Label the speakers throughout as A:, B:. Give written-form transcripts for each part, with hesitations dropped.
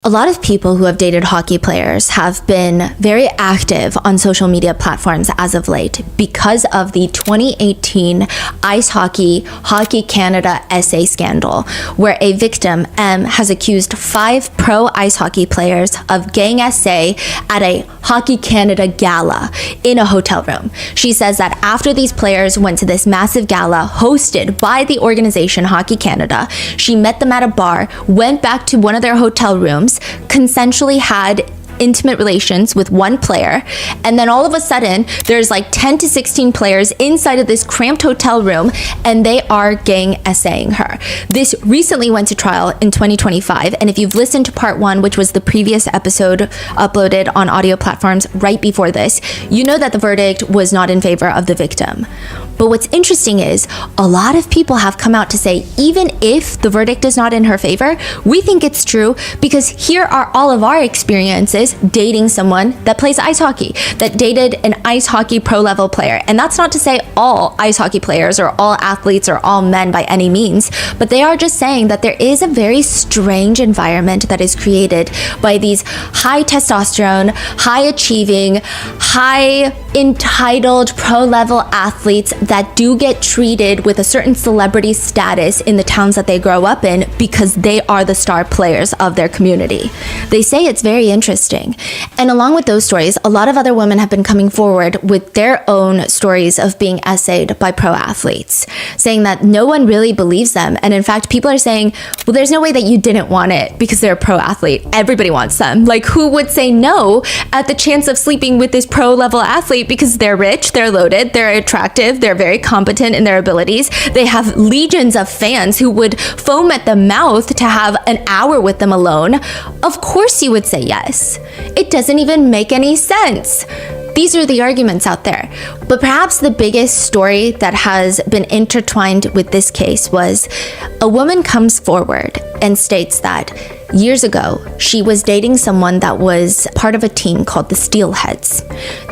A: A lot of people who have dated hockey players have been very active on social media platforms as of late because of the 2018 Ice Hockey Canada essay scandal, where a victim, M, has accused 5 pro ice hockey players of gang essay at a Hockey Canada gala in a hotel room. She says that after these players went to this massive gala hosted by the organization Hockey Canada, she met them at a bar, went back to one of their hotel rooms, consensually had intimate relations with one player, and then all of a sudden there's like 10 to 16 players inside of this cramped hotel room and they are gang essaying her. This recently went to trial in 2025, and if you've listened to part 1, which was the previous episode uploaded on audio platforms right before this, you know that the verdict was not in favor of the victim. But what's interesting is a lot of people have come out to say, even if the verdict is not in her favor, we think it's true because here are all of our experiences dating someone that plays ice hockey, that dated an ice hockey pro level player. And that's not to say all ice hockey players or all athletes or all men by any means, but they are just saying that there is a very strange environment that is created by these high testosterone, high achieving, high entitled pro level athletes that do get treated with a certain celebrity status in the towns that they grow up in because they are the star players of their community. They say it's very interesting. And along with those stories, a lot of other women have been coming forward with their own stories of being essayed by pro athletes, saying that no one really believes them. And in fact, people are saying, well, there's no way that you didn't want it because they're a pro athlete. Everybody wants them. Like, who would say no at the chance of sleeping with this pro level athlete because they're rich, they're loaded, they're attractive, they're very competent in their abilities. They have legions of fans who would foam at the mouth to have an hour with them alone. Of course you would say yes. It doesn't even make any sense. These are the arguments out there. But perhaps the biggest story that has been intertwined with this case was a woman comes forward and states that years ago, she was dating someone that was part of a team called the Steelheads.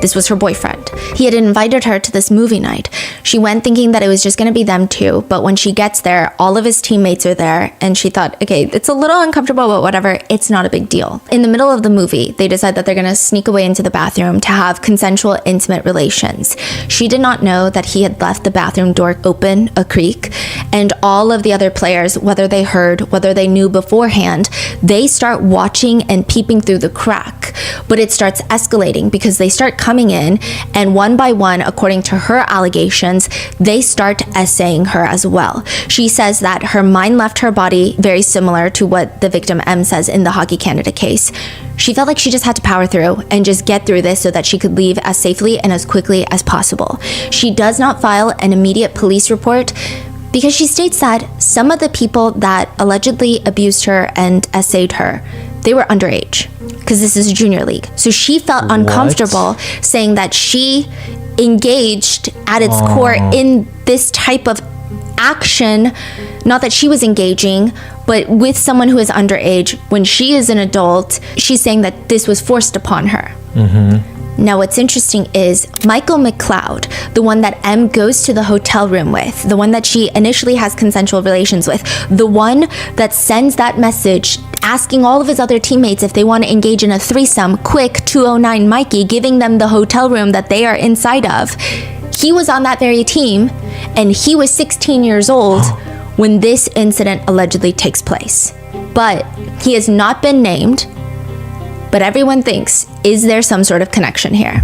A: This was her boyfriend. He had invited her to this movie night. She went thinking that it was just going to be them two, but when she gets there, all of his teammates are there, and she thought, okay, it's a little uncomfortable, but whatever, it's not a big deal. In the middle of the movie, they decide that they're going to sneak away into the bathroom to have consensual, intimate relations. She did not know that he had left the bathroom door open a creak, and all of the other players, whether they heard, whether they knew beforehand, they start watching and peeping through the crack. But it starts escalating because they start coming in, and one by one, according to her allegations, they start essaying her as well. She says that her mind left her body, very similar to what the victim M says in the Hockey Canada case. She felt like she just had to power through and just get through this so that she could leave as safely and as quickly as possible. She does not file an immediate police report because she states that some of the people that allegedly abused her and essayed her, they were underage because this is junior league. So she felt uncomfortable saying that she engaged at its core in this type of action, not that she was engaging, but with someone who is underage when she is an adult. She's saying that this was forced upon her. Now, what's interesting is Michael McLeod, the one that M goes to the hotel room with, the one that she initially has consensual relations with, the one that sends that message asking all of his other teammates if they want to engage in a threesome, quick 209 Mikey, giving them the hotel room that they are inside of. He was on that very team, and he was 16 years old when this incident allegedly takes place. But he has not been named. But everyone thinks, is there some sort of connection here?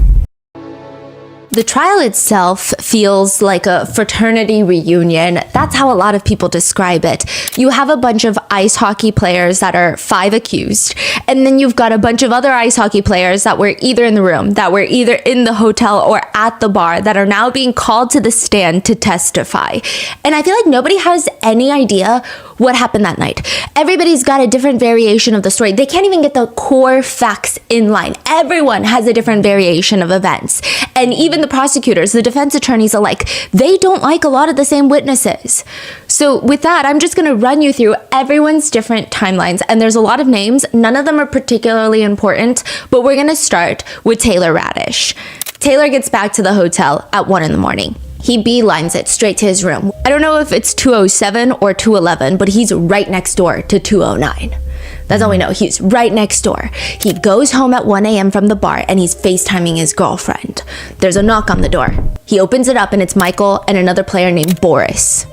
A: The trial itself feels like a fraternity reunion. That's how a lot of people describe it. You have a bunch of ice hockey players that are 5 accused, and then you've got a bunch of other ice hockey players that were either in the room, that were either in the hotel or at the bar, that are now being called to the stand to testify. And I feel like nobody has any idea what happened that night. Everybody's got a different variation of the story. They can't even get the core facts in line. Everyone has a different variation of events. And even the prosecutors, the defense attorneys alike, they don't like a lot of the same witnesses. So with that, I'm just going to run you through everyone's different timelines. And there's a lot of names. None of them are particularly important, but we're going to start with Taylor Radish. Taylor gets back to the hotel at 1 a.m. He beelines it straight to his room. I don't know if it's 207 or 211, but he's right next door to 209. That's all we know. He's right next door. He goes home at 1 a.m. from the bar and he's FaceTiming his girlfriend. There's a knock on the door. He opens it up and it's Michael and another player named Boris.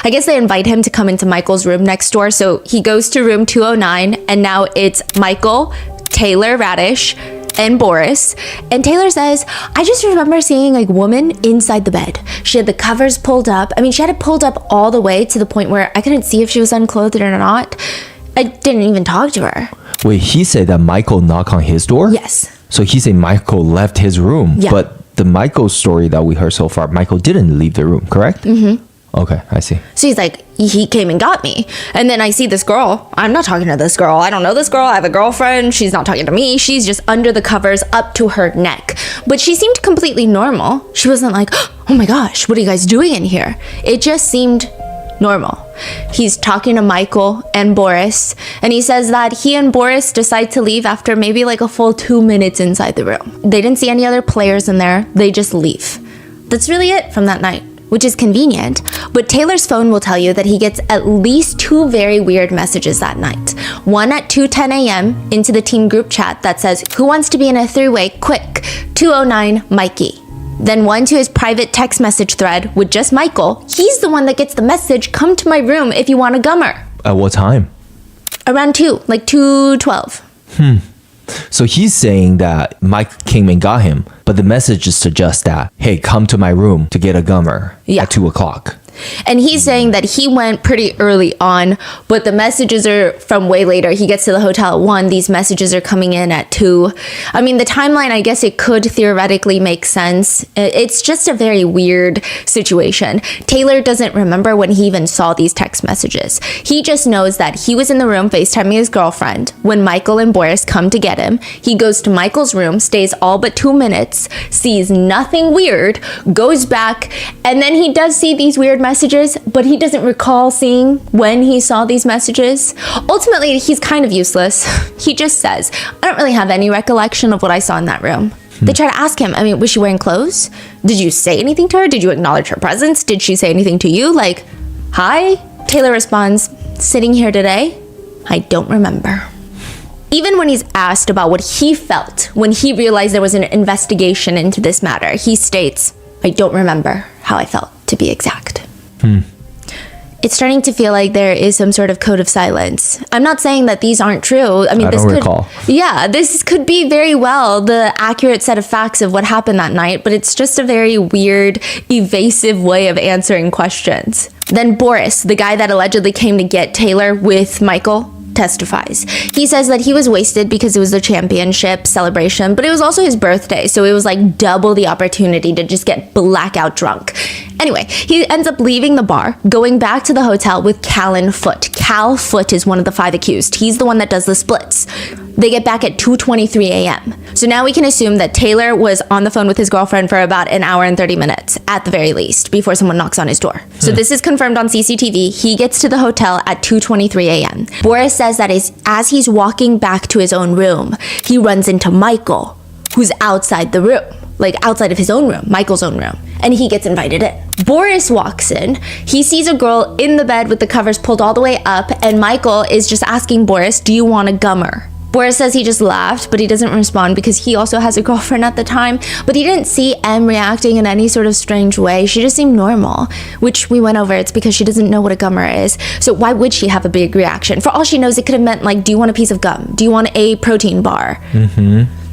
A: I guess they invite him to come into Michael's room next door, so he goes to room 209 and now it's Michael, Taylor Radish, and Boris. And Taylor says, I just remember seeing a woman inside the bed. She had the covers pulled up. I mean, she had it pulled up all the way to the point where I couldn't see if she was unclothed or not. I didn't even talk to her.
B: Wait, he said that Michael knocked on his door?
A: Yes.
B: So he said Michael left his room.
A: Yeah.
B: But the Michael story that we heard so far, Michael didn't leave the room, correct? Mm-hmm. Okay, I see.
A: So he's like, he came and got me. And then I see this girl. I'm not talking to this girl. I don't know this girl. I have a girlfriend. She's not talking to me. She's just under the covers up to her neck. But she seemed completely normal. She wasn't like, oh my gosh, what are you guys doing in here? It just seemed normal. He's talking to Michael and Boris, and he says that he and Boris decide to leave after maybe like a full 2 minutes inside the room. They didn't see any other players in there. They just leave. That's really it from that night, which is convenient. But Taylor's phone will tell you that he gets at least 2 very weird messages that night. One at 2:10 a.m. into the team group chat that says, who wants to be in a 3-way? Quick, 209 Mikey. Then one to his private text message thread with just Michael. He's the one that gets the message, come to my room if you want a gummer.
B: At what time?
A: Around 2, like 2:12.
B: So he's saying that Mike came and got him, but the message suggests that, hey, come to my room to get a gummer at 2 o'clock.
A: And he's saying that he went pretty early on, but the messages are from way later. He gets to the hotel at 1. These messages are coming in at 2. I mean, the timeline, I guess it could theoretically make sense. It's just a very weird situation. Taylor doesn't remember when he even saw these text messages. He just knows that he was in the room FaceTiming his girlfriend when Michael and Boris come to get him. He goes to Michael's room, stays all but 2 minutes, sees nothing weird, goes back, and then he does see these weird messages, but he doesn't recall seeing when he saw these messages. Ultimately, he's kind of useless. He just says, I don't really have any recollection of what I saw in that room. They try to ask him, I mean, was she wearing clothes? Did you say anything to her? Did you acknowledge her presence? Did she say anything to you? Like, hi? Taylor responds, sitting here today, I don't remember. Even when he's asked about what he felt when he realized there was an investigation into this matter, he states, I don't remember how I felt, to be exact. It's starting to feel like there is some sort of code of silence. I'm not saying that these aren't true. I mean,
B: I
A: this
B: don't
A: could,
B: recall.
A: Yeah, this could be very well the accurate set of facts of what happened that night, but it's just a very weird, evasive way of answering questions. Then Boris, the guy that allegedly came to get Taylor with Michael, testifies. He says that he was wasted because it was the championship celebration, but it was also his birthday, so it was like double the opportunity to just get blackout drunk. Anyway, he ends up leaving the bar, going back to the hotel with Callan Foote. Cal Foote is one of the 5 accused. He's the one that does the splits. They get back at 2:23 a.m. So now we can assume that Taylor was on the phone with his girlfriend for about an hour and 30 minutes, at the very least, before someone knocks on his door. So this is confirmed on CCTV. He gets to the hotel at 2:23 a.m. Boris says that as he's walking back to his own room, he runs into Michael, who's outside the room. Like outside of his own room, Michael's own room, and he gets invited in. Boris walks in, he sees a girl in the bed with the covers pulled all the way up, and Michael is just asking Boris, do you want a gummer? Boris says he just laughed, but he doesn't respond because he also has a girlfriend at the time, but he didn't see Em reacting in any sort of strange way. She just seemed normal, which we went over. It's because she doesn't know what a gummer is. So why would she have a big reaction? For all she knows, it could have meant like, do you want a piece of gum? Do you want a protein bar?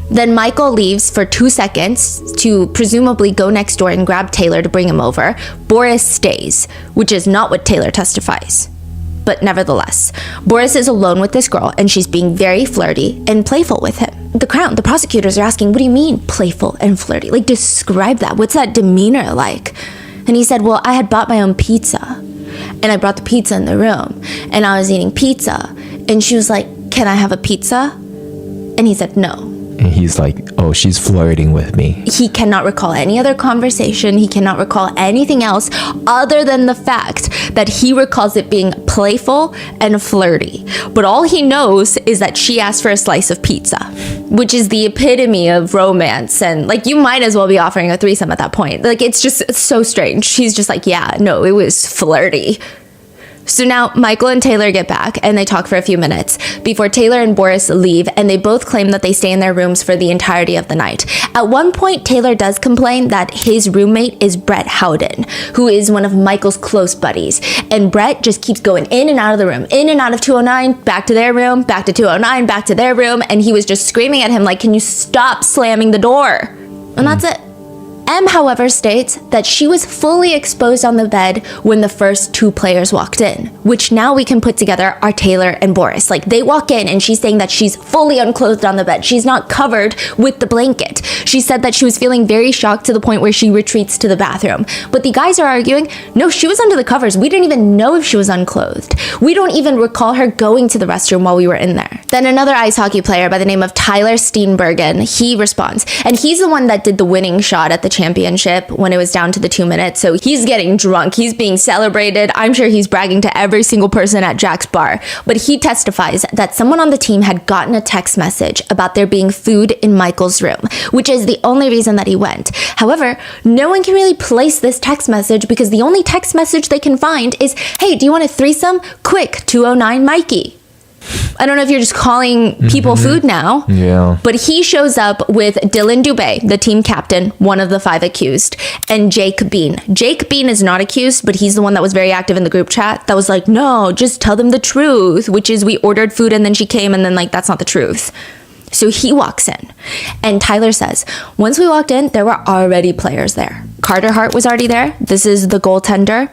A: Then Michael leaves for 2 seconds to presumably go next door and grab Taylor to bring him over. Boris stays, which is not what Taylor testifies. But nevertheless, Boris is alone with this girl and she's being very flirty and playful with him. The prosecutors are asking, what do you mean playful and flirty? Like, describe that. What's that demeanor like? And he said, well, I had bought my own pizza and I brought the pizza in the room and I was eating pizza and she was like, can I have a pizza? And he said, no.
B: And he's like, oh, she's flirting with me.
A: He cannot recall any other conversation. He cannot recall anything else other than the fact that he recalls it being playful and flirty. But all he knows is that she asked for a slice of pizza, which is the epitome of romance. And like, you might as well be offering a threesome at that point. Like, it's so strange. She's just like, yeah, no, it was flirty. So now Michael and Taylor get back and they talk for a few minutes before Taylor and Boris leave, and they both claim that they stay in their rooms for the entirety of the night. At one point, Taylor does complain that his roommate is Brett Howden, who is one of Michael's close buddies. And Brett just keeps going in and out of the room, in and out of 209, back to their room, back to 209, back to their room, and he was just screaming at him like, can you stop slamming the door? And that's it. M, however, states that she was fully exposed on the bed when the first two players walked in, which now we can put together are Taylor and Boris. Like, they walk in and she's saying that she's fully unclothed on the bed. She's not covered with the blanket. She said that she was feeling very shocked to the point where she retreats to the bathroom. But the guys are arguing, no, she was under the covers. We didn't even know if she was unclothed. We don't even recall her going to the restroom while we were in there. Then another ice hockey player by the name of Tyler Steenbergen, he responds, and he's the one that did the winning shot at the championship when it was down to the 2 minutes. So he's getting drunk. He's being celebrated. I'm sure he's bragging to every single person at Jack's bar. But he testifies that someone on the team had gotten a text message about there being food in Michael's room, which is the only reason that he went. However, no one can really place this text message because the only text message they can find is, hey, do you want a threesome? Quick, 209 Mikey. I don't know if you're just calling people food now.
B: Yeah.
A: But he shows up with Dylan Dubé, the team captain, one of the 5 accused, and Jake Bean. Jake Bean is not accused, but he's the one that was very active in the group chat that was like, no, just tell them the truth, which is we ordered food and then she came and then like, that's not the truth. So he walks in and Tyler says, once we walked in, there were already players there. Carter Hart was already there. This is the goaltender.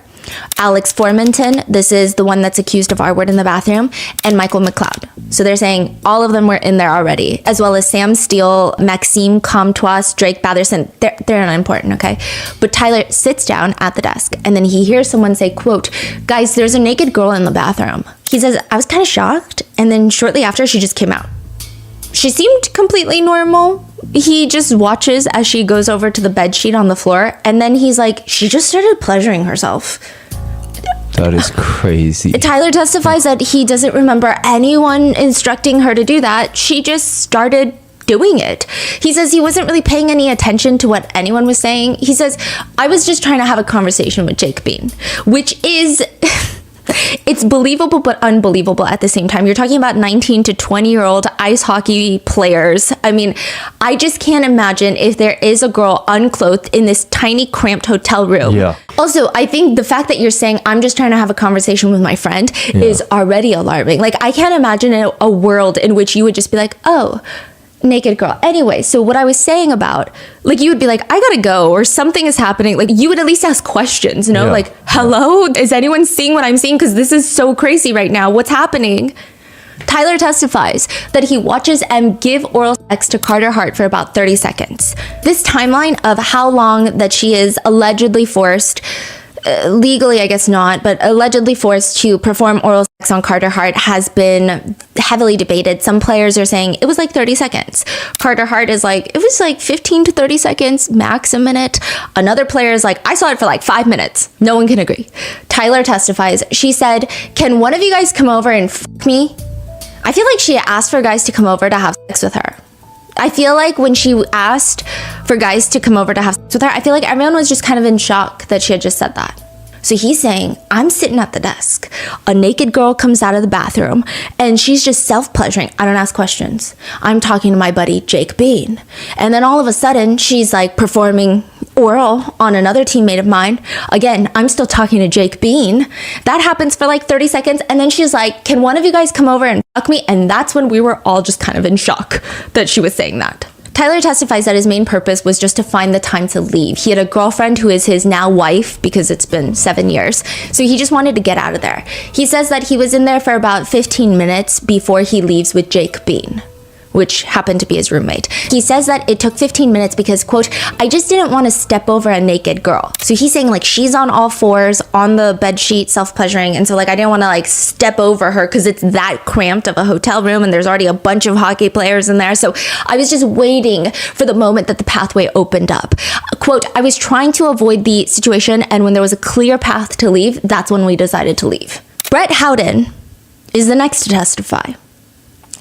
A: Alex Formanton, this is the one that's accused of R-word in the bathroom, and Michael McLeod. So they're saying all of them were in there already, as well as Sam Steele, Maxime Comtois, Drake Batherson. They're unimportant, okay? But Tyler sits down at the desk, and then he hears someone say, quote, guys, there's a naked girl in the bathroom. He says, I was kind of shocked, and then shortly after, she just came out. She seemed completely normal. He just watches as she goes over to the bed sheet on the floor, and then he's like, she just started pleasuring herself.
B: That is crazy.
A: Tyler testifies that he doesn't remember anyone instructing her to do that. She just started doing it. He says he wasn't really paying any attention to what anyone was saying. He says, I was just trying to have a conversation with Jake Bean, which is... It's believable but unbelievable at the same time. You're talking about 19 to 20-year-old ice hockey players. I mean, I just can't imagine if there is a girl unclothed in this tiny cramped hotel room.
B: Yeah.
A: Also, I think the fact that you're saying, I'm just trying to have a conversation with my friend is already alarming. Like, I can't imagine a world in which you would just be like, oh, naked girl. Anyway, so what I was saying about, like, you would be like, I gotta go, or something is happening. Like, you would at least ask questions, you know? Like, hello? Is anyone seeing what I'm seeing? Because this is so crazy right now. What's happening? Tyler testifies that he watches M give oral sex to Carter Hart for about 30 seconds. This timeline of how long that she is allegedly forced, legally I guess not, but allegedly forced to perform oral sex on Carter Hart has been heavily debated. Some players are saying it was like 30 seconds. Carter Hart is like, it was like 15 to 30 seconds, max a minute. Another player is like, I saw it for like 5 minutes. No one can agree. Tyler testifies. She said, can one of you guys come over and fuck me? I feel like she asked for guys to come over to have sex with her. I feel like when she asked for guys to come over to have sex with her, I feel like everyone was just kind of in shock that she had just said that. So he's saying, I'm sitting at the desk. A naked girl comes out of the bathroom and she's just self-pleasuring. I don't ask questions. I'm talking to my buddy, Jake Bean. And then all of a sudden, she's like performing oral on another teammate of mine. Again, I'm still talking to Jake Bean. That happens for like 30 seconds. And then she's like, can one of you guys come over and fuck me? And that's when we were all just kind of in shock that she was saying that. Tyler testifies that his main purpose was just to find the time to leave. He had a girlfriend who is his now wife because it's been 7 years. So he just wanted to get out of there. He says that he was in there for about 15 minutes before he leaves with Jake Bean, which happened to be his roommate. He says that it took 15 minutes because, quote, I just didn't want to step over a naked girl. So he's saying like she's on all fours on the bed sheet, self-pleasuring. And so like I didn't want to like step over her because it's that cramped of a hotel room and there's already a bunch of hockey players in there. So I was just waiting for the moment that the pathway opened up. Quote, I was trying to avoid the situation, and when there was a clear path to leave, that's when we decided to leave. Brett Howden is the next to testify.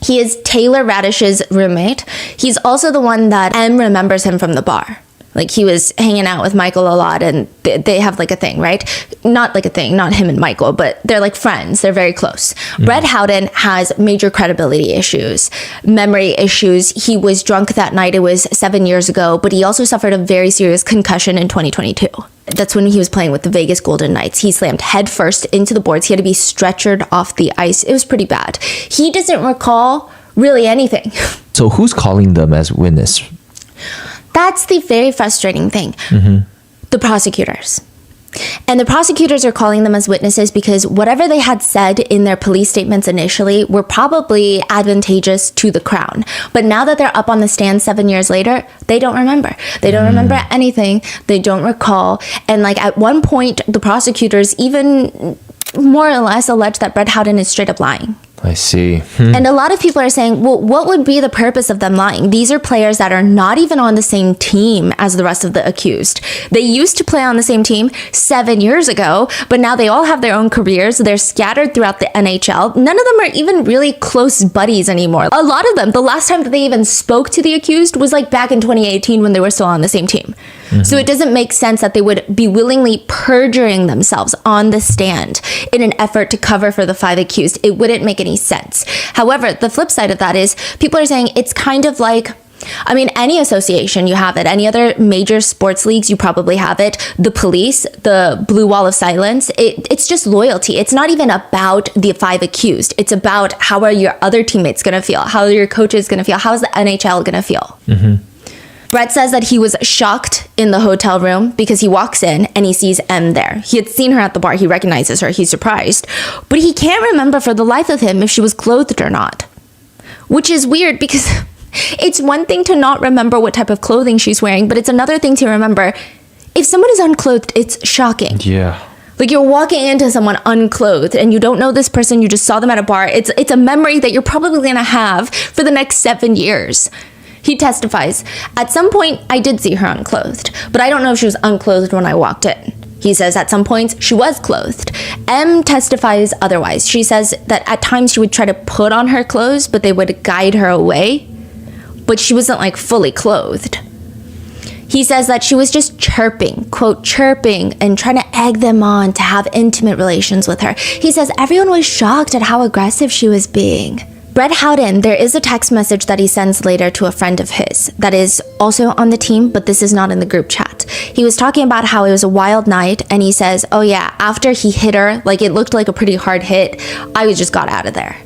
A: He is Taylor Radish's roommate. He's also the one that M remembers him from the bar. Like he was hanging out with Michael a lot, and they have like a thing, right? Not like a thing, not him and Michael, but they're like friends. They're very close. Brett Howden has major credibility issues, memory issues. He was drunk that night. It was 7 years ago, but he also suffered a very serious concussion in 2022. That's when he was playing with the Vegas Golden Knights. He slammed headfirst into the boards. He had to be stretchered off the ice. It was pretty bad. He doesn't recall really anything.
B: So who's calling them as witness?
A: That's the very frustrating thing. The prosecutors. And the prosecutors are calling them as witnesses because whatever they had said in their police statements initially were probably advantageous to the Crown. But now that they're up on the stand 7 years later, they don't remember. They don't remember anything. They don't recall. And like at one point, the prosecutors even more or less allege that Brett Howden is straight up lying.
B: I see.
A: And a lot of people are saying, well, what would be the purpose of them lying? These are players that are not even on the same team as the rest of the accused. They used to play on the same team 7 years ago, but now they all have their own careers. They're scattered throughout the NHL. None of them are even really close buddies anymore. A lot of them, the last time that they even spoke to the accused was like back in 2018 when they were still on the same team. So it doesn't make sense that they would be willingly perjuring themselves on the stand in an effort to cover for the 5 accused. It wouldn't make any sense. However, the flip side of that is people are saying it's kind of like, I mean, any association, you have it. Any other major sports leagues, you probably have it. The police, the blue wall of silence, it's just loyalty. It's not even about the 5 accused. It's about how are your other teammates going to feel? How are your coaches going to feel? How is the NHL going to feel? Brett says that he was shocked in the hotel room because he walks in and he sees Em there. He had seen her at the bar. He recognizes her. He's surprised. But he can't remember for the life of him if she was clothed or not. Which is weird because it's one thing to not remember what type of clothing she's wearing, but it's another thing to remember if someone is unclothed, it's shocking.
B: Yeah.
A: Like you're walking into someone unclothed and you don't know this person, you just saw them at a bar. It's a memory that you're probably going to have for the next 7 years. He testifies, at some point, I did see her unclothed, but I don't know if she was unclothed when I walked in. He says at some points, she was clothed. Em testifies otherwise. She says that at times she would try to put on her clothes, but they would guide her away, but she wasn't like fully clothed. He says that she was just chirping, quote, chirping and trying to egg them on to have intimate relations with her. He says everyone was shocked at how aggressive she was being. Brett Howden, there is a text message that he sends later to a friend of his that is also on the team, but this is not in the group chat. He was talking about how it was a wild night, and he says, oh yeah, after he hit her, like it looked like a pretty hard hit, I just got out of there.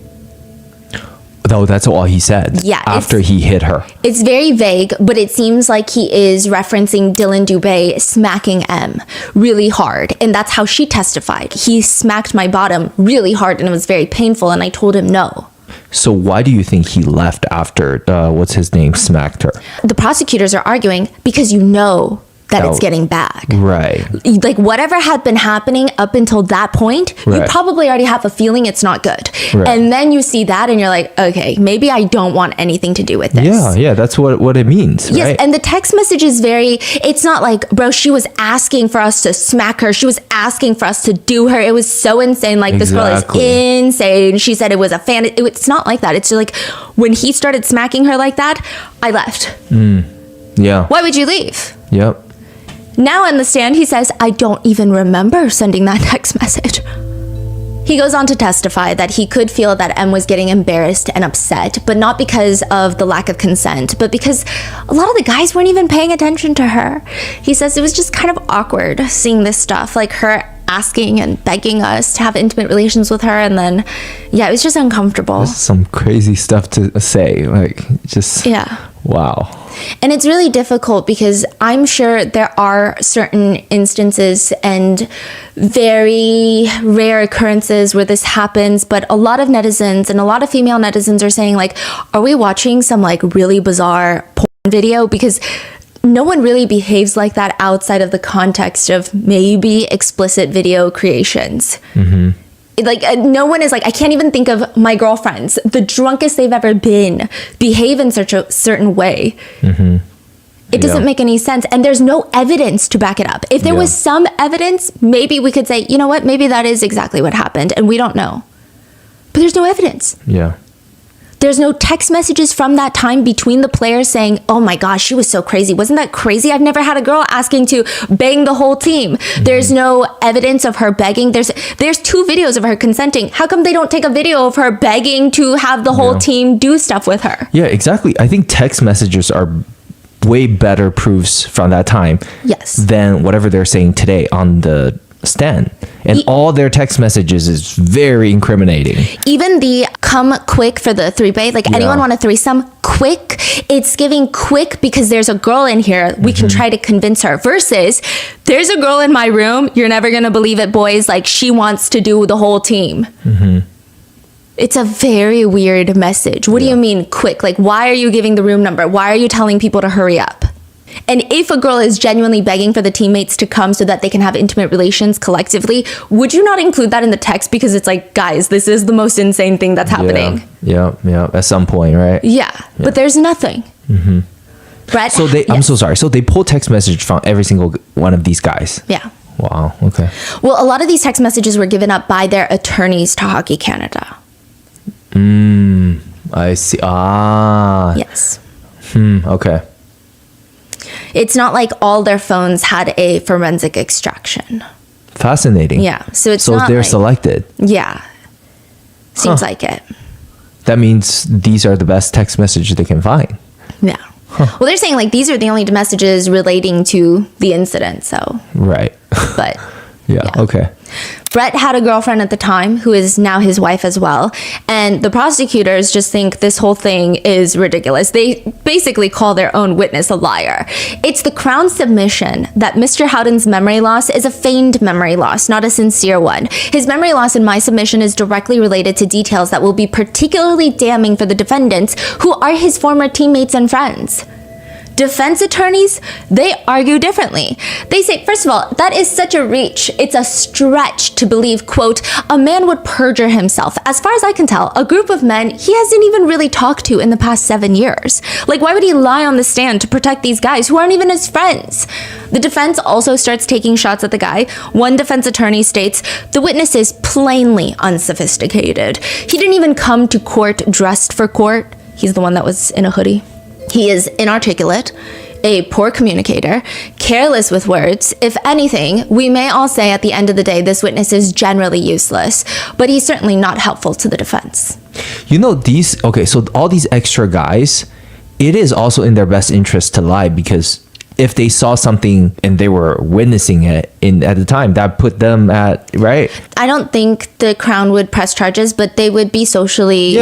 B: No, that's all he said.
A: Yeah.
B: After he hit her.
A: It's very vague, but it seems like he is referencing Dylan Dubé smacking Em really hard. And that's how she testified. He smacked my bottom really hard and it was very painful, and I told him no.
B: So why do you think he left after, what's his name, smacked her?
A: The prosecutors are arguing because you know that it's getting bad.
B: Right.
A: Like whatever had been happening up until that point, you probably already have a feeling it's not good.
B: Right.
A: And then you see that and you're like, okay, maybe I don't want anything to do with this.
B: Yeah, that's what it means,
A: yes,
B: right?
A: And the text message is it's not like, bro, she was asking for us to smack her. She was asking for us to do her. It was so insane. Like, this girl is insane. She said it was a fan. It's not like that. It's just like, when he started smacking her like that, I left.
B: Yeah.
A: Why would you leave?
B: Yep.
A: Now on the stand, he says, I don't even remember sending that text message. He goes on to testify that he could feel that Em was getting embarrassed and upset, but not because of the lack of consent, but because a lot of the guys weren't even paying attention to her. He says it was just kind of awkward seeing this stuff, like her asking and begging us to have intimate relations with her, and then, yeah, it was just uncomfortable.
B: This is some crazy stuff to say, like, just,
A: yeah.
B: Wow.
A: And it's really difficult because I'm sure there are certain instances and very rare occurrences where this happens, but a lot of netizens and a lot of female netizens are saying, like, are we watching some like really bizarre porn video? Because no one really behaves like that outside of the context of maybe explicit video creations. Like, no one is like, I can't even think of my girlfriends, the drunkest they've ever been, behave in such a certain way. It doesn't make any sense. And there's no evidence to back it up. If there was some evidence, maybe we could say, you know what, maybe that is exactly what happened and we don't know. But there's no evidence.
B: Yeah.
A: There's no text messages from that time between the players saying, oh my gosh, she was so crazy. Wasn't that crazy? I've never had a girl asking to bang the whole team. There's no evidence of her begging. There's 2 videos of her consenting. How come they don't take a video of her begging to have the whole team do stuff with her?
B: Yeah, exactly. I think text messages are way better proofs from that time than whatever they're saying today on the stand. And all their text messages is very incriminating.
A: Even the come quick for the 3-bay, like anyone want a threesome? Quick. It's giving quick because there's a girl in here. We can try to convince her. Versus, there's a girl in my room. You're never going to believe it, boys. Like, she wants to do the whole team. It's a very weird message. What do you mean quick? Like, why are you giving the room number? Why are you telling people to hurry up? And if a girl is genuinely begging for the teammates to come so that they can have intimate relations collectively, would you not include that in the text? Because it's like, guys, this is the most insane thing that's happening.
B: Yeah. At some point, right?
A: Yeah. But there's nothing. Brett,
B: so I'm so sorry. So they pull text message from every single one of these guys.
A: Yeah.
B: Wow. Okay.
A: Well, a lot of these text messages were given up by their attorneys to Hockey Canada.
B: I see.
A: Yes.
B: Okay.
A: It's not like all their phones had a forensic extraction.
B: Fascinating.
A: Yeah. So
B: they're selected.
A: Yeah. Seems like it.
B: That means these are the best text messages they can find.
A: Yeah. Well, they're saying like these are the only messages relating to the incident. So.
B: Right.
A: But.
B: Yeah. Okay.
A: Brett had a girlfriend at the time who is now his wife as well. And the prosecutors just think this whole thing is ridiculous. They basically call their own witness a liar. It's the Crown's submission that Mr. Howden's memory loss is a feigned memory loss, not a sincere one. His memory loss in my submission is directly related to details that will be particularly damning for the defendants, who are his former teammates and friends. Defense attorneys, they argue differently. They say, first of all, that is such a reach. It's a stretch to believe, quote, a man would perjure himself. As far as I can tell, a group of men he hasn't even really talked to in the past 7 years. Like, why would he lie on the stand to protect these guys who aren't even his friends? The defense also starts taking shots at the guy. One defense attorney states, the witness is plainly unsophisticated. He didn't even come to court dressed for court. He's the one that was in a hoodie. He is inarticulate, a poor communicator, careless with words. If anything, we may all say at the end of the day, this witness is generally useless, but he's certainly not helpful to the defense.
B: You know, so all these extra guys, it is also in their best interest to lie, because if they saw something and they were witnessing it at the time, that put them at, right?
A: I don't think the Crown would press charges, but they would be socially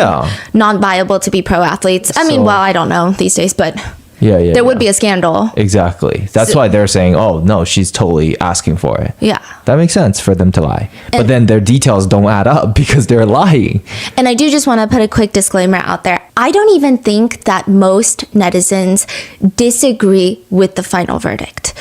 A: non-viable to be pro athletes. I mean, well, I don't know these days, but there would be a scandal.
B: Exactly. That's why they're saying, oh, no, she's totally asking for it.
A: Yeah.
B: That makes sense for them to lie. But then their details don't add up because they're lying.
A: And I do just want to put a quick disclaimer out there. I don't even think that most netizens disagree with the final verdict.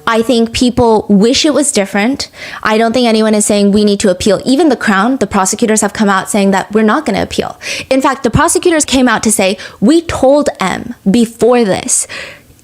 A: I think people wish it was different. I don't think anyone is saying we need to appeal. Even the Crown, the prosecutors have come out saying that we're not going to appeal. In fact, the prosecutors came out to say, we told M before this,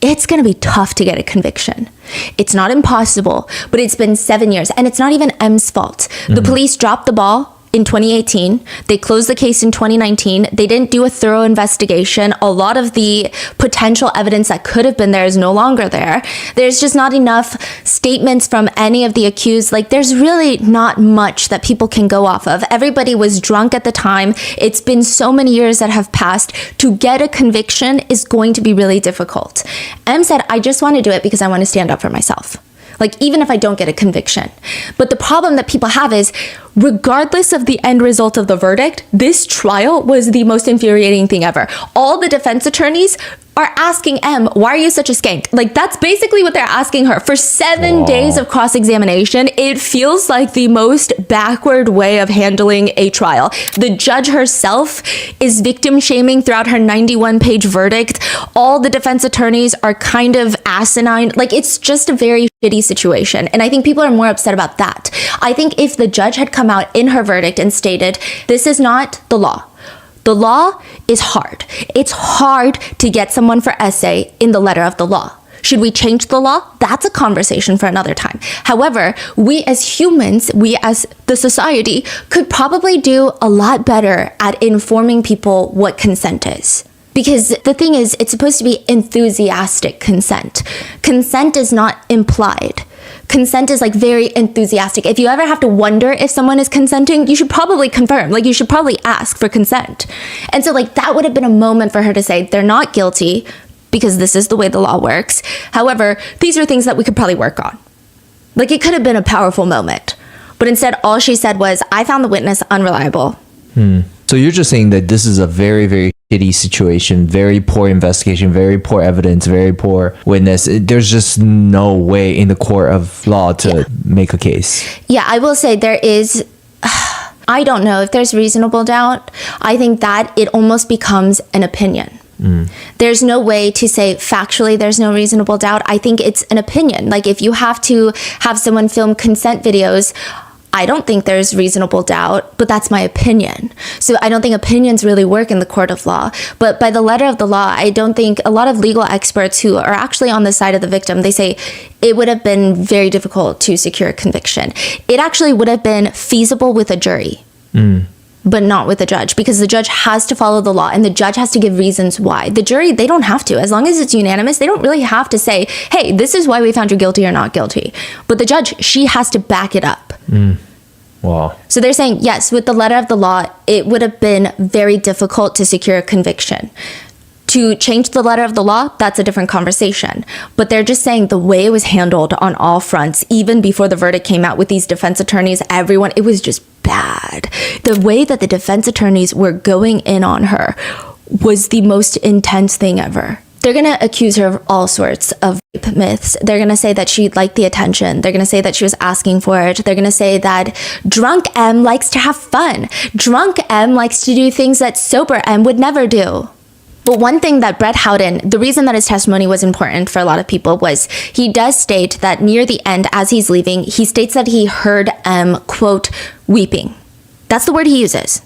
A: it's going to be tough to get a conviction. It's not impossible, but it's been 7 years, and it's not even M's fault. The police dropped the ball in 2018. They closed the case in 2019. They didn't do a thorough investigation. A lot of the potential evidence that could have been there is no longer there. There's just not enough statements from any of the accused. Like, there's really not much that people can go off of. Everybody was drunk at the time. It's been so many years that have passed. To get a conviction is going to be really difficult. M said, I just want to do it because I want to stand up for myself. Like, even if I don't get a conviction. But the problem that people have is, regardless of the end result of the verdict, this trial was the most infuriating thing ever. All the defense attorneys are asking M, why are you such a skank? Like, that's basically what they're asking her. For 7 days of cross-examination, it feels like the most backward way of handling a trial. The judge herself is victim shaming throughout her 91-page verdict. All the defense attorneys are kind of asinine. Like, it's just a very shitty situation. And I think people are more upset about that. I think if the judge had come out in her verdict and stated, this is not the law. The law is hard. It's hard to get someone for essay in the letter of the law. Should we change the law? That's a conversation for another time. However, we as humans, we as the society, could probably do a lot better at informing people what consent is. Because the thing is, it's supposed to be enthusiastic consent. Consent is not implied. Consent is like very enthusiastic. If you ever have to wonder if someone is consenting, you should probably confirm. Like, you should probably ask for consent. And so like that would have been a moment for her to say, they're not guilty because this is the way the law works. However, these are things that we could probably work on. Like, it could have been a powerful moment. But instead, all she said was, I found the witness unreliable.
B: So you're just saying that this is a very, very shitty situation, very poor investigation, very poor evidence, very poor witness. There's just no way in the court of law to make a case.
A: Yeah, I will say there is, I don't know if there's reasonable doubt. I think that it almost becomes an opinion. There's no way to say factually there's no reasonable doubt. I think it's an opinion. Like, if you have to have someone film consent videos, I don't think there's reasonable doubt, but that's my opinion. So I don't think opinions really work in the court of law. But by the letter of the law, I don't think a lot of legal experts who are actually on the side of the victim, they say it would have been very difficult to secure a conviction. It actually would have been feasible with a jury, but not with a judge, because the judge has to follow the law and the judge has to give reasons why. The jury, they don't have to. As long as it's unanimous, they don't really have to say, hey, this is why we found you guilty or not guilty. But the judge, she has to back it up.
B: Wow.
A: So they're saying, yes, with the letter of the law, it would have been very difficult to secure a conviction. To change the letter of the law, that's a different conversation. But they're just saying the way it was handled on all fronts, even before the verdict came out with these defense attorneys, everyone, it was just bad. The way that the defense attorneys were going in on her was the most intense thing ever. They're going to accuse her of all sorts of rape myths. They're going to say that she liked the attention. They're going to say that she was asking for it. They're going to say that drunk M likes to have fun. Drunk M likes to do things that sober M would never do. But one thing that Brett Howden, the reason that his testimony was important for a lot of people was he does state that near the end, as he's leaving, he states that he heard M, quote, weeping. That's the word he uses.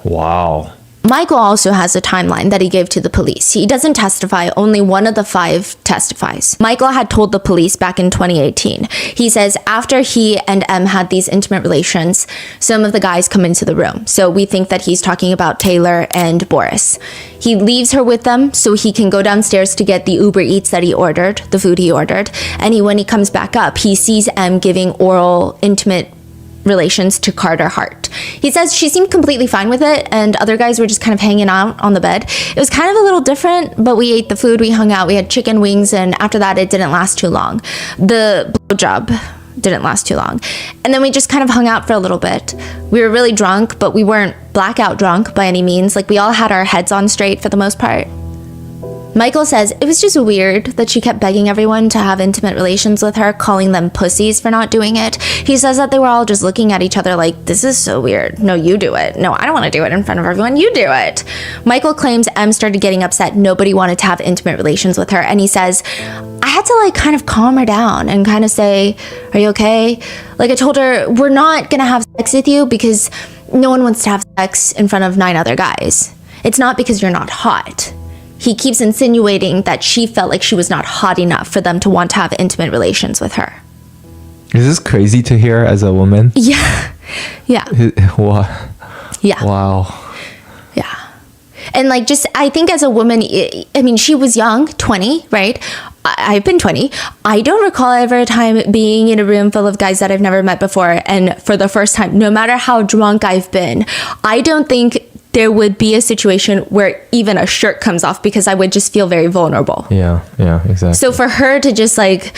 B: Wow.
A: Michael also has a timeline that he gave to the police. He doesn't testify, only one of the 5 testifies. Michael had told the police back in 2018. He says after he and M had these intimate relations, some of the guys come into the room. So we think that he's talking about Taylor and Boris. He leaves her with them so he can go downstairs to get the Uber Eats that he ordered, the food he ordered. And when he comes back up, he sees M giving oral, intimate relations to Carter Hart. He says she seemed completely fine with it and other guys were just kind of hanging out on the bed. It was kind of a little different, but we ate the food, we hung out, we had chicken wings, and after that it didn't last too long. The blowjob didn't last too long. And then we just kind of hung out for a little bit. We were really drunk, but we weren't blackout drunk by any means. Like, we all had our heads on straight for the most part. Michael says it was just weird that she kept begging everyone to have intimate relations with her, calling them pussies for not doing it. He says that they were all just looking at each other like, this is so weird. No, you do it. No, I don't want to do it in front of everyone. You do it. Michael claims M started getting upset. Nobody wanted to have intimate relations with her. And he says, I had to like kind of calm her down and kind of say, are you okay? Like, I told her, we're not going to have sex with you because no one wants to have sex in front of 9 other guys. It's not because you're not hot. He keeps insinuating that she felt like she was not hot enough for them to want to have intimate relations with her.
B: Is this crazy to hear as a woman?
A: Yeah. Yeah.
B: What?
A: Yeah.
B: Wow.
A: Yeah. And like, just, I think as a woman, I mean, she was young, 20, right? I've been 20. I don't recall ever a time being in a room full of guys that I've never met before. And for the first time, no matter how drunk I've been, I don't think there would be a situation where even a shirt comes off because I would just feel very vulnerable.
B: Yeah, exactly.
A: So for her to just like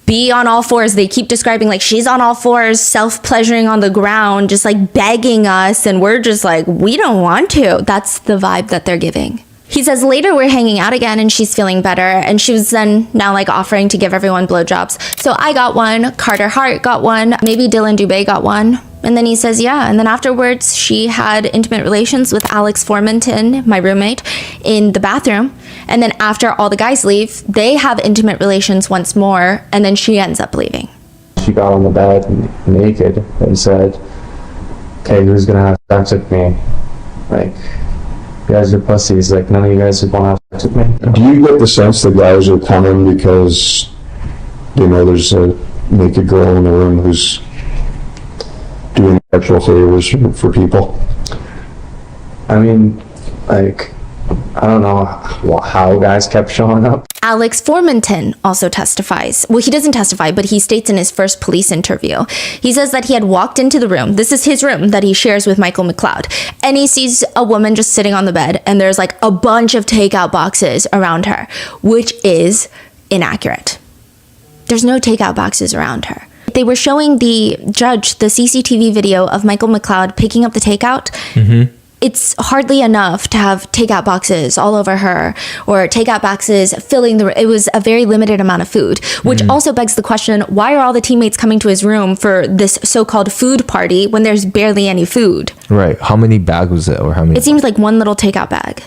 A: be on all fours, they keep describing like she's on all fours, self-pleasuring on the ground, just like begging us, and we're just like, we don't want to. That's the vibe that they're giving. He says later we're hanging out again and she's feeling better, and she was then now like offering to give everyone blowjobs. So I got one, Carter Hart got one, maybe Dylan Dubé got one. And then he says, yeah. And then afterwards, she had intimate relations with Alex Formanton, my roommate, in the bathroom. And then after all the guys leave, they have intimate relations once more. And then she ends up leaving.
C: She got on the bed naked and said, okay, who's going to have sex with me? Like, You guys are pussies. Like, none of you guys would want to have sex with me.
D: Do you get the sense the guys are coming because they know there's a naked girl in the room who's doing sexual favors for people?
C: I mean, like, I don't know how guys kept showing up.
A: Alex Formanton also testifies. Well, he doesn't testify, but he states in his first police interview. He says that he had walked into the room. This is his room that he shares with Michael McLeod. And he sees a woman just sitting on the bed, and there's like a bunch of takeout boxes around her, which is inaccurate. There's no takeout boxes around her. They were showing the judge the CCTV video of Michael McLeod picking up the takeout. Mm-hmm. It's hardly enough to have takeout boxes all over her or takeout boxes filling the room. It was a very limited amount of food, which also begs the question, why are all the teammates coming to his room for this so-called food party when there's barely any food?
B: Right. How many bags was it, or how many?
A: It seems like one little takeout bag.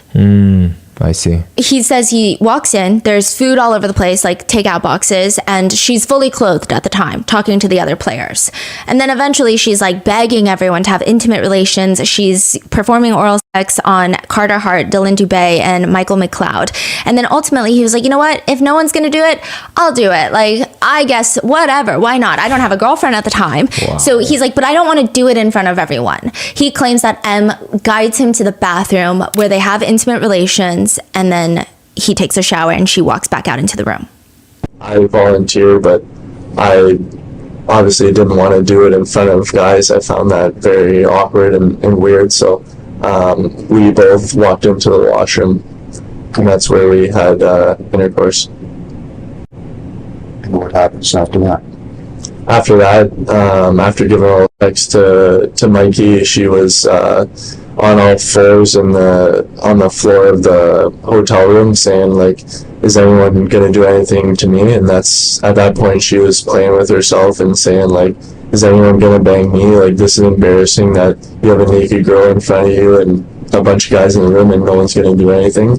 B: I see.
A: He says he walks in, there's food all over the place, like takeout boxes, and she's fully clothed at the time, talking to the other players. And then eventually she's like begging everyone to have intimate relations. She's performing oral sex on Carter Hart, Dylan Dubé, and Michael McLeod. And then ultimately he was like, you know what? If no one's gonna do it, I'll do it. Like, I guess, whatever, why not? I don't have a girlfriend at the time. Wow. So he's like, but I don't want to do it in front of everyone. He claims that M guides him to the bathroom where they have intimate relations, and then he takes a shower and she walks back out into the room.
E: I volunteered, but I obviously didn't want to do it in front of guys. I found that very awkward and weird, so we both walked into the washroom, and that's where we had intercourse.
D: And what happens after that?
E: After that, after giving oral sex to Mikey, she was on all fours on the floor of the hotel room saying, like, is anyone gonna do anything to me? And that's, at that point, she was playing with herself and saying, like, is anyone gonna bang me? Like, this is embarrassing that you have a naked girl in front of you and a bunch of guys in the room and no one's gonna do anything.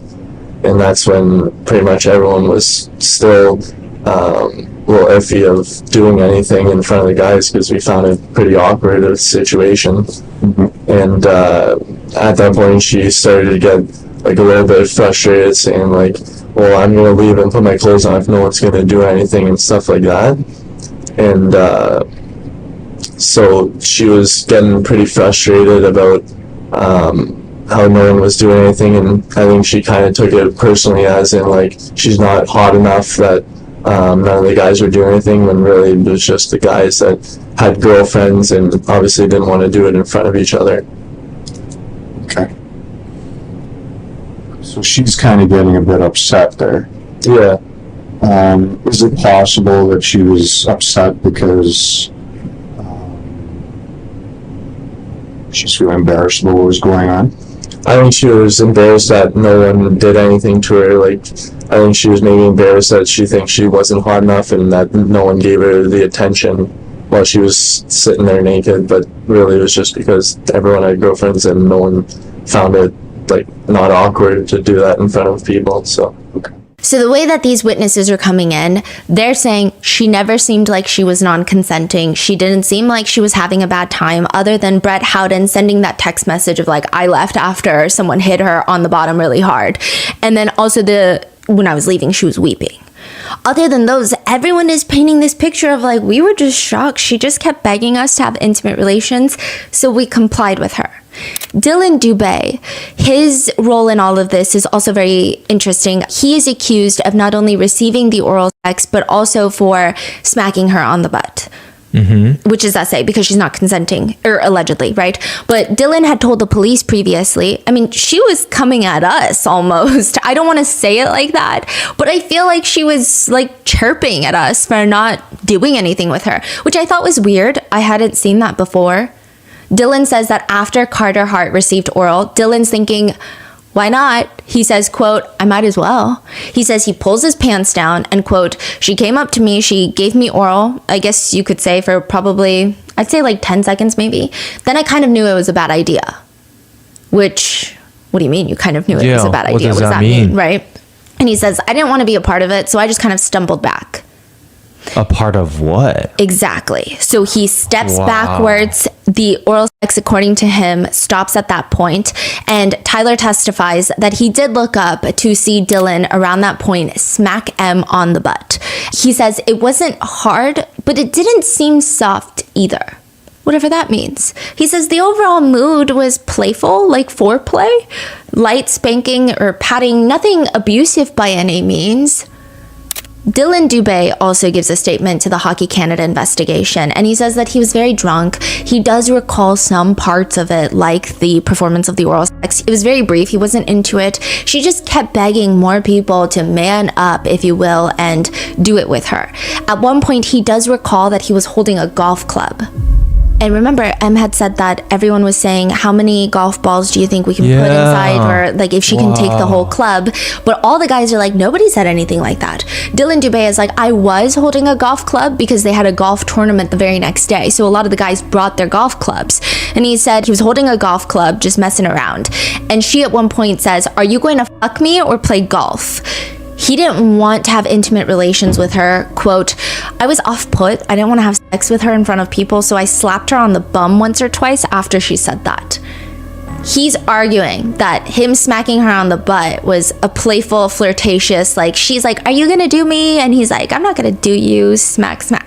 E: And that's when pretty much everyone was still a little iffy of doing anything in front of the guys, because we found it pretty awkward a situation. And at that point she started to get like a little bit frustrated, saying like, well, I'm gonna leave and put my clothes on if no one's gonna do anything and stuff like that. And so she was getting pretty frustrated about how no one was doing anything, and I think she kind of took it personally, as in like, she's not hot enough that none of the guys were doing anything, when really it was just the guys that had girlfriends and obviously didn't want to do it in front of each other.
D: Okay. So she's kind of getting a bit upset there.
E: Yeah.
D: Is it possible that she was upset because she's feeling embarrassed about what was going on?
E: I think she was embarrassed that no one did anything to her. Like, I think she was maybe embarrassed that she thinks she wasn't hot enough and that no one gave her the attention while she was sitting there naked. But really it was just because everyone had girlfriends and no one found it like not awkward to do that in front of people. So
A: the way that these witnesses are coming in, they're saying she never seemed like she was non-consenting. She didn't seem like she was having a bad time, other than Brett Howden sending that text message of like, I left after someone hit her on the bottom really hard. And then also when I was leaving, she was weeping. Other than those, everyone is painting this picture of like, we were just shocked. She just kept begging us to have intimate relations, so we complied with her. Dylan Dubé, his role in all of this is also very interesting. He is accused of not only receiving the oral sex, but also for smacking her on the butt. Which is essay, because she's not consenting, or allegedly, right? But Dylan had told the police previously, I mean, she was coming at us almost. I don't want to say it like that, but I feel like she was like chirping at us for not doing anything with her, which I thought was weird. I hadn't seen that before. Dylan says that after Carter Hart received oral, Dylan's thinking, why not? He says, quote, I might as well. He says he pulls his pants down and, quote, she came up to me, she gave me oral, I guess you could say for probably, I'd say like 10 seconds maybe. Then I kind of knew it was a bad idea. Which, what do you mean you kind of knew it was a bad idea?
B: What does that mean?
A: Right? And he says, I didn't want to be a part of it, so I just kind of stumbled back.
B: A part of what?
A: Exactly. So he steps
B: Wow.
A: backwards. The oral sex, according to him, stops at that point. And Tyler testifies that he did look up to see Dylan around that point smack M on the butt. He says it wasn't hard, but it didn't seem soft either. Whatever that means. He says the overall mood was playful, like foreplay, light spanking or patting, nothing abusive by any means. Dylan Dubé also gives a statement to the Hockey Canada investigation, and he says that he was very drunk. He does recall some parts of it, like the performance of the oral sex. It was very brief. He wasn't into it. She just kept begging more people to man up, if you will, and do it with her. At one point, he does recall that he was holding a golf club. And remember, Em had said that everyone was saying, how many golf balls do you think we can put inside? Or like if she can take the whole club. But all the guys are like, nobody said anything like that. Dylan Dubé is like, I was holding a golf club because they had a golf tournament the very next day. So a lot of the guys brought their golf clubs. And he said he was holding a golf club, just messing around. And she at one point says, are you going to fuck me or play golf? He didn't want to have intimate relations with her. Quote, I was off-put. I didn't want to have sex with her in front of people, so I slapped her on the bum once or twice after she said that. He's arguing that him smacking her on the butt was a playful, flirtatious, like, she's like, are you gonna do me? And he's like, I'm not gonna do you, smack, smack.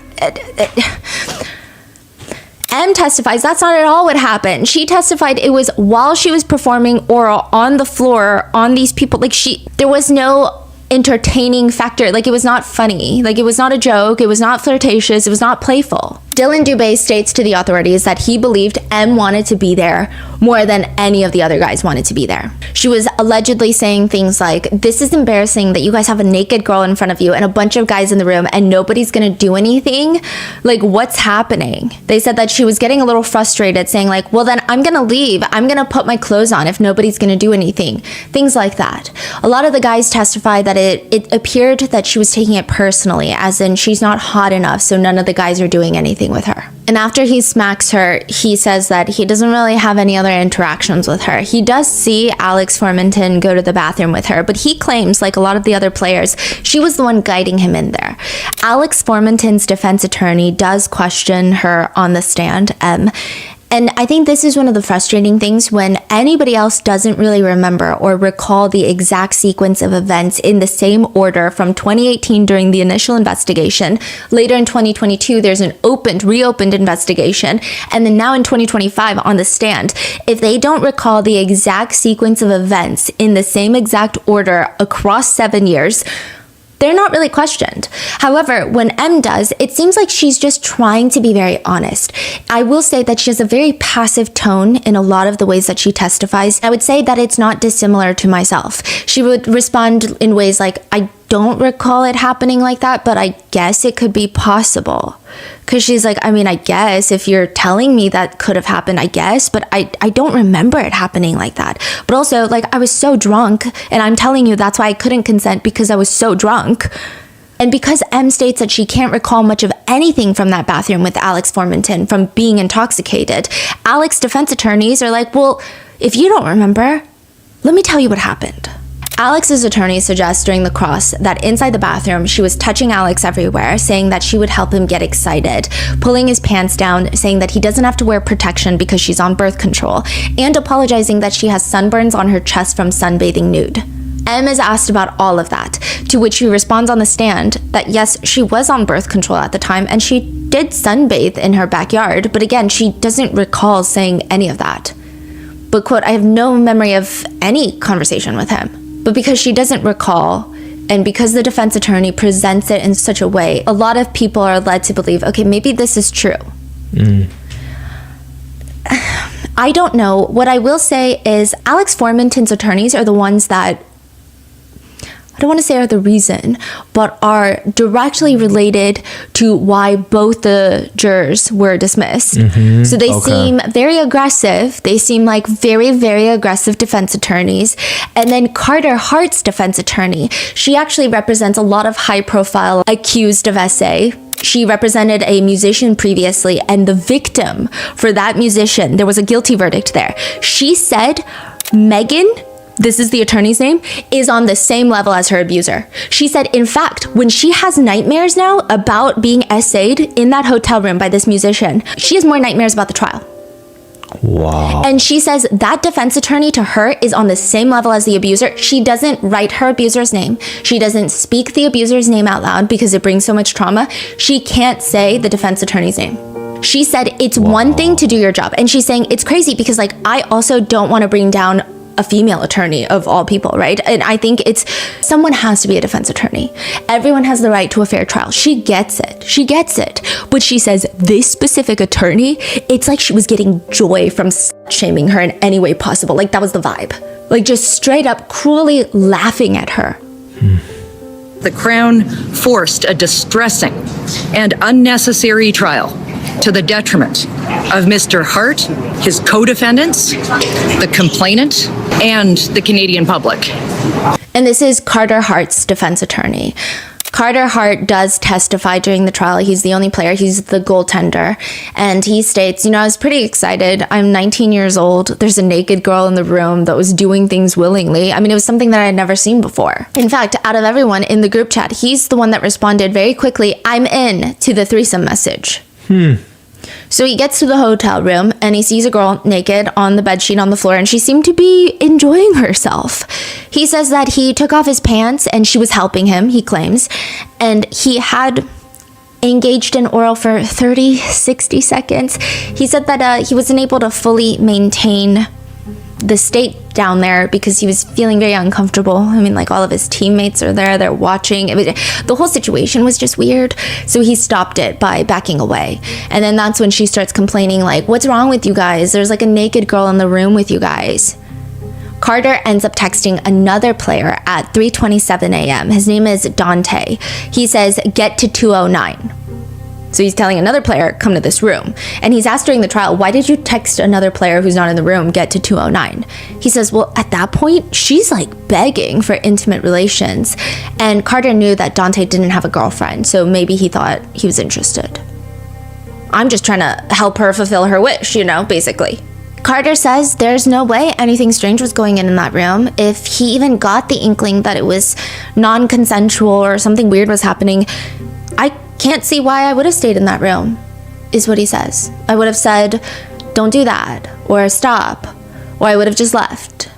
A: M testifies that's not at all what happened. She testified it was while she was performing oral on the floor on these people. Like there was no entertaining factor. Like it was not funny. Like it was not a joke. It was not flirtatious. It was not playful. Dylan Dubé states to the authorities that he believed M wanted to be there more than any of the other guys wanted to be there. She was allegedly saying things like, this is embarrassing that you guys have a naked girl in front of you and a bunch of guys in the room and nobody's gonna do anything. Like, what's happening? They said that she was getting a little frustrated, saying like, well then I'm gonna leave. I'm gonna put my clothes on if nobody's gonna do anything. Things like that. A lot of the guys testified that it appeared that she was taking it personally, as in she's not hot enough, so none of the guys are doing anything with her. And after he smacks her, he says that he doesn't really have any other interactions with her. He does see Alex Formenton go to the bathroom with her, but he claims, like a lot of the other players, she was the one guiding him in there. Alex Formenton's defense attorney does question her on the stand, and I think this is one of the frustrating things when anybody else doesn't really remember or recall the exact sequence of events in the same order from 2018 during the initial investigation. Later in 2022, there's an reopened investigation. And then now in 2025 on the stand, if they don't recall the exact sequence of events in the same exact order across 7 years, they're not really questioned. However, when M does, it seems like she's just trying to be very honest. I will say that she has a very passive tone in a lot of the ways that she testifies. I would say that it's not dissimilar to myself. She would respond in ways like, I don't recall it happening like that, but I guess it could be possible. Because she's like, I mean, I guess if you're telling me that could have happened, I guess, but I don't remember it happening like that. But also, like, I was so drunk, and I'm telling you that's why I couldn't consent, because I was so drunk. And because M states that she can't recall much of anything from that bathroom with Alex Formenton from being intoxicated, Alex's defense attorneys are like, well, if you don't remember, let me tell you what happened. Alex's attorney suggests during the cross that inside the bathroom, she was touching Alex everywhere, saying that she would help him get excited, pulling his pants down, saying that he doesn't have to wear protection because she's on birth control, and apologizing that she has sunburns on her chest from sunbathing nude. M is asked about all of that, to which she responds on the stand that yes, she was on birth control at the time and she did sunbathe in her backyard, but again, she doesn't recall saying any of that. But quote, I have no memory of any conversation with him. But because she doesn't recall, and because the defense attorney presents it in such a way, a lot of people are led to believe, okay, maybe this is true. I don't know. What I will say is Alex Formenton's attorneys are the ones that, I don't want to say are the reason, but are directly related to why both the jurors were dismissed. So they seem very aggressive. They seem like very, very aggressive defense attorneys. And then Carter Hart's defense attorney, she actually represents a lot of high-profile accused of SA. She represented a musician previously, and the victim for that musician, there was a guilty verdict there. She said Megan, this is the attorney's name, is on the same level as her abuser. She said, in fact, when she has nightmares now about being essayed in that hotel room by this musician, she has more nightmares about the trial.
B: Wow.
A: And she says that defense attorney to her is on the same level as the abuser. She doesn't write her abuser's name. She doesn't speak the abuser's name out loud because it brings so much trauma. She can't say the defense attorney's name. She said it's one thing to do your job. And she's saying it's crazy because like I also don't want to bring down a female attorney of all people, right? And I think someone has to be a defense attorney. Everyone has the right to a fair trial. She gets it. She gets it. But she says this specific attorney, it's like she was getting joy from shaming her in any way possible. Like that was the vibe. Like just straight up cruelly laughing at her.
F: The Crown forced a distressing and unnecessary trial to the detriment of Mr. Hart, his co-defendants, the complainant, and the Canadian public.
A: And this is Carter Hart's defense attorney. Carter Hart does testify during the trial. He's the only player. He's the goaltender. And he states, I was pretty excited. I'm 19 years old. There's a naked girl in the room that was doing things willingly. I mean, it was something that I had never seen before. In fact, out of everyone in the group chat, he's the one that responded very quickly, I'm in, to the threesome message. So he gets to the hotel room and he sees a girl naked on the bedsheet on the floor and she seemed to be enjoying herself. He says that he took off his pants and she was helping him, he claims, and he had engaged in oral for 30, 60 seconds. He said that he wasn't able to fully maintain the state down there because he was feeling very uncomfortable. I mean, like all of his teammates are there, they're watching. The whole situation was just weird. So he stopped it by backing away. And then that's when she starts complaining like, what's wrong with you guys? There's like a naked girl in the room with you guys. Carter ends up texting another player at 3:27 a.m. His name is Dante. He says, get to 209. So he's telling another player, come to this room. And he's asked during the trial, why did you text another player who's not in the room, get to 209? He says, well, at that point, she's like begging for intimate relations. And Carter knew that Dante didn't have a girlfriend, so maybe he thought he was interested. I'm just trying to help her fulfill her wish, basically. Carter says there's no way anything strange was going in that room. If he even got the inkling that it was non-consensual or something weird was happening, I can't see why I would have stayed in that room, is what he says. I would have said, don't do that, or stop, or I would have just left.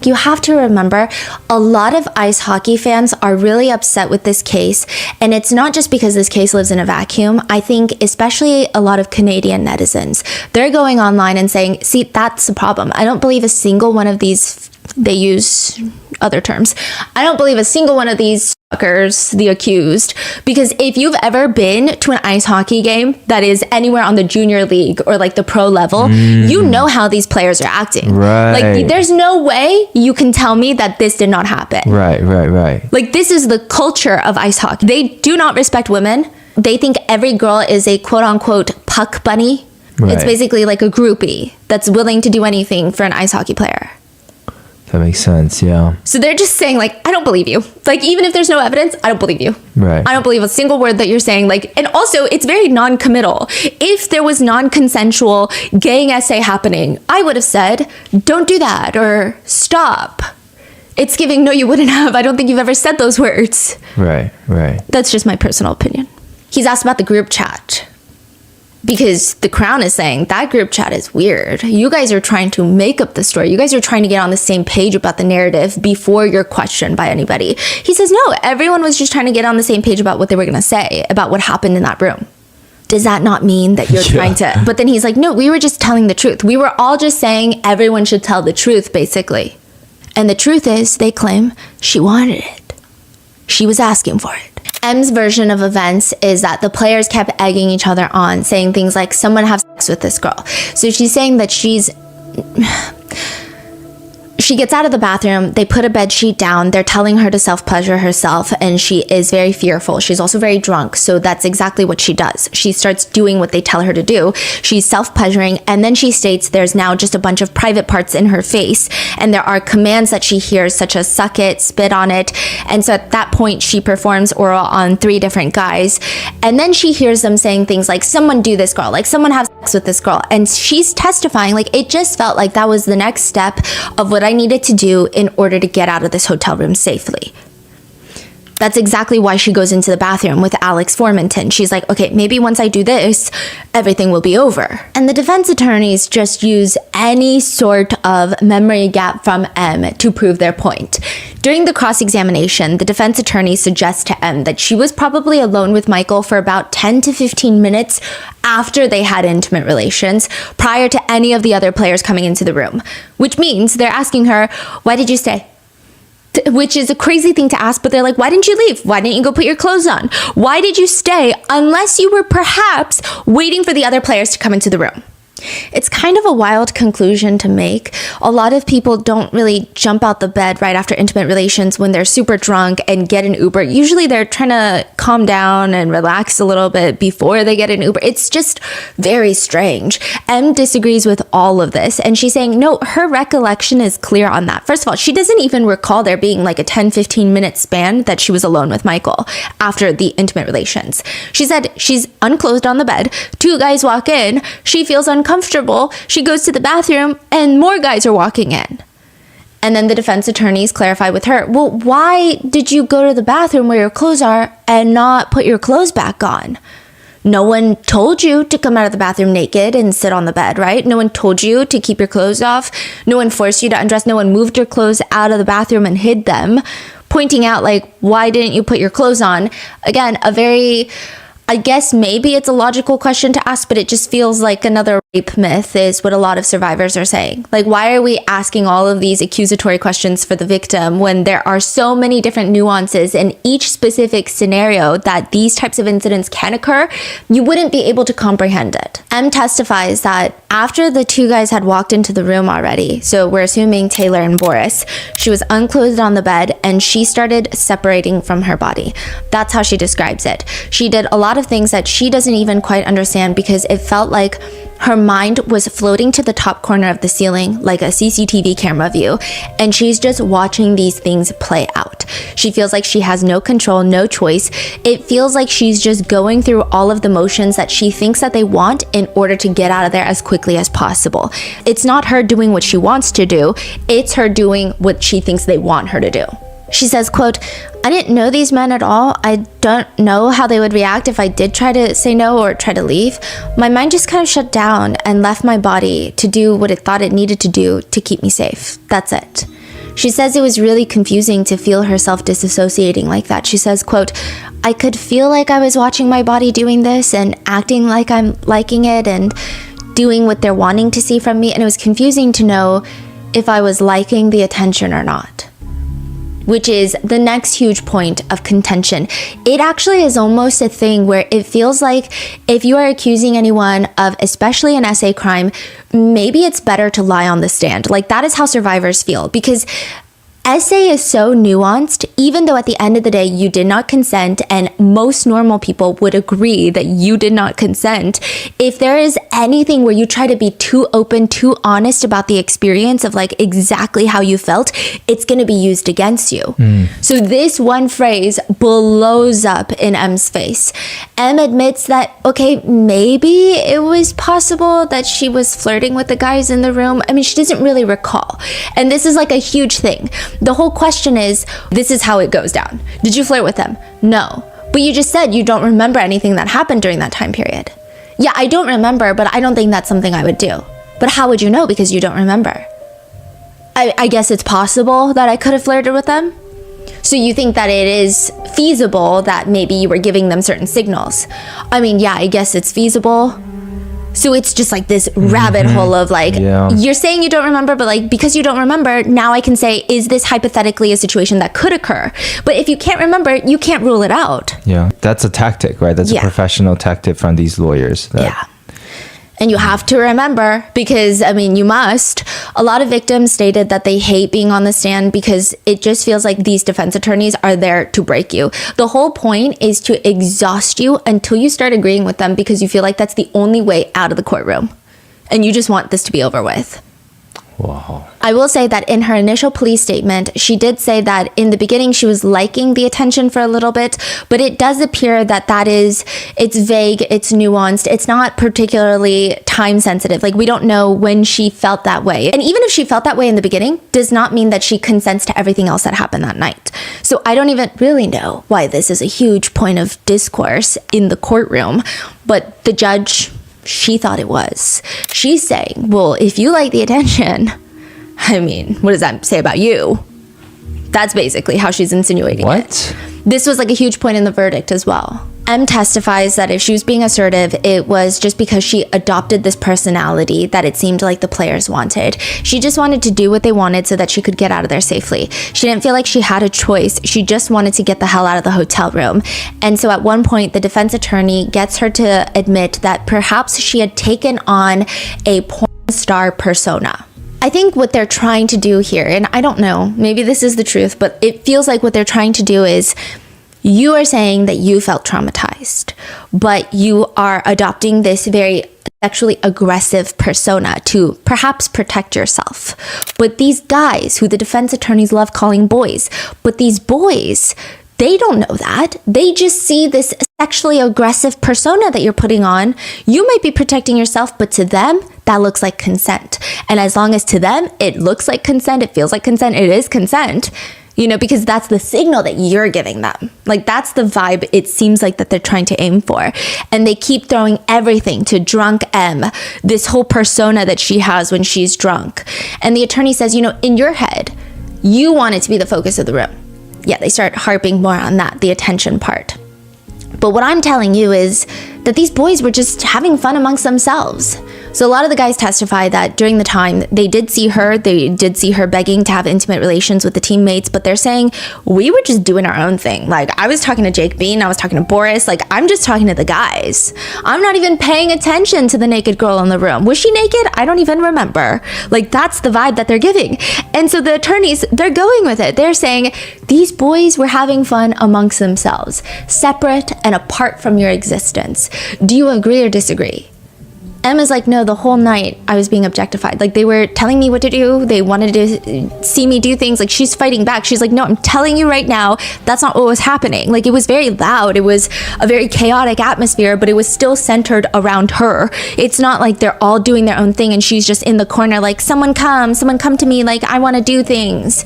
A: You have to remember, a lot of ice hockey fans are really upset with this case, and it's not just because this case lives in a vacuum. I think especially a lot of Canadian netizens, they're going online and saying, see, that's the problem. I don't believe a single one of these, they use other terms, I don't believe a single one of these fuckers, the accused, because if you've ever been to an ice hockey game that is anywhere on the junior league or like the pro level, you know how these players are acting.
B: Right.
A: Like there's no way you can tell me that this did not happen.
B: Right.
A: Like this is the culture of ice hockey. They do not respect women. They think every girl is a quote unquote puck bunny.
B: Right.
A: It's basically like a groupie that's willing to do anything for an ice hockey player.
B: That makes sense, yeah.
A: So they're just saying, like, I don't believe you. Like, even if there's no evidence, I don't believe you.
B: Right.
A: I don't believe a single word that you're saying. Like, and also, it's very non-committal. If there was non-consensual gang essay happening, I would have said, don't do that, or stop. It's giving, no, you wouldn't have. I don't think you've ever said those words.
B: Right.
A: That's just my personal opinion. He's asked about the group chat, because the Crown is saying that group chat is weird. You guys are trying to make up the story. You guys are trying to get on the same page about the narrative before you're questioned by anybody. He says, no, everyone was just trying to get on the same page about what they were going to say, about what happened in that room. Does that not mean that you're trying to... But then he's like, no, we were just telling the truth. We were all just saying everyone should tell the truth, basically. And the truth is, they claim she wanted it. She was asking for it. M's version of events is that the players kept egging each other on, saying things like, someone have sex with this girl. So she's saying that she gets out of the bathroom, they put a bed sheet down, they're telling her to self-pleasure herself, and she is very fearful. She's also very drunk, so that's exactly what she does. She starts doing what they tell her to do. She's self-pleasuring, and then she states there's now just a bunch of private parts in her face, and there are commands that she hears, such as suck it, spit on it, and so at that point, she performs oral on 3 different guys, and then she hears them saying things like, someone do this girl, like someone have sex with this girl, and she's testifying, like it just felt like that was the next step of what I needed to do in order to get out of this hotel room safely. That's exactly why she goes into the bathroom with Alex Formanton. She's like, okay, maybe once I do this, everything will be over. And the defense attorneys just use any sort of memory gap from M to prove their point. During the cross-examination, the defense attorney suggests to M that she was probably alone with Michael for about 10 to 15 minutes after they had intimate relations, prior to any of the other players coming into the room. Which means they're asking her, why did you stay? Which is a crazy thing to ask, but they're like, why didn't you leave? Why didn't you go put your clothes on? Why did you stay unless you were perhaps waiting for the other players to come into the room? It's kind of a wild conclusion to make. A lot of people don't really jump out the bed right after intimate relations when they're super drunk and get an Uber. Usually they're trying to calm down and relax a little bit before they get an Uber. It's just very strange. M disagrees with all of this, and she's saying, no, her recollection is clear on that. First of all, she doesn't even recall there being like a 10-15 minute span that she was alone with Michael after the intimate relations. She said she's unclothed on the bed. Two guys walk in. She feels uncomfortable. She goes to the bathroom and more guys are walking in. And then the defense attorneys clarify with her, well, why did you go to the bathroom where your clothes are and not put your clothes back on? No one told you to come out of the bathroom naked and sit on the bed, right? No one told you to keep your clothes off. No one forced you to undress. No one moved your clothes out of the bathroom and hid them, pointing out like, why didn't you put your clothes on? Again, a very, I guess maybe it's a logical question to ask, but it just feels like another rape myth is what a lot of survivors are saying. Like, why are we asking all of these accusatory questions for the victim when there are so many different nuances in each specific scenario that these types of incidents can occur? You wouldn't be able to comprehend it. M testifies that after the two guys had walked into the room already, so we're assuming Taylor and Boris, she was unclothed on the bed and she started separating from her body. That's how she describes it. She did a lot of things that she doesn't even quite understand because it felt like her mind was floating to the top corner of the ceiling like a CCTV camera view, and she's just watching these things play out. She feels like she has no control, no choice. It feels like she's just going through all of the motions that she thinks that they want in order to get out of there as quickly as possible. It's not her doing what she wants to do, it's her doing what she thinks they want her to do. She says, quote, I didn't know these men at all. I don't know how they would react if I did try to say no or try to leave. My mind just kind of shut down and left my body to do what it thought it needed to do to keep me safe. That's it. She says it was really confusing to feel herself disassociating like that. She says, quote, I could feel like I was watching my body doing this and acting like I'm liking it and doing what they're wanting to see from me. And it was confusing to know if I was liking the attention or not. Which is the next huge point of contention. It actually is almost a thing where it feels like if you are accusing anyone of especially an SA crime, maybe it's better to lie on the stand. Like, that is how survivors feel, because SA is so nuanced, even though at the end of the day you did not consent, and most normal people would agree that you did not consent. If there is anything where you try to be too open, too honest about the experience of like exactly how you felt, it's going to be used against you. So this one phrase blows up in M's face. M admits that, okay, maybe it was possible that she was flirting with the guys in the room. I mean, she doesn't really recall. And this is like a huge thing. The whole question is, this is how it goes down. Did you flirt with them? No. But you just said you don't remember anything that happened during that time period. Yeah, I don't remember, but I don't think that's something I would do. But how would you know because you don't remember? I guess it's possible that I could have flirted with them. So you think that it is feasible that maybe you were giving them certain signals. I mean, yeah, I guess it's feasible. So it's just like this rabbit hole of like, you're saying you don't remember, but like, because you don't remember, now I can say, is this hypothetically a situation that could occur? But if you can't remember, you can't rule it out.
B: Yeah, that's a tactic, right? That's a professional tactic from these lawyers.
A: And you have to remember, because, I mean, you must. A lot of victims stated that they hate being on the stand because it just feels like these defense attorneys are there to break you. The whole point is to exhaust you until you start agreeing with them because you feel like that's the only way out of the courtroom. And you just want this to be over with.
B: Wow.
A: I will say that in her initial police statement, she did say that in the beginning she was liking the attention for a little bit, but it does appear that it's vague, it's nuanced, it's not particularly time sensitive. Like, we don't know when she felt that way. And even if she felt that way in the beginning, does not mean that she consents to everything else that happened that night. So I don't even really know why this is a huge point of discourse in the courtroom, but the judge, she thought it was. She's saying, well, if you like the attention, I mean, what does that say about you? That's basically how she's insinuating
B: What?
A: This was like a huge point in the verdict as well. M testifies that if she was being assertive, it was just because she adopted this personality that it seemed like the players wanted. She just wanted to do what they wanted so that she could get out of there safely. She didn't feel like she had a choice. She just wanted to get the hell out of the hotel room. And so at one point, the defense attorney gets her to admit that perhaps she had taken on a porn star persona. I think what they're trying to do here, and I don't know, maybe this is the truth, but it feels like what they're trying to do is, you are saying that you felt traumatized, but you are adopting this very sexually aggressive persona to perhaps protect yourself. But these guys, who the defense attorneys love calling boys, but these boys, they don't know that. They just see this sexually aggressive persona that you're putting on. You might be protecting yourself, but to them, that looks like consent. And as long as to them, it looks like consent, it feels like consent, it is consent, you know, because that's the signal that you're giving them. Like, that's the vibe it seems like that they're trying to aim for. And they keep throwing everything to drunk M, this whole persona that she has when she's drunk. And the attorney says, you know, in your head, you want it to be the focus of the room. Yeah, they start harping more on that, the attention part. But what I'm telling you is that these boys were just having fun amongst themselves. So a lot of the guys testify that during the time they did see her begging to have intimate relations with the teammates, but they're saying, we were just doing our own thing. Like, I was talking to Jake Bean, I was talking to Boris, like, I'm just talking to the guys. I'm not even paying attention to the naked girl in the room. Was she naked? I don't even remember. Like, that's the vibe that they're giving. And so the attorneys, they're going with it. They're saying, these boys were having fun amongst themselves, separate and apart from your existence. Do you agree or disagree? Emma's like, no, the whole night I was being objectified. Like, they were telling me what to do. They wanted to see me do things. Like, she's fighting back. She's like, no, I'm telling you right now, that's not what was happening. Like, it was very loud. It was a very chaotic atmosphere, but it was still centered around her. It's not like they're all doing their own thing and she's just in the corner like, someone come to me. Like, I want to do things.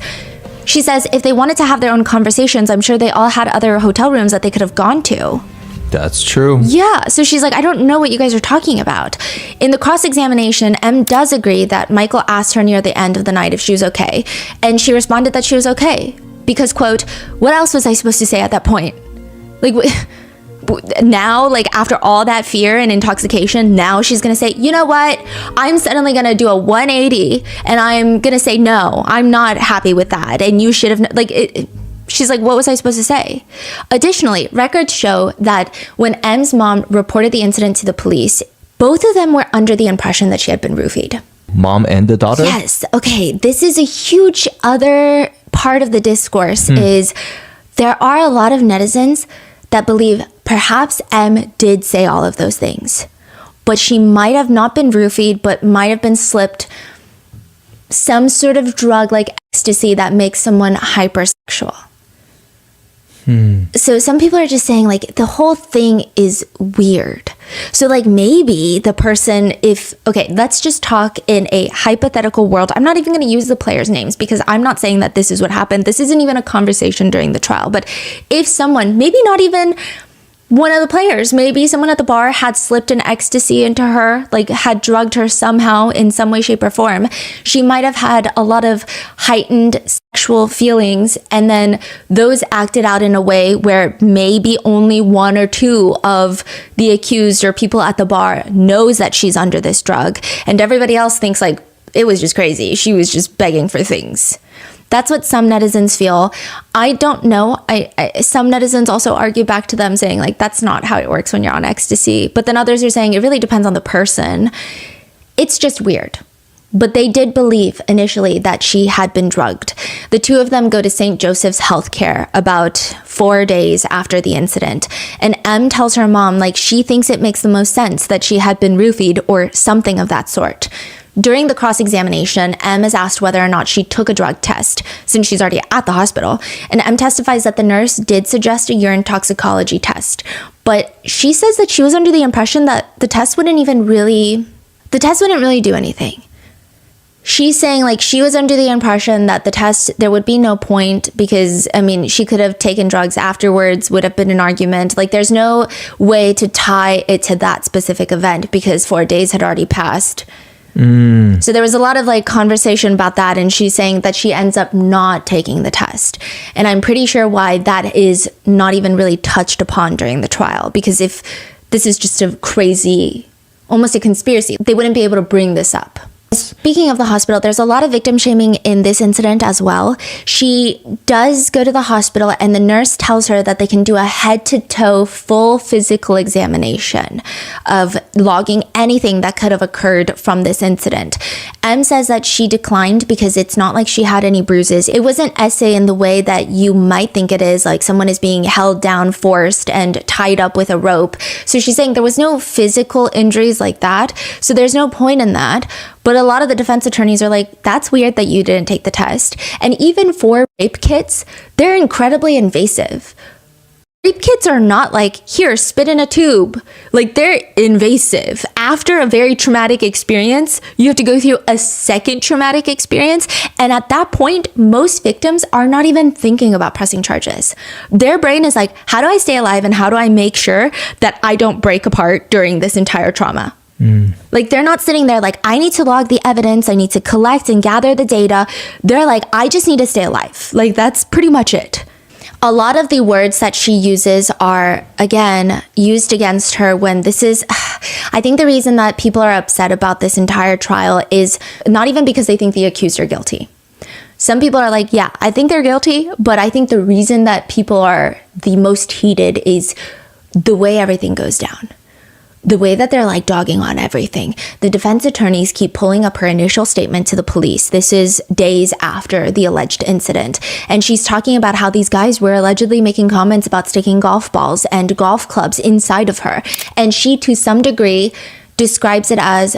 A: She says if they wanted to have their own conversations, I'm sure they all had other hotel rooms that they could have gone to.
B: That's true.
A: Yeah, so she's like, I don't know what you guys are talking about. In the cross-examination, M does agree that Michael asked her near the end of the night if she was okay, and she responded that she was okay. Because, quote, what else was I supposed to say at that point? Like, now, like, after all that fear and intoxication, now she's gonna say, you know what? I'm suddenly gonna do a 180, and I'm gonna say, no, I'm not happy with that, and you should have, like, she's like, what was I supposed to say? Additionally, records show that when M's mom reported the incident to the police, both of them were under the impression that she had been roofied.
B: Mom and the daughter?
A: Yes. Okay. This is a huge other part of the discourse is there are a lot of netizens that believe perhaps M did say all of those things, but she might have not been roofied, but might have been slipped some sort of drug like ecstasy that makes someone hypersexual. So some people are just saying, like, the whole thing is weird. So, like, maybe the person, let's just talk in a hypothetical world. I'm not even going to use the players' names because I'm not saying that this is what happened. This isn't even a conversation during the trial. But if someone, maybe not even one of the players, maybe someone at the bar had slipped an ecstasy into her, like had drugged her somehow in some way, shape, or form, she might have had a lot of heightened sexual feelings, and then those acted out in a way where maybe only one or two of the accused or people at the bar knows that she's under this drug, and everybody else thinks like it was just crazy. She was just begging for things. That's what some netizens feel. I don't know. Some netizens also argue back to them saying, like, that's not how it works when you're on ecstasy. But then others are saying it really depends on the person. It's just weird. But they did believe initially that she had been drugged. The two of them go to St. Joseph's Healthcare about 4 days after the incident. And M tells her mom, like, she thinks it makes the most sense that she had been roofied or something of that sort. During the cross-examination, M is asked whether or not she took a drug test since she's already at the hospital. And M testifies that the nurse did suggest a urine toxicology test. But she says that she was under the impression that the test wouldn't really do anything. She's saying like she was under the impression that the test, there would be no point because, I mean, she could have taken drugs afterwards, would have been an argument. Like there's no way to tie it to that specific event because 4 days had already passed. So there was a lot of like conversation about that, and she's saying that she ends up not taking the test. And I'm pretty sure why that is not even really touched upon during the trial, because if this is just a crazy, almost a conspiracy, they wouldn't be able to bring this up. Speaking of the hospital, there's a lot of victim shaming in this incident as well. She does go to the hospital and the nurse tells her that they can do a head-to-toe full physical examination of logging anything that could have occurred from this incident. M says that she declined because it's not like she had any bruises. It wasn't essay in the way that you might think it is, like someone is being held down, forced, and tied up with a rope. So she's saying there was no physical injuries like that, so there's no point in that. But a lot of the defense attorneys are like, that's weird that you didn't take the test. And even for rape kits, they're incredibly invasive. Rape kits are not like, here, spit in a tube. Like, they're invasive. After a very traumatic experience, you have to go through a second traumatic experience. And at that point, most victims are not even thinking about pressing charges. Their brain is like, how do I stay alive and how do I make sure that I don't break apart during this entire trauma? Like, they're not sitting there like, I need to log the evidence, I need to collect and gather the data. They're like, I just need to stay alive. Like, that's pretty much it. A lot of the words that she uses are, again, used against her when this is, I think the reason that people are upset about this entire trial is not even because they think the accused are guilty. Some people are like, yeah, I think they're guilty, but I think the reason that people are the most heated is the way everything goes down. The way that they're like dogging on everything. The defense attorneys keep pulling up her initial statement to the police. This is days after the alleged incident. And she's talking about how these guys were allegedly making comments about sticking golf balls and golf clubs inside of her. And she, to some degree, describes it as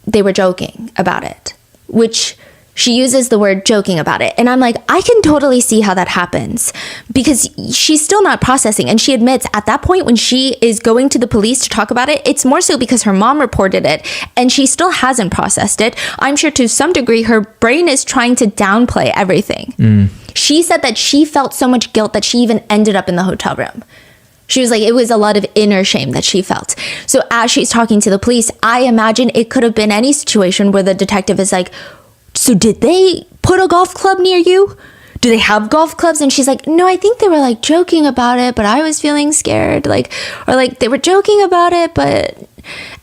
A: they were joking about it, which she uses the word joking about it. And I'm like, I can totally see how that happens because she's still not processing. And she admits at that point when she is going to the police to talk about it, it's more so because her mom reported it and she still hasn't processed it. I'm sure to some degree her brain is trying to downplay everything. She said that she felt so much guilt that she even ended up in the hotel room. She was like, it was a lot of inner shame that she felt. So as she's talking to the police, I imagine it could have been any situation where the detective is like, so did they put a golf club near you? Do they have golf clubs? And she's like, no, I think they were like joking about it, but I was feeling scared. Like, or like they were joking about it, but,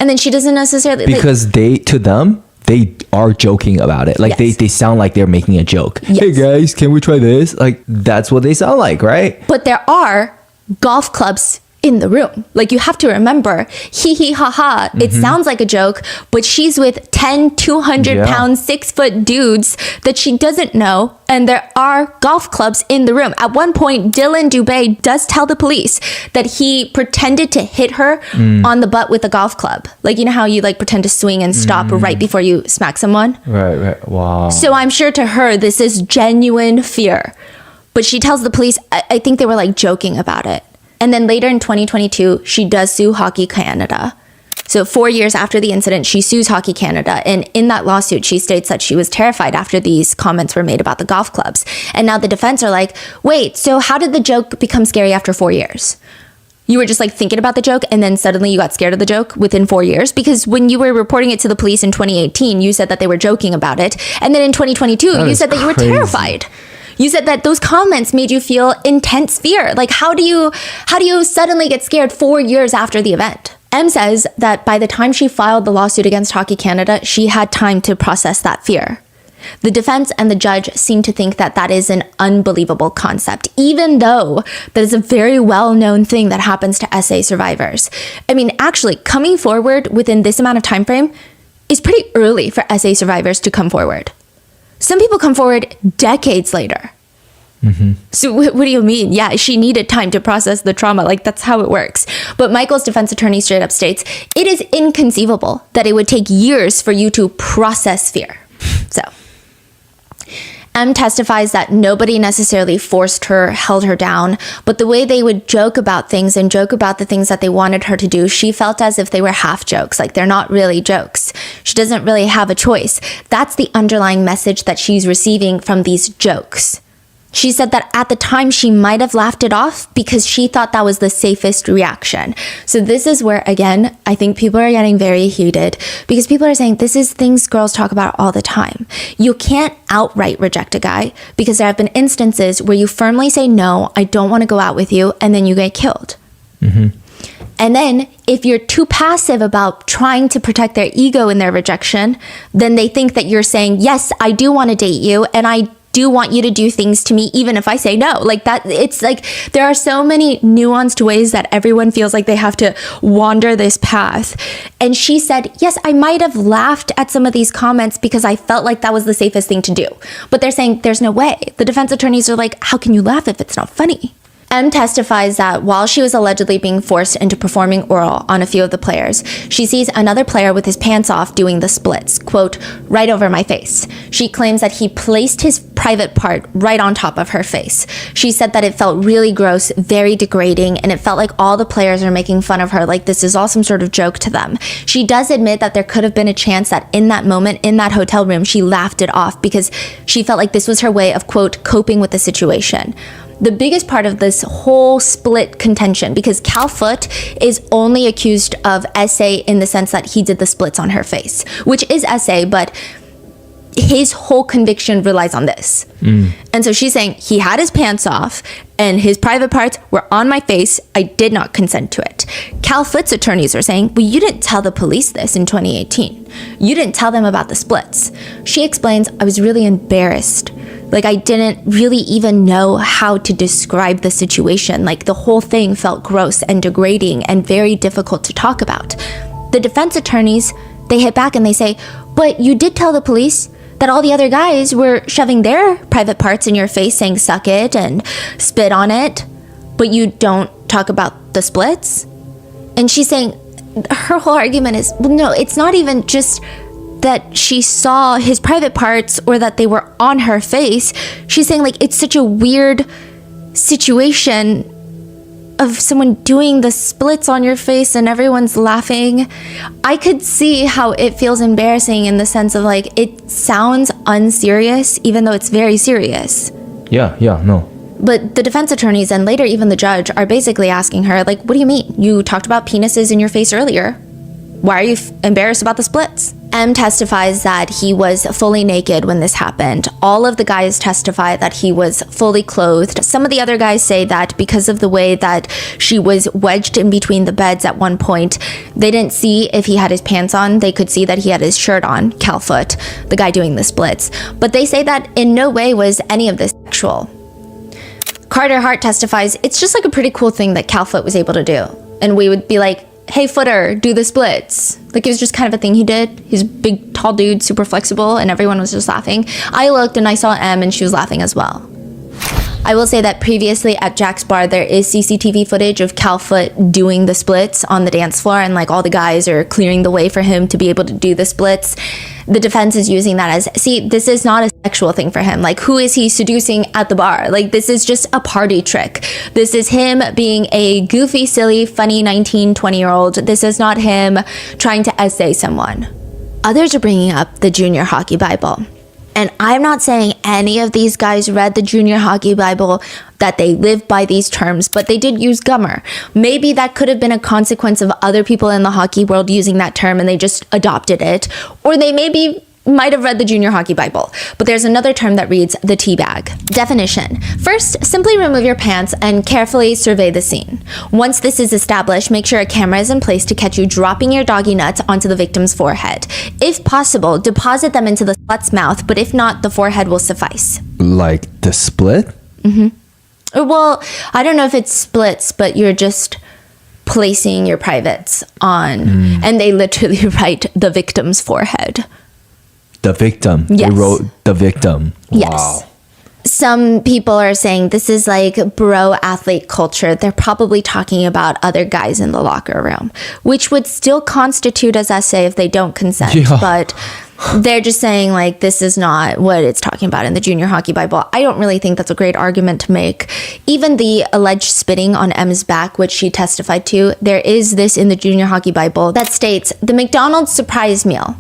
A: and then she doesn't necessarily.
B: Because to them, they are joking about it. Like
A: Yes.
B: they sound like they're making a joke.
A: Yes.
B: Hey guys, can we try this? Like that's what they sound like, right?
A: But there are golf clubs in the room. Like you have to remember, hee hee ha ha, it sounds like a joke, but she's with 10, 200 pound, 6 foot dudes that she doesn't know. And there are golf clubs in the room. At one point, Dylan Dubé does tell the police that he pretended to hit her on the butt with a golf club. Like, you know how you like pretend to swing and stop right before you smack someone?
B: Right. Wow.
A: So I'm sure to her, this is genuine fear. But she tells the police, I think they were like joking about it. And then later in 2022, she does sue Hockey Canada. So 4 years after the incident, she sues Hockey Canada. And in that lawsuit, she states that she was terrified after these comments were made about the golf clubs. And now the defense are like, wait, so how did the joke become scary after 4 years? You were just like thinking about the joke and then suddenly you got scared of the joke within 4 years? Because when you were reporting it to the police in 2018, you said that they were joking about it. And then in 2022, you said that you were terrified. You said that those comments made you feel intense fear. Like, how do you suddenly get scared 4 years after the event? M says that by the time she filed the lawsuit against Hockey Canada, she had time to process that fear. The defense and the judge seem to think that that is an unbelievable concept, even though that is a very well-known thing that happens to SA survivors. I mean, actually, coming forward within this amount of time frame is pretty early for SA survivors to come forward. Some people come forward decades later. So what do you mean? Yeah, she needed time to process the trauma. Like, that's how it works. But Michael's defense attorney straight up states, it is inconceivable that it would take years for you to process fear. So M testifies that nobody necessarily forced her, held her down, but the way they would joke about things and joke about the things that they wanted her to do, she felt as if they were half jokes, like they're not really jokes. She doesn't really have a choice. That's the underlying message that she's receiving from these jokes. She said that at the time she might have laughed it off because she thought that was the safest reaction. So this is where, again, I think people are getting very heated because people are saying this is things girls talk about all the time. You can't outright reject a guy because there have been instances where you firmly say, no, I don't want to go out with you, and then you get killed. Mm-hmm. And then if you're too passive about trying to protect their ego in their rejection, then they think that you're saying, yes, I do want to date you, and I do want you to do things to me even if I say no. Like that, it's like there are so many nuanced ways that everyone feels like they have to wander this path. And she said, yes, I might have laughed at some of these comments because I felt like that was the safest thing to do. But they're saying there's no way. The defense attorneys are like, how can you laugh if it's not funny? M testifies that while she was allegedly being forced into performing oral on a few of the players, she sees another player with his pants off doing the splits, quote, right over my face. She claims that he placed his private part right on top of her face. She said that it felt really gross, very degrading, and it felt like all the players are making fun of her, like this is all some sort of joke to them. She does admit that there could have been a chance that in that moment, in that hotel room, she laughed it off because she felt like this was her way of, quote, coping with the situation. The biggest part of this whole split contention, because Cal Foote is only accused of SA in the sense that he did the splits on her face, which is SA, but his whole conviction relies on this. And so she's saying he had his pants off and his private parts were on my face. I did not consent to it. Cal Foote's attorneys are saying, well, you didn't tell the police this in 2018. You didn't tell them about the splits. She explains, I was really embarrassed. Like I didn't really even know how to describe the situation. Like the whole thing felt gross and degrading and very difficult to talk about. The defense attorneys, they hit back and they say, but you did tell the police that all the other guys were shoving their private parts in your face saying suck it and spit on it, but you don't talk about the splits? And she's saying, her whole argument is, well, no, it's not even just that she saw his private parts or that they were on her face. She's saying like it's such a weird situation of someone doing the splits on your face and everyone's laughing. I could see how it feels embarrassing in the sense of like it sounds unserious even though it's very serious.
B: Yeah, no.
A: But the defense attorneys and later even the judge are basically asking her like, what do you mean? You talked about penises in your face earlier. Why are you embarrassed about the splits? M testifies that he was fully naked when this happened. All of the guys testify that he was fully clothed. Some of the other guys say that because of the way that she was wedged in between the beds at one point, they didn't see if he had his pants on. They could see that he had his shirt on, Cal Foote, the guy doing the splits. But they say that in no way was any of this sexual. Carter Hart testifies, it's just like a pretty cool thing that Cal Foote was able to do. And we would be like, hey, footer, do the splits. Like, it was just kind of a thing he did. He's a big, tall dude, super flexible, and everyone was just laughing. I looked and I saw M and she was laughing as well. I will say that previously at Jack's Bar, there is CCTV footage of Cal Foote doing the splits on the dance floor, and like all the guys are clearing the way for him to be able to do the splits. The defense is using that as, see, this is not a sexual thing for him. Like, who is he seducing at the bar? Like, this is just a party trick. This is him being a goofy, silly, funny 19, 20-year-old. This is not him trying to essay someone. Others are bringing up the Junior Hockey Bible. And I'm not saying any of these guys read the Junior Hockey Bible, that they live by these terms, but they did use Gummer. Maybe that could have been a consequence of other people in the hockey world using that term and they just adopted it. Or they maybe might have read the Junior Hockey Bible. But there's another term that reads the teabag. Definition. First, simply remove your pants and carefully survey the scene. Once this is established, make sure a camera is in place to catch you dropping your doggy nuts onto the victim's forehead. If possible, deposit them into the slut's mouth, but if not, the forehead will suffice.
B: Like the split?
A: Mm-hmm. Well, I don't know if it's splits, but you're just placing your privates on, and they literally write the victim's forehead.
B: The victim.
A: Yes.
B: They wrote the victim.
A: Yes.
B: Wow.
A: some people are saying this is like bro athlete culture. They're probably talking about other guys in the locker room, which would still constitute as SA if they don't consent.
B: Yeah.
A: But they're just saying like this is not what it's talking about in the junior hockey Bible. I don't really think that's a great argument to make. Even the alleged spitting on M's back, which she testified to, there is this in the junior hockey Bible that states the McDonald's surprise meal.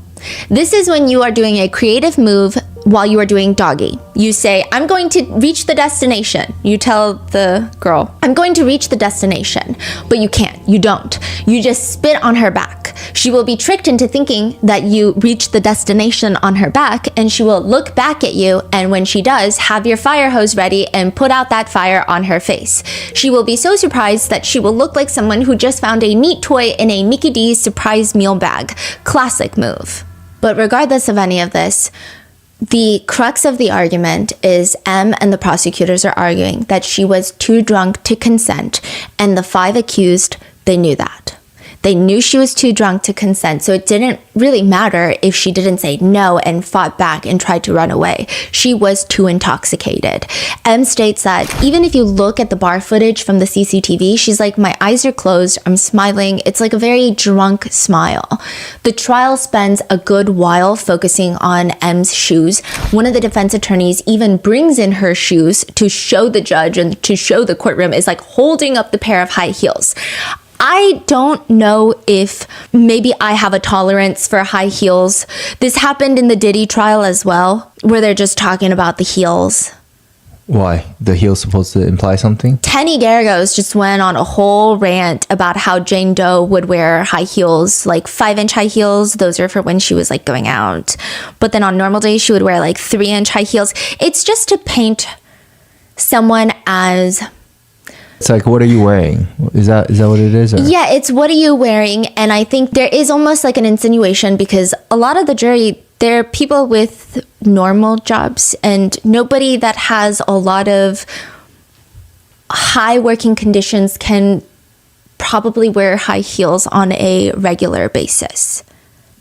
A: This is when you are doing a creative move while you are doing doggy. You say, I'm going to reach the destination. You tell the girl, I'm going to reach the destination. But you can't. You don't. You just spit on her back. She will be tricked into thinking that you reached the destination on her back, and she will look back at you, and when she does, have your fire hose ready and put out that fire on her face. She will be so surprised that she will look like someone who just found a neat toy in a Mickey D's surprise meal bag. Classic move. But regardless of any of this, the crux of the argument is M and the prosecutors are arguing that she was too drunk to consent, and the 5 accused, they knew that. They knew she was too drunk to consent, so it didn't really matter if she didn't say no and fought back and tried to run away. She was too intoxicated. M states that even if you look at the bar footage from the CCTV, she's like, my eyes are closed, I'm smiling. It's like a very drunk smile. The trial spends a good while focusing on M's shoes. One of the defense attorneys even brings in her shoes to show the judge and to show the courtroom, is like holding up the pair of high heels. I don't know if maybe I have a tolerance for high heels. This happened in the Diddy trial as well, where they're just talking about the heels.
B: Why? The heel's supposed to imply something?
A: Tenny Garagos just went on a whole rant about how Jane Doe would wear high heels, like 5-inch high heels. Those are for when she was like going out. But then on normal days, she would wear like 3-inch high heels. It's just to paint someone as...
B: It's like, what are you wearing? Is that what it is? Or?
A: Yeah, it's what are you wearing? And I think there is almost like an insinuation because a lot of the jury, they're people with normal jobs and nobody that has a lot of high working conditions can probably wear high heels on a regular basis.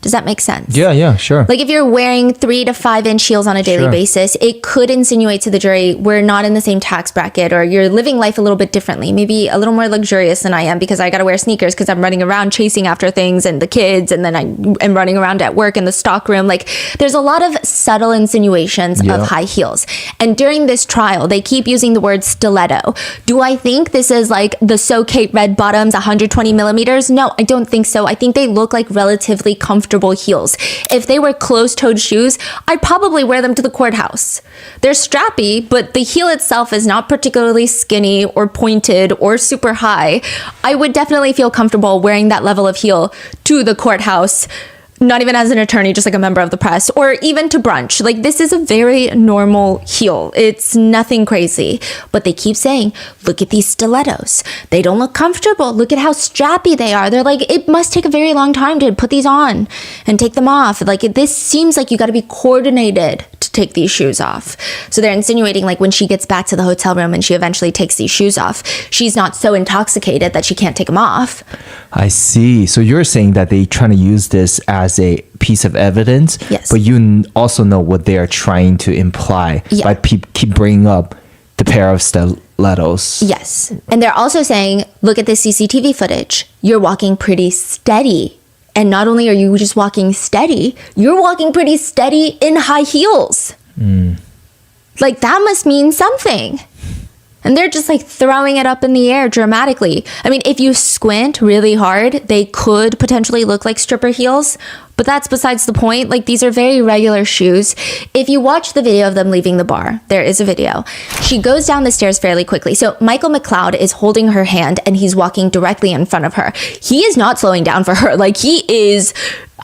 A: Does that make sense?
B: Yeah, sure.
A: Like if you're wearing 3 to 5-inch heels on a daily basis, it could insinuate to the jury we're not in the same tax bracket, or you're living life a little bit differently, maybe a little more luxurious than I am because I got to wear sneakers because I'm running around chasing after things and the kids, and then I am running around at work in the stockroom. Like there's a lot of subtle insinuations of high heels. And during this trial, they keep using the word stiletto. Do I think this is like the So Kate red bottoms, 120 millimeters? No, I don't think so. I think they look like relatively comfortable heels. If they were closed-toed shoes, I'd probably wear them to the courthouse. They're strappy, but the heel itself is not particularly skinny or pointed or super high. I would definitely feel comfortable wearing that level of heel to the courthouse, not even as an attorney, just like a member of the press, or even to brunch. Like this is a very normal heel. It's nothing crazy. But they keep saying, look at these stilettos. They don't look comfortable. Look at how strappy they are. They're like, it must take a very long time to put these on and take them off. Like this seems like you got to be coordinated to take these shoes off. So they're insinuating like when she gets back to the hotel room and she eventually takes these shoes off, she's not so intoxicated that she can't take them off.
B: I see. So you're saying that they trying to use this as a piece of evidence,
A: yes,
B: but you also know what they are trying to imply by keep bringing up the pair of stilettos.
A: Yes. And they're also saying, look at this CCTV footage. You're walking pretty steady. And not only are you just walking steady, you're walking pretty steady in high heels. Like that must mean something. And they're just like throwing it up in the air dramatically. I mean, if you squint really hard, they could potentially look like stripper heels, but that's besides the point. Like these are very regular shoes. If you watch the video of them leaving the bar, there is a video. She goes down the stairs fairly quickly. So Michael McLeod is holding her hand and he's walking directly in front of her. He is not slowing down for her. Like he is...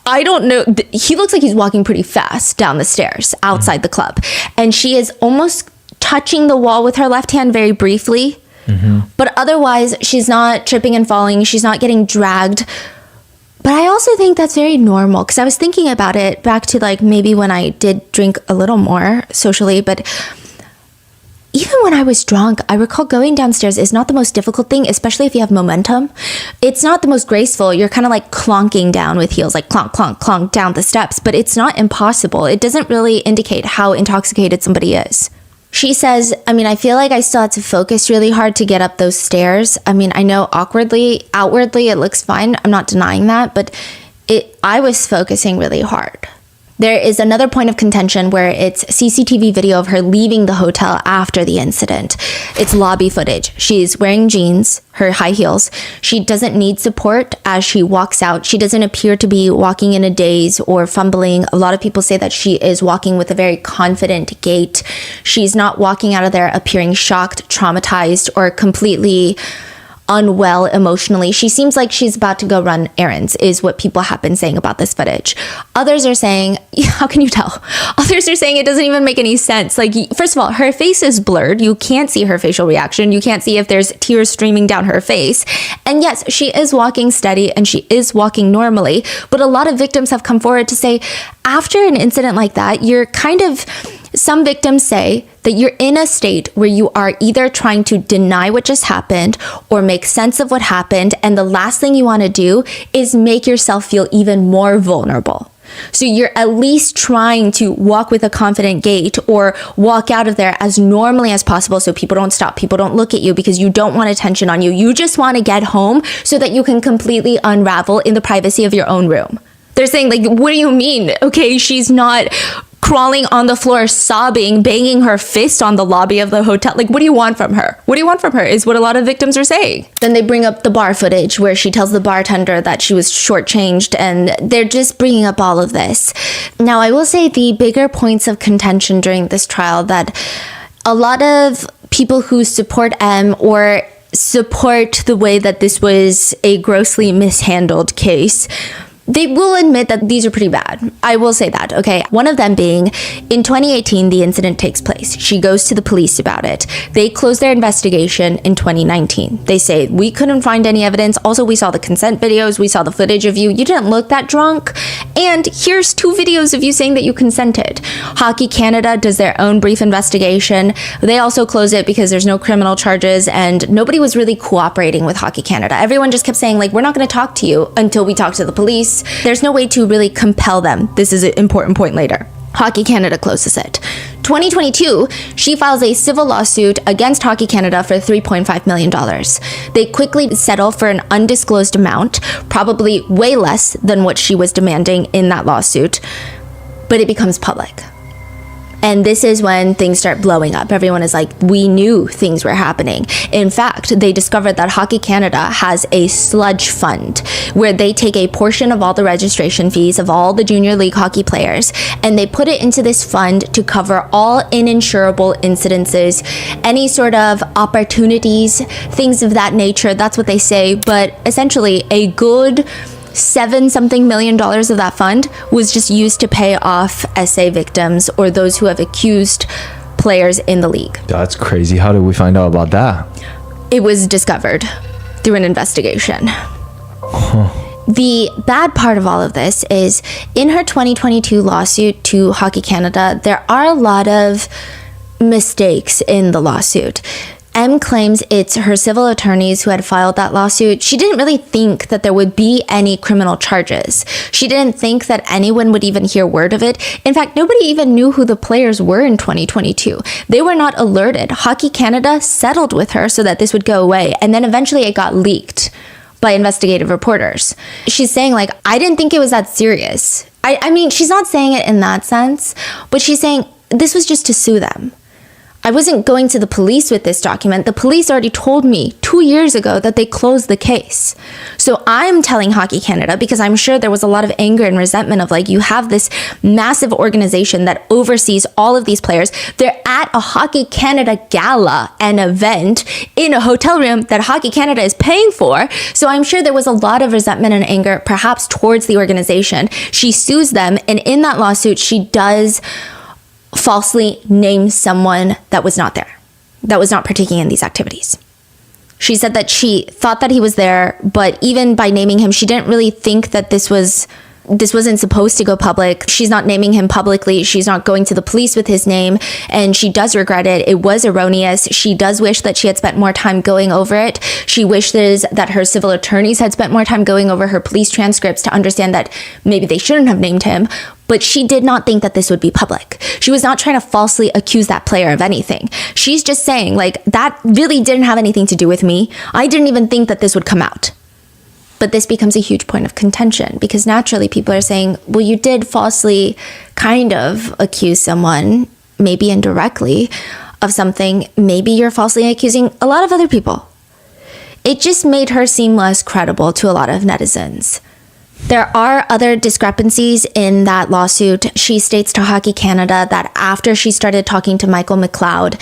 A: I don't know. He looks like he's walking pretty fast down the stairs outside the club. And she is almost touching the wall with her left hand very briefly. But otherwise, she's not tripping and falling. She's not getting dragged. But I also think that's very normal because I was thinking about it back to like maybe when I did drink a little more socially. But even when I was drunk, I recall going downstairs is not the most difficult thing, especially if you have momentum. It's not the most graceful. You're kind of like clonking down with heels, like clonk, clonk, clonk down the steps, but it's not impossible. It doesn't really indicate how intoxicated somebody is. She says, I mean, I feel like I still had to focus really hard to get up those stairs. I mean, I know outwardly it looks fine. I'm not denying that, but I was focusing really hard. There is another point of contention where it's CCTV video of her leaving the hotel after the incident. It's lobby footage. She's wearing jeans, her high heels. She doesn't need support as she walks out. She doesn't appear to be walking in a daze or fumbling. A lot of people say that she is walking with a very confident gait. She's not walking out of there appearing shocked, traumatized, or completely unwell emotionally. She seems like she's about to go run errands, is what people have been saying about this footage. Others are saying, how can you tell? Others are saying it doesn't even make any sense. Like, first of all, her face is blurred. You can't see her facial reaction. You can't see if there's tears streaming down her face. And yes, she is walking steady and she is walking normally. But a lot of victims have come forward to say, after an incident like that, some victims say that you're in a state where you are either trying to deny what just happened or make sense of what happened, and the last thing you want to do is make yourself feel even more vulnerable. So you're at least trying to walk with a confident gait or walk out of there as normally as possible so people don't stop, people don't look at you because you don't want attention on you. You just want to get home so that you can completely unravel in the privacy of your own room. They're saying, like, what do you mean? Okay, she's not crawling on the floor, sobbing, banging her fist on the lobby of the hotel. Like, what do you want from her? What do you want from her is what a lot of victims are saying. Then they bring up the bar footage where she tells the bartender that she was shortchanged, and they're just bringing up all of this. Now, I will say the bigger points of contention during this trial that a lot of people who support M or support the way that this was a grossly mishandled case, they will admit that these are pretty bad. I will say that, okay? One of them being, in 2018, the incident takes place. She goes to the police about it. They close their investigation in 2019. They say, we couldn't find any evidence. Also, we saw the consent videos. We saw the footage of you. You didn't look that drunk. And here's 2 videos of you saying that you consented. Hockey Canada does their own brief investigation. They also close it because there's no criminal charges and nobody was really cooperating with Hockey Canada. Everyone just kept saying, like, we're not going to talk to you until we talk to the police. There's no way to really compel them. This is an important point later. Hockey Canada closes it. 2022, she files a civil lawsuit against Hockey Canada for $3.5 million. They quickly settle for an undisclosed amount, probably way less than what she was demanding in that lawsuit, but it becomes public. And this is when things start blowing up. Everyone is like, we knew things were happening. In fact, they discovered that Hockey Canada has a sludge fund where they take a portion of all the registration fees of all the junior league hockey players and they put it into this fund to cover all uninsurable incidences, any sort of opportunities, things of that nature. That's what they say. But essentially, a good $7-something million of that fund was just used to pay off SA victims or those who have accused players in the league.
B: That's crazy. How did we find out about that?
A: It was discovered through an investigation. The bad part of all of this is in her 2022 lawsuit to Hockey Canada, there are a lot of mistakes in the lawsuit. M claims it's her civil attorneys who had filed that lawsuit. She didn't really think that there would be any criminal charges. She didn't think that anyone would even hear word of it. In fact, nobody even knew who the players were in 2022. They were not alerted. Hockey Canada settled with her so that this would go away. And then eventually it got leaked by investigative reporters. She's saying, like, I didn't think it was that serious. I mean, she's not saying it in that sense, but she's saying this was just to sue them. I wasn't going to the police with this document. The police already told me 2 years ago that they closed the case. So I'm telling Hockey Canada because I'm sure there was a lot of anger and resentment of, like, you have this massive organization that oversees all of these players. They're at a Hockey Canada gala, an event in a hotel room that Hockey Canada is paying for. So I'm sure there was a lot of resentment and anger perhaps towards the organization. She sues them, and in that lawsuit, she does falsely name someone that was not there, that was not partaking in these activities. She said that she thought that he was there, but even by naming him, she didn't really think that this was this wasn't supposed to go public. She's not naming him publicly. She's not going to the police with his name. And she does regret it. It was erroneous. She does wish that she had spent more time going over it. She wishes that her civil attorneys had spent more time going over her police transcripts to understand that maybe they shouldn't have named him. But she did not think that this would be public. She was not trying to falsely accuse that player of anything. She's just saying, like, that really didn't have anything to do with me. I didn't even think that this would come out. But this becomes a huge point of contention because naturally people are saying, well, you did falsely kind of accuse someone, maybe indirectly, of something. Maybe you're falsely accusing a lot of other people. It just made her seem less credible to a lot of netizens. There are other discrepancies in that lawsuit. She states to Hockey Canada that after she started talking to Michael McLeod,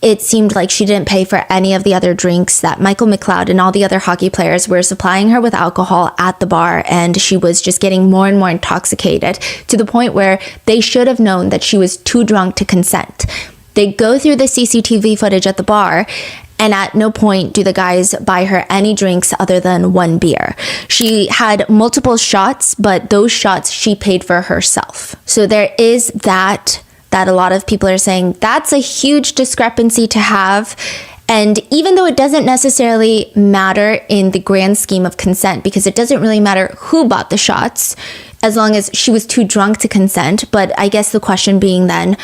A: it seemed like she didn't pay for any of the other drinks, that Michael McLeod and all the other hockey players were supplying her with alcohol at the bar, and she was just getting more and more intoxicated to the point where they should have known that she was too drunk to consent. They go through the CCTV footage at the bar, and at no point do the guys buy her any drinks other than one beer. She had multiple shots, but those shots she paid for herself. So there is that a lot of people are saying that's a huge discrepancy to have. And even though it doesn't necessarily matter in the grand scheme of consent, because it doesn't really matter who bought the shots, as long as she was too drunk to consent. But I guess the question being then,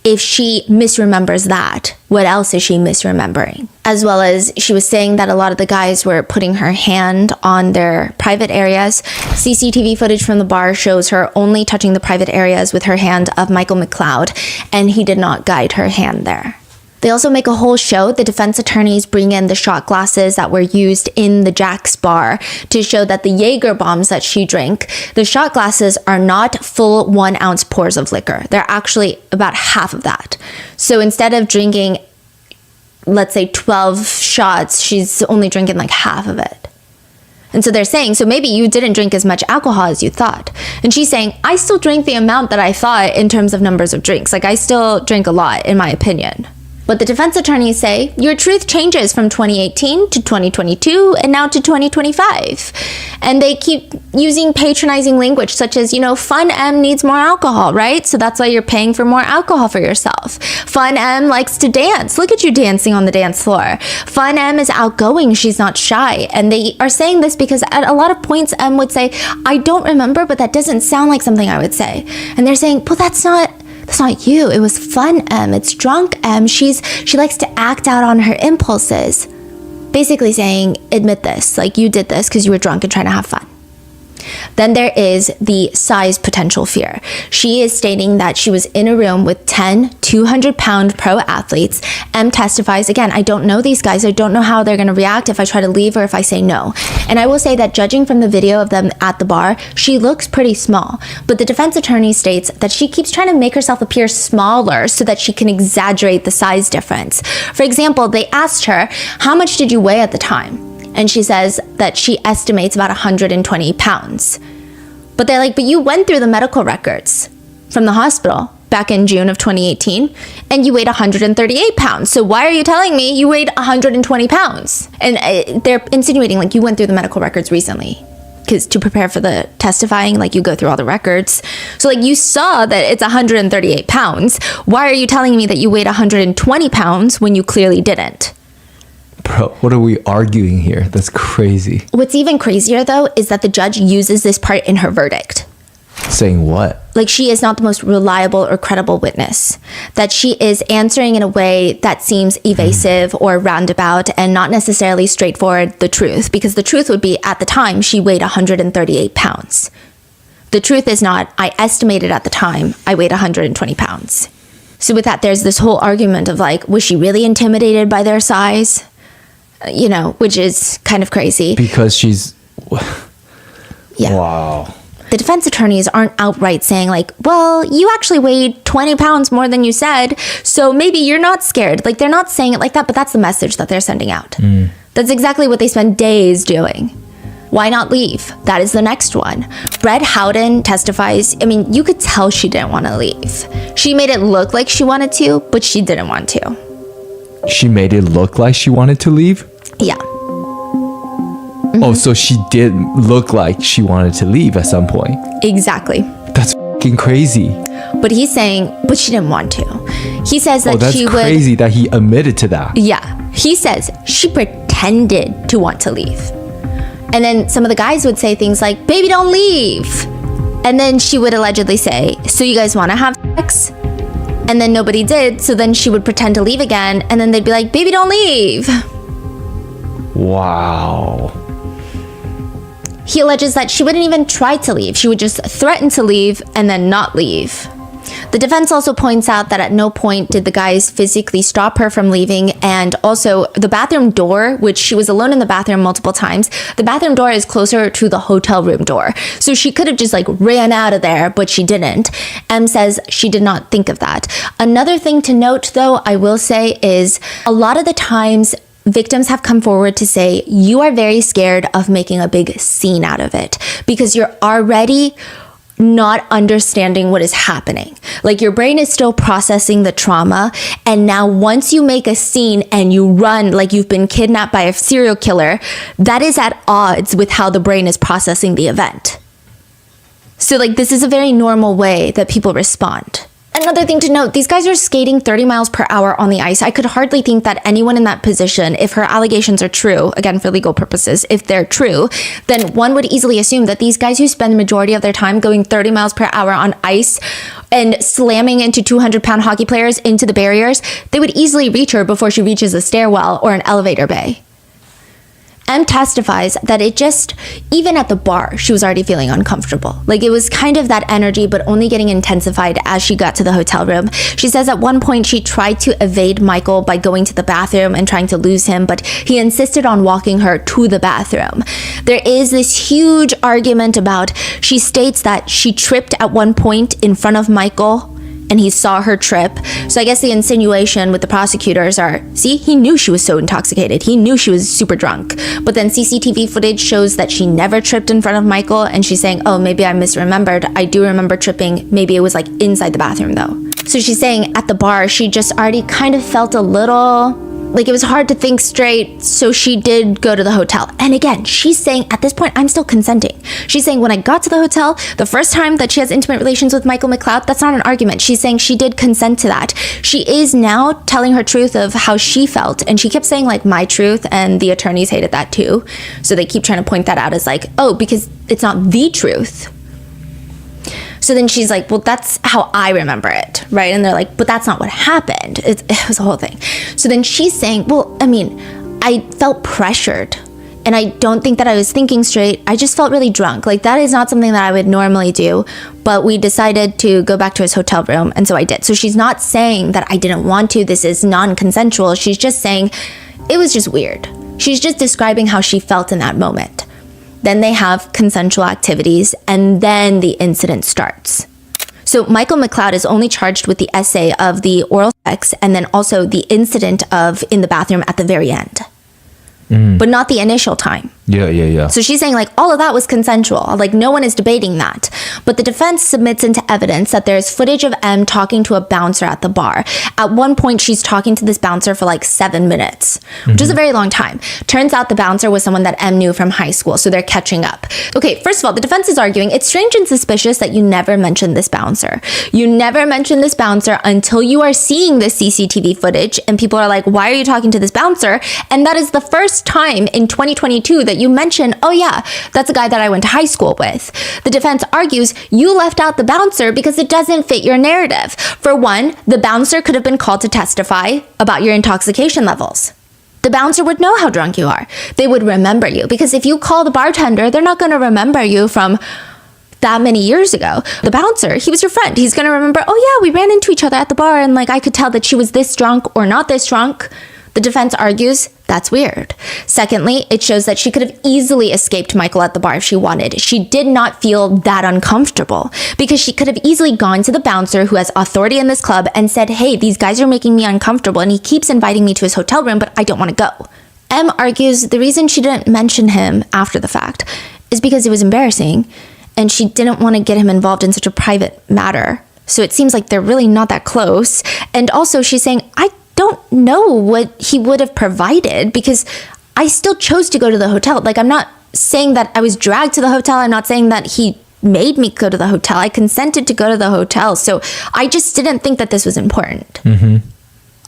A: if she misremembers that, what else is she misremembering? As well as she was saying that a lot of the guys were putting her hand on their private areas. CCTV footage from the bar shows her only touching the private areas with her hand of Michael McLeod, and he did not guide her hand there. They also make a whole show. The defense attorneys bring in the shot glasses that were used in the Jack's bar to show that the Jaeger bombs that she drank, the shot glasses are not full 1 ounce pours of liquor. They're actually about half of that. So instead of drinking, let's say 12 shots, she's only drinking like half of it. And so they're saying, so maybe you didn't drink as much alcohol as you thought. And she's saying, I still drank the amount that I thought in terms of numbers of drinks. Like I still drink a lot, in my opinion. But the defense attorneys say, your truth changes from 2018 to 2022 and now to 2025. And they keep using patronizing language such as, Fun M needs more alcohol, right? So that's why you're paying for more alcohol for yourself. Fun M likes to dance. Look at you dancing on the dance floor. Fun M is outgoing. She's not shy. And they are saying this because at a lot of points, M would say, I don't remember, but that doesn't sound like something I would say. And they're saying, well, that's not you. It was Fun M. It's drunk M. She likes to act out on her impulses. Basically saying, admit this. Like you did this because you were drunk and trying to have fun. Then there is the size potential fear. She is stating that she was in a room with 10 200-pound pro athletes. M testifies, again, I don't know these guys. I don't know how they're going to react if I try to leave or if I say no. And I will say that judging from the video of them at the bar, she looks pretty small. But the defense attorney states that she keeps trying to make herself appear smaller so that she can exaggerate the size difference. For example, they asked her, how much did you weigh at the time? And she says that she estimates about 120 pounds. But they're like, but you went through the medical records from the hospital back in June of 2018, and you weighed 138 pounds. So why are you telling me you weighed 120 pounds? And they're insinuating like you went through the medical records recently. Because to prepare for the testifying, like you go through all the records. So like you saw that it's 138 pounds. Why are you telling me that you weighed 120 pounds when you clearly didn't?
B: Bro, what are we arguing here? That's crazy.
A: What's even crazier, though, is that the judge uses this part in her verdict.
B: Saying what?
A: Like she is not the most reliable or credible witness. That she is answering in a way that seems evasive or roundabout and not necessarily straightforward the truth. Because the truth would be, at the time, she weighed 138 pounds. The truth is not, I estimated at the time, I weighed 120 pounds. So with that, there's this whole argument of like, was she really intimidated by their size? Which is kind of crazy.
B: Because she's...
A: Yeah.
B: Wow.
A: The defense attorneys aren't outright saying like, well, you actually weighed 20 pounds more than you said, so maybe you're not scared. Like they're not saying it like that, but that's the message that they're sending out. That's exactly what they spend days doing. Why not leave? That is the next one. Brett Howden testifies. I mean, you could tell she didn't want to leave. She made it look like she wanted to, but she didn't want to.
B: She made it look like she wanted to leave?
A: Yeah.
B: Oh, so she did look like she wanted to leave at some point.
A: Exactly.
B: That's fucking crazy.
A: But he's saying, but she didn't want to. He says that
B: That's
A: she would.
B: crazy that he admitted to that.
A: Yeah. He says she pretended to want to leave. And then some of the guys would say things like, baby, don't leave. And then she would allegedly say, so you guys want to have sex? And then nobody did. So then she would pretend to leave again. And then they'd be like, baby, don't leave.
B: Wow.
A: He alleges that she wouldn't even try to leave. She would just threaten to leave and then not leave. The defense also points out that at no point did the guys physically stop her from leaving, and also the bathroom door, which she was alone in the bathroom multiple times, the bathroom door is closer to the hotel room door. So she could have just like ran out of there, but she didn't. M says she did not think of that. Another thing to note though, I will say, is a lot of the times victims have come forward to say you are very scared of making a big scene out of it because you're already not understanding what is happening. Like your brain is still processing the trauma. And now once you make a scene and you run like you've been kidnapped by a serial killer, that is at odds with how the brain is processing the event. So like this is a very normal way that people respond. Another thing to note, these guys are skating 30 miles per hour on the ice. I could hardly think that anyone in that position, if her allegations are true, again, for legal purposes, if they're true, then one would easily assume that these guys who spend the majority of their time going 30 miles per hour on ice and slamming into 200-pound hockey players into the barriers, they would easily reach her before she reaches a stairwell or an elevator bay. M testifies that it just, even at the bar, she was already feeling uncomfortable. Like it was kind of that energy, but only getting intensified as she got to the hotel room. She says at one point she tried to evade Michael by going to the bathroom and trying to lose him, but he insisted on walking her to the bathroom. There is this huge argument about, she states that she tripped at one point in front of Michael and he saw her trip. So I guess the insinuation with the prosecutors are, see, he knew she was so intoxicated. He knew she was super drunk. But then CCTV footage shows that she never tripped in front of Michael, and she's saying, oh, maybe I misremembered. I do remember tripping. Maybe it was like inside the bathroom though. So she's saying at the bar, she just already kind of felt a little like it was hard to think straight, so she did go to the hotel. And again, she's saying at this point, I'm still consenting. She's saying when I got to the hotel, the first time that she has intimate relations with Michael McLeod, that's not an argument. She's saying she did consent to that. She is now telling her truth of how she felt, and she kept saying like my truth, and the attorneys hated that too. So they keep trying to point that out as like, oh, because it's not the truth. So then she's like, well, that's how I remember it, right? And they're like, but that's not what happened. It was a whole thing. So then she's saying, well, I mean, I felt pressured and I don't think that I was thinking straight. I just felt really drunk. Like that is not something that I would normally do, but we decided to go back to his hotel room. And so I did. So she's not saying that I didn't want to. This is non-consensual. She's just saying it was just weird. She's just describing how she felt in that moment. Then they have consensual activities, and then the incident starts. So Michael McLeod is only charged with the essay of the oral sex and then also the incident of in the bathroom at the very end. But not the initial time.
B: Yeah.
A: So she's saying like all of that was consensual. Like no one is debating that. But the defense submits into evidence that there's footage of M talking to a bouncer at the bar. At one point, she's talking to this bouncer for like 7 minutes, which is a very long time. Turns out the bouncer was someone that M knew from high school, so they're catching up. Okay, first of all, the defense is arguing it's strange and suspicious that you never mentioned this bouncer. You never mentioned this bouncer until you are seeing the CCTV footage, and people are like, why are you talking to this bouncer? And that is the first time in 2022 that you mention, oh yeah, that's a guy that I went to high school with. The defense argues you left out the bouncer because it doesn't fit your narrative. For one, the bouncer could have been called to testify about your intoxication levels. The bouncer would know how drunk you are. They would remember you because if you call the bartender, they're not going to remember you from that many years ago. The bouncer, he was your friend. He's going to remember, oh yeah, we ran into each other at the bar and like I could tell that she was this drunk or not this drunk. The defense argues that's weird. Secondly, it shows that she could have easily escaped Michael at the bar if she wanted. She did not feel that uncomfortable because she could have easily gone to the bouncer who has authority in this club and said, hey, these guys are making me uncomfortable and he keeps inviting me to his hotel room, but I don't want to go. M argues the reason she didn't mention him after the fact is because it was embarrassing and she didn't want to get him involved in such a private matter. So it seems like they're really not that close. And also she's saying, I don't know what he would have provided because I still chose to go to the hotel. Like, I'm not saying that I was dragged to the hotel. I'm not saying that he made me go to the hotel. I consented to go to the hotel. So I just didn't think that this was important.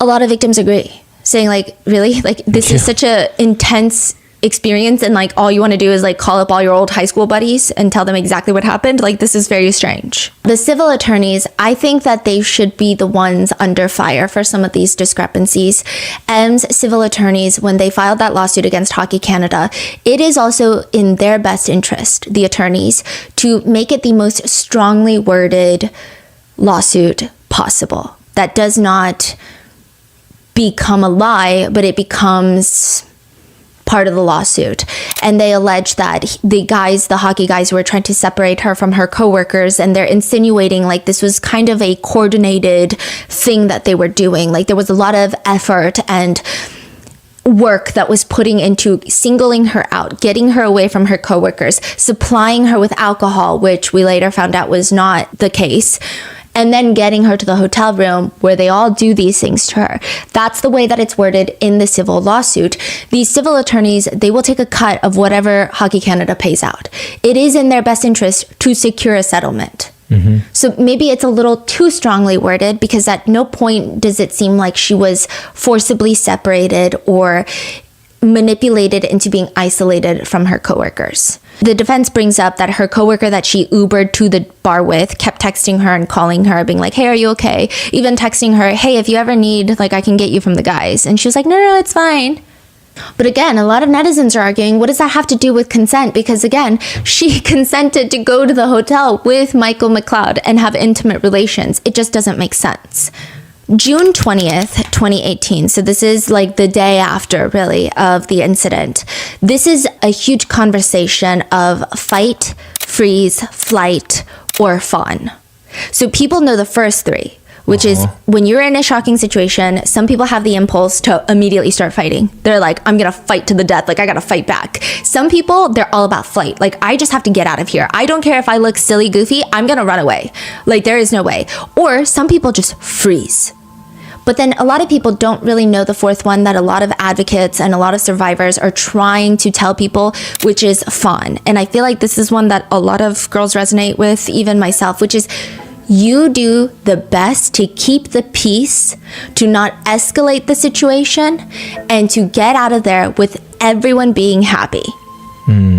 A: A lot of victims agree, saying like, really? Like, this is such a intense experience, and like all you want to do is like call up all your old high school buddies and tell them exactly what happened. Like, this is very strange. The civil attorneys, I think that they should be the ones under fire for some of these discrepancies. M's civil attorneys, when they filed that lawsuit against Hockey Canada, it is also in their best interest, the attorneys, to make it the most strongly worded lawsuit possible that does not become a lie, but it becomes part of the lawsuit. And they allege that the hockey guys were trying to separate her from her coworkers, and they're insinuating like this was kind of a coordinated thing that they were doing. Like, there was a lot of effort and work that was putting into singling her out, getting her away from her coworkers, supplying her with alcohol, which we later found out was not the case, and then getting her to the hotel room where they all do these things to her. That's the way that it's worded in the civil lawsuit. These civil attorneys, they will take a cut of whatever Hockey Canada pays out. It is in their best interest to secure a settlement. So maybe it's a little too strongly worded, because at no point does it seem like she was forcibly separated or manipulated into being isolated from her coworkers. The defense brings up that her coworker that she Ubered to the bar with kept texting her and calling her, being like, hey, are you okay? Even texting her, hey, if you ever need, like, I can get you from the guys. And she was like, no, it's fine. But again, a lot of netizens are arguing, what does that have to do with consent? Because again, she consented to go to the hotel with Michael McLeod and have intimate relations. It just doesn't make sense. June 20th, 2018. So this is like the day after, really, of the incident. This is a huge conversation of fight, freeze, flight, or fawn. So people know the first three, which is when you're in a shocking situation, some people have the impulse to immediately start fighting. They're like, I'm going to fight to the death. Like, I got to fight back. Some people, they're all about flight. Like, I just have to get out of here. I don't care if I look silly, goofy. I'm going to run away. Like, there is no way. Or some people just freeze. But then a lot of people don't really know the fourth one that a lot of advocates and a lot of survivors are trying to tell people, which is fawn. And I feel like this is one that a lot of girls resonate with, even myself, which is you do the best to keep the peace, to not escalate the situation, and to get out of there with everyone being happy,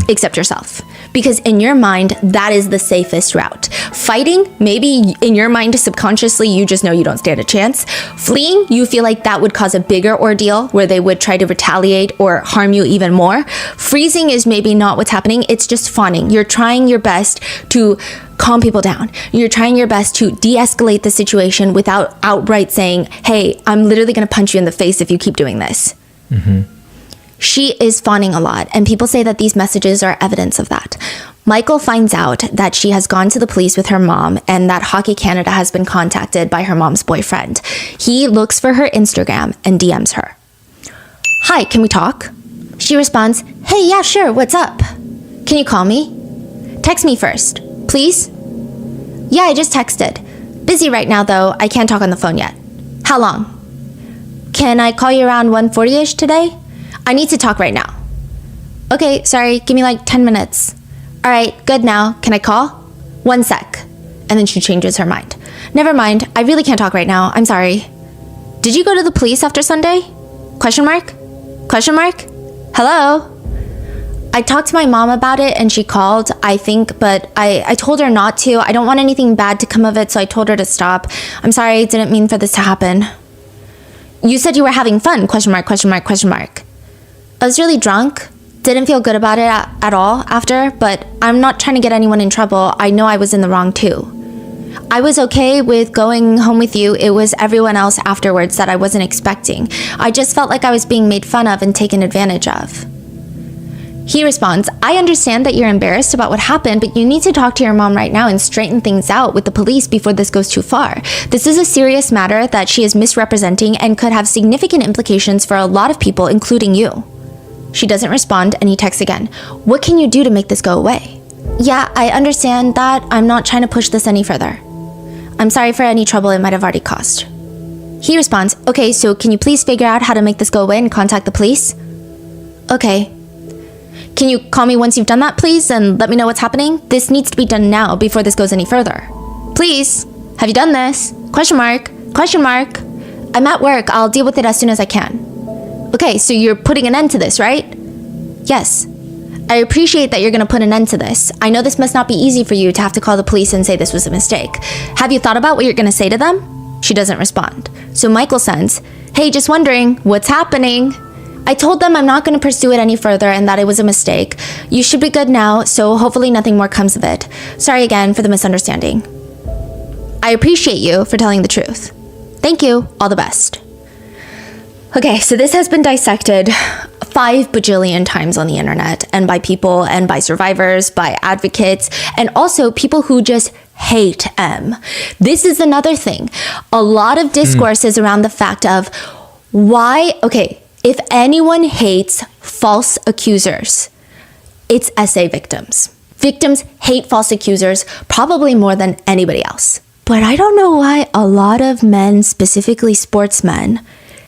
A: except yourself. Because in your mind, that is the safest route. Fighting, maybe in your mind, subconsciously, you just know you don't stand a chance. Fleeing, you feel like that would cause a bigger ordeal where they would try to retaliate or harm you even more. Freezing is maybe not what's happening. It's just fawning. You're trying your best to calm people down. You're trying your best to de-escalate the situation without outright saying, hey, I'm literally going to punch you in the face if you keep doing this. She is fawning a lot, and people say that these messages are evidence of that. Michael finds out that she has gone to the police with her mom and that Hockey Canada has been contacted by her mom's boyfriend. He looks for her Instagram and DMs her. Hi, can we talk? She responds, hey, yeah, sure, what's up? Can you call me? Text me first, please? Yeah, I just texted. Busy right now, though. I can't talk on the phone yet. How long? Can I call you around 1:40-ish today? I need to talk right now. Okay, sorry, give me like 10 minutes. All right, good now. Can I call? 1 sec. And then she changes her mind. Never mind, I really can't talk right now. I'm sorry. Did you go to the police after Sunday? Question mark? Question mark? Hello? I talked to my mom about it and she called, I think, but I told her not to. I don't want anything bad to come of it, so I told her to stop. I'm sorry, I didn't mean for this to happen. You said you were having fun? Question mark, question mark, question mark. I was really drunk. Didn't feel good about it at all after, but I'm not trying to get anyone in trouble. I know I was in the wrong too. I was okay with going home with you. It was everyone else afterwards that I wasn't expecting. I just felt like I was being made fun of and taken advantage of. He responds, I understand that you're embarrassed about what happened, but you need to talk to your mom right now and straighten things out with the police before this goes too far. This is a serious matter that she is misrepresenting and could have significant implications for a lot of people, including you. She doesn't respond, and he texts again. What can you do to make this go away? Yeah, I understand that. I'm not trying to push this any further. I'm sorry for any trouble it might have already caused. He responds, okay, so can you please figure out how to make this go away and contact the police? Okay. Can you call me once you've done that, please, and let me know what's happening? This needs to be done now before this goes any further. Please. Have you done this? Question mark. Question mark. I'm at work. I'll deal with it as soon as I can. Okay, so you're putting an end to this, right? Yes. I appreciate that you're going to put an end to this. I know this must not be easy for you to have to call the police and say this was a mistake. Have you thought about what you're going to say to them? She doesn't respond. So Michael sends, hey, just wondering, what's happening? I told them I'm not going to pursue it any further and that it was a mistake. You should be good now, so hopefully nothing more comes of it. Sorry again for the misunderstanding. I appreciate you for telling the truth. Thank you. All the best. Okay, so this has been dissected 5 bajillion times on the internet, and by people, and by survivors, by advocates, and also people who just hate M. This is another thing. A lot of discourse is around the fact of why, okay, if anyone hates false accusers, it's SA victims. Victims hate false accusers probably more than anybody else. But I don't know why a lot of men, specifically sportsmen,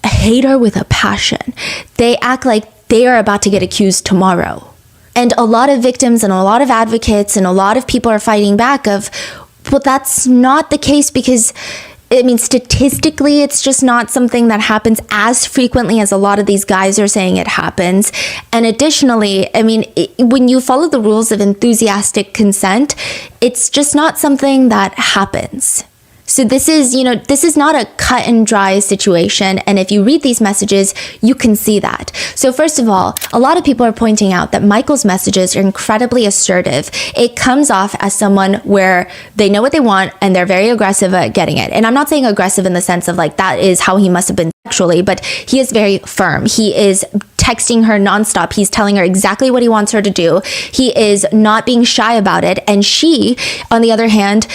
A: hate her with a passion. They act like they are about to get accused tomorrow. And a lot of victims and a lot of advocates and a lot of people are fighting back of, well, that's not the case because, I mean, statistically, it's just not something that happens as frequently as a lot of these guys are saying it happens. And additionally, I mean, when you follow the rules of enthusiastic consent, it's just not something that happens. So this is, this is not a cut and dry situation. And if you read these messages, you can see that. So first of all, a lot of people are pointing out that Michael's messages are incredibly assertive. It comes off as someone where they know what they want and they're very aggressive at getting it. And I'm not saying aggressive in the sense of like that is how he must have been sexually, but he is very firm. He is texting her nonstop. He's telling her exactly what he wants her to do. He is not being shy about it. And she, on the other hand,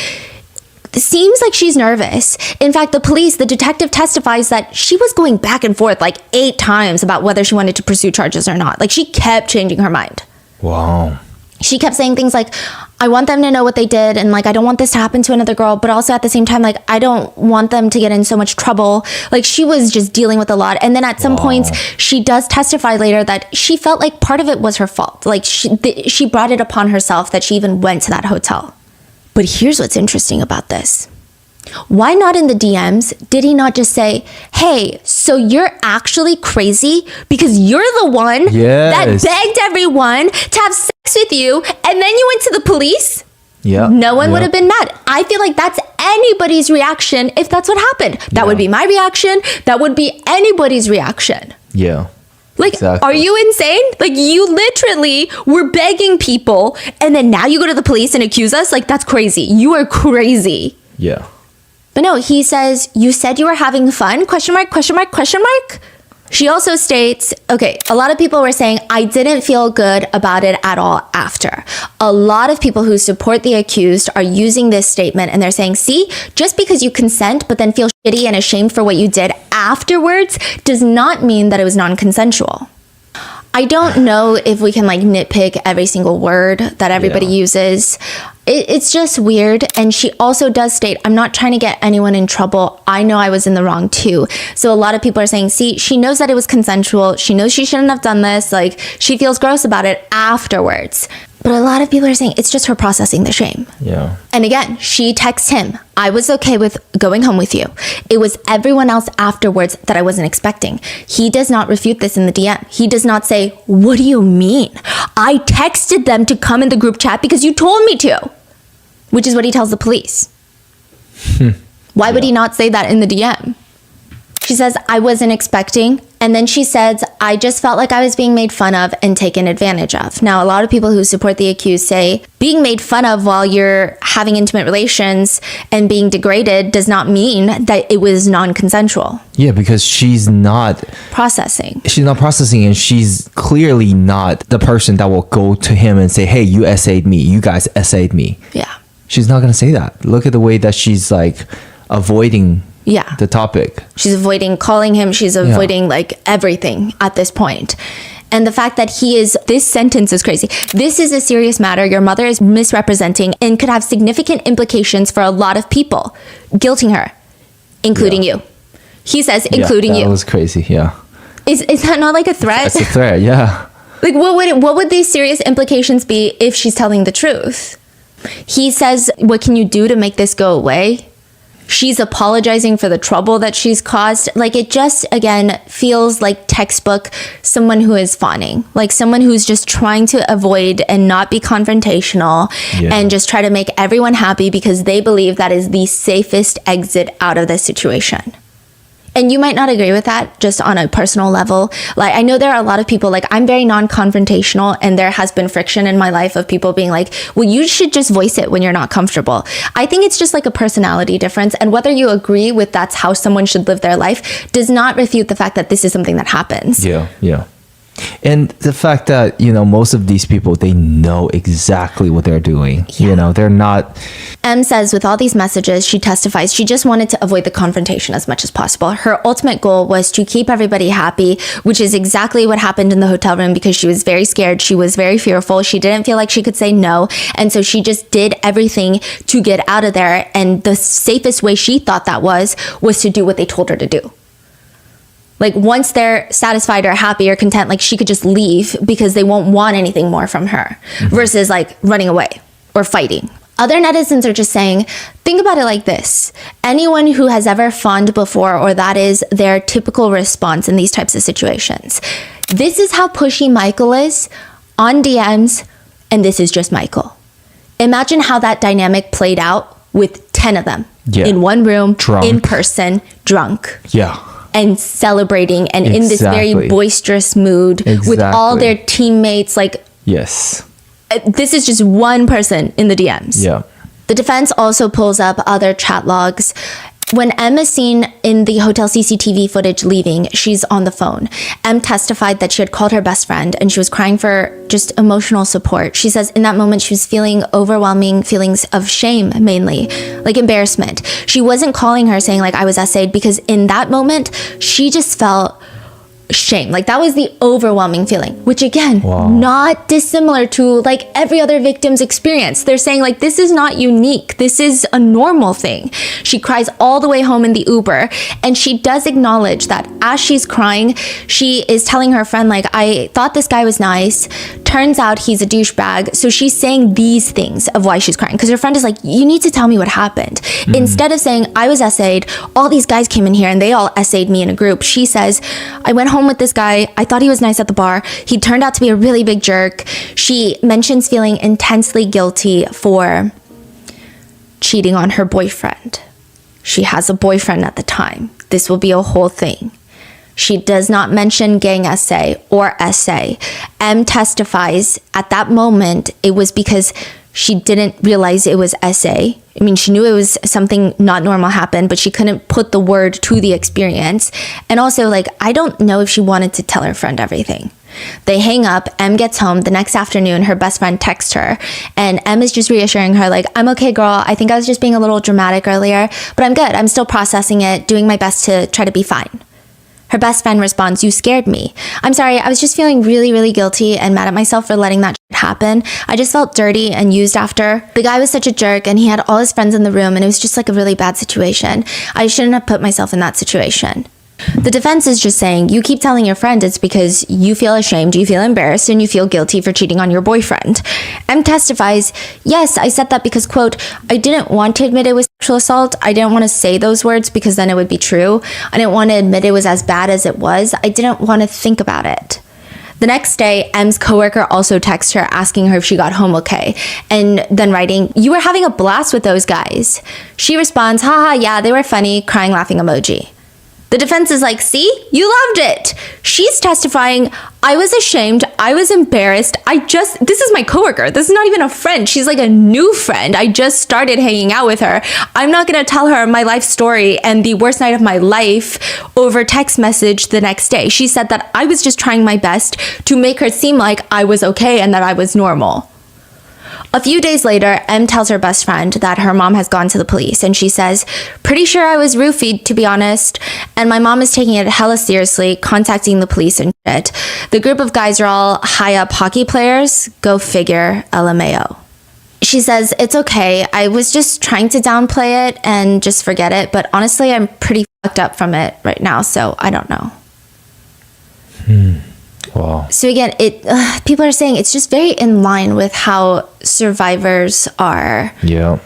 A: seems like she's nervous. In fact, the detective testifies that she was going back and forth like 8 times about whether she wanted to pursue charges or not. Like she kept changing her mind.
B: Wow.
A: She kept saying things like, I want them to know what they did and like I don't want this to happen to another girl, but also at the same time, like I don't want them to get in so much trouble. Like she was just dealing with a lot. And then at some points, she does testify later that she felt like part of it was her fault. Like she brought it upon herself that she even went to that hotel. But here's what's interesting about this. Why not in the DMs did he not just say, hey, so you're actually crazy because you're the one that begged everyone to have sex with you and then you went to the police?
B: Yeah.
A: No one would have been mad. I feel like that's anybody's reaction if that's what happened. That would be my reaction. That would be anybody's reaction.
B: Yeah.
A: Like, exactly. Are you insane? Like, you literally were begging people, and then now you go to the police and accuse us? Like, that's crazy. You are crazy.
B: Yeah.
A: But no, he says, you said you were having fun? Question mark, question mark, question mark? She also states, okay, a lot of people were saying, I didn't feel good about it at all after. A lot of people who support the accused are using this statement and they're saying, see, just because you consent but then feel shitty and ashamed for what you did afterwards does not mean that it was non-consensual. I don't know if we can like nitpick every single word that everybody uses. It's just weird. And she also does state, I'm not trying to get anyone in trouble. I know I was in the wrong too. So a lot of people are saying, see, she knows that it was consensual. She knows she shouldn't have done this. Like she feels gross about it afterwards. But a lot of people are saying it's just her processing the shame.
B: Yeah.
A: And again, she texts him, I was okay with going home with you. It was everyone else afterwards that I wasn't expecting. He does not refute this in the DM. He does not say, what do you mean? I texted them to come in the group chat because you told me to, which is what he tells the police. Why would he not say that in the DM? She says, I wasn't expecting. And then she says, I just felt like I was being made fun of and taken advantage of. Now, a lot of people who support the accused say being made fun of while you're having intimate relations and being degraded does not mean that it was non-consensual.
B: Yeah, because she's not
A: processing.
B: She's not processing, and she's clearly not the person that will go to him and say, hey, you essayed me. You guys essayed me.
A: Yeah.
B: She's not going to say that. Look at the way that she's like avoiding the topic.
A: She's avoiding calling him. She's avoiding like everything at this point. And the fact that this sentence is crazy. This is a serious matter. Your mother is misrepresenting and could have significant implications for a lot of people, guilting her, including you. He says, including you.
B: That was crazy, yeah.
A: Is that not like a threat?
B: That's a threat, yeah.
A: Like, what would these serious implications be if she's telling the truth? He says, what can you do to make this go away? She's apologizing for the trouble that she's caused. Like, it just, again, feels like textbook someone who is fawning. Like someone who's just trying to avoid and not be confrontational and just try to make everyone happy because they believe that is the safest exit out of this situation. And you might not agree with that just on a personal level. Like, I know there are a lot of people, like, I'm very non-confrontational, and there has been friction in my life of people being like, well, you should just voice it when you're not comfortable. I think it's just like a personality difference. And whether you agree with that's how someone should live their life does not refute the fact that this is something that happens.
B: Yeah. And the fact that, most of these people, they know exactly what they're doing. They're not.
A: M says with all these messages, she testifies she just wanted to avoid the confrontation as much as possible. Her ultimate goal was to keep everybody happy, which is exactly what happened in the hotel room, because she was very scared. She was very fearful. She didn't feel like she could say no. And so she just did everything to get out of there. And the safest way she thought that was to do what they told her to do. Like, once they're satisfied or happy or content, like, she could just leave because they won't want anything more from her versus like running away or fighting. Other netizens are just saying, think about it like this. Anyone who has ever fawned before, or that is their typical response in these types of situations. This is how pushy Michael is on DMs, and this is just Michael. Imagine how that dynamic played out with 10 of them in one room,
B: drunk.
A: In person, drunk.
B: Yeah.
A: And celebrating and in this very boisterous mood with all their teammates. Like,
B: yes,
A: this is just one person in the DMs.
B: Yeah.
A: The defense also pulls up other chat logs. When M is seen in the hotel CCTV footage leaving, she's on the phone. M testified that she had called her best friend and she was crying for just emotional support. She says in that moment she was feeling overwhelming feelings of shame, mainly, like embarrassment. She wasn't calling her saying like I was essayed, because in that moment she just felt shame. Like, that was the overwhelming feeling, which again, not dissimilar to like every other victim's experience. They're saying like, this is not unique. This is a normal thing. She cries all the way home in the Uber, and she does acknowledge that as she's crying, she is telling her friend like, I thought this guy was nice. Turns out he's a douchebag. So she's saying these things of why she's crying, because her friend is like, you need to tell me what happened. Instead of saying, I was essayed, all these guys came in here and they all essayed me in a group. She says, I went home with this guy. I thought he was nice at the bar. He turned out to be a really big jerk. She mentions feeling intensely guilty for cheating on her boyfriend. She has a boyfriend at the time. This will be a whole thing. She does not mention gang essay or essay. M testifies at that moment it was because she didn't realize it was essay. I mean, she knew it was something not normal happened, but she couldn't put the word to the experience. And also, like, I don't know if she wanted to tell her friend everything. They hang up. M gets home. The next afternoon, her best friend texts her, and M is just reassuring her, like, I'm okay, girl. I think I was just being a little dramatic earlier, but I'm good. I'm still processing it, doing my best to try to be fine. Her best friend responds, you scared me. I'm sorry, I was just feeling really, really guilty and mad at myself for letting that shit happen. I just felt dirty and used after. The guy was such a jerk and he had all his friends in the room and it was just like a really bad situation. I shouldn't have put myself in that situation. The defense is just saying, you keep telling your friend it's because you feel ashamed, you feel embarrassed, and you feel guilty for cheating on your boyfriend. M testifies, yes, I said that because, quote, I didn't want to admit it was sexual assault. I didn't want to say those words because then it would be true. I didn't want to admit it was as bad as it was. I didn't want to think about it. The next day, M's coworker also texts her asking her if she got home okay, and then writing, you were having a blast with those guys. She responds, haha, yeah, they were funny, crying, laughing emoji. The defense is like, see, you loved it. She's testifying, I was ashamed, I was embarrassed, this is my coworker, this is not even a friend, she's like a new friend, I just started hanging out with her. I'm not gonna tell her my life story and the worst night of my life over text message the next day. She said that I was just trying my best to make her seem like I was okay and that I was normal. A few days later, M tells her best friend that her mom has gone to the police, and she says, pretty sure I was roofied, to be honest, and my mom is taking it hella seriously, contacting the police and shit. The group of guys are all high-up hockey players. Go figure, LMAO. She says, it's okay, I was just trying to downplay it and just forget it, but honestly, I'm pretty fucked up from it right now, so I don't know.
B: Wow.
A: So again, people are saying it's just very in line with how survivors are.
B: Yeah.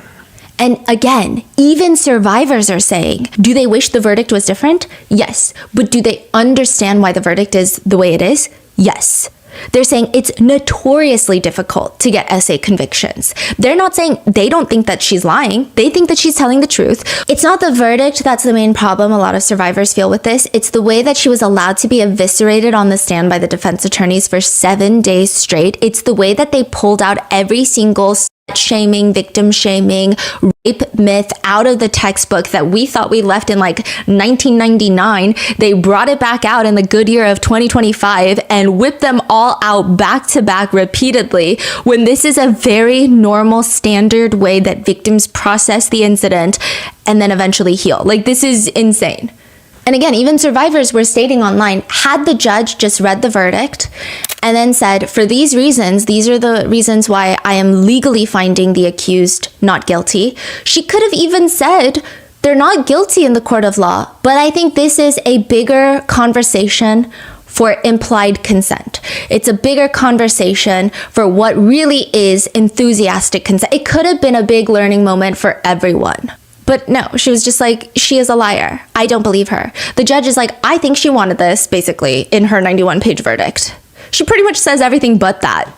A: And again, even survivors are saying, do they wish the verdict was different? Yes. But do they understand why the verdict is the way it is? Yes. They're saying it's notoriously difficult to get SA convictions. They're not saying they don't think that she's lying. They think that she's telling the truth. It's not the verdict that's the main problem a lot of survivors feel with this. It's the way that she was allowed to be eviscerated on the stand by the defense attorneys for 7 days straight. It's the way that they pulled out every single shaming, victim shaming, rape myth out of the textbook that we thought we left in like 1999. They brought it back out in the good year of 2025 and whipped them all out back to back repeatedly, when this is a very normal standard way that victims process the incident and then eventually heal. Like, this is insane. And again, even survivors were stating online, had the judge just read the verdict and then said, for these reasons, these are the reasons why I am legally finding the accused not guilty, she could have even said they're not guilty in the court of law. But I think this is a bigger conversation for implied consent. It's a bigger conversation for what really is enthusiastic consent. It could have been a big learning moment for everyone. But no, she was just like, she is a liar. I don't believe her. The judge is like, I think she wanted this, basically, in her 91-page verdict. She pretty much says everything but that.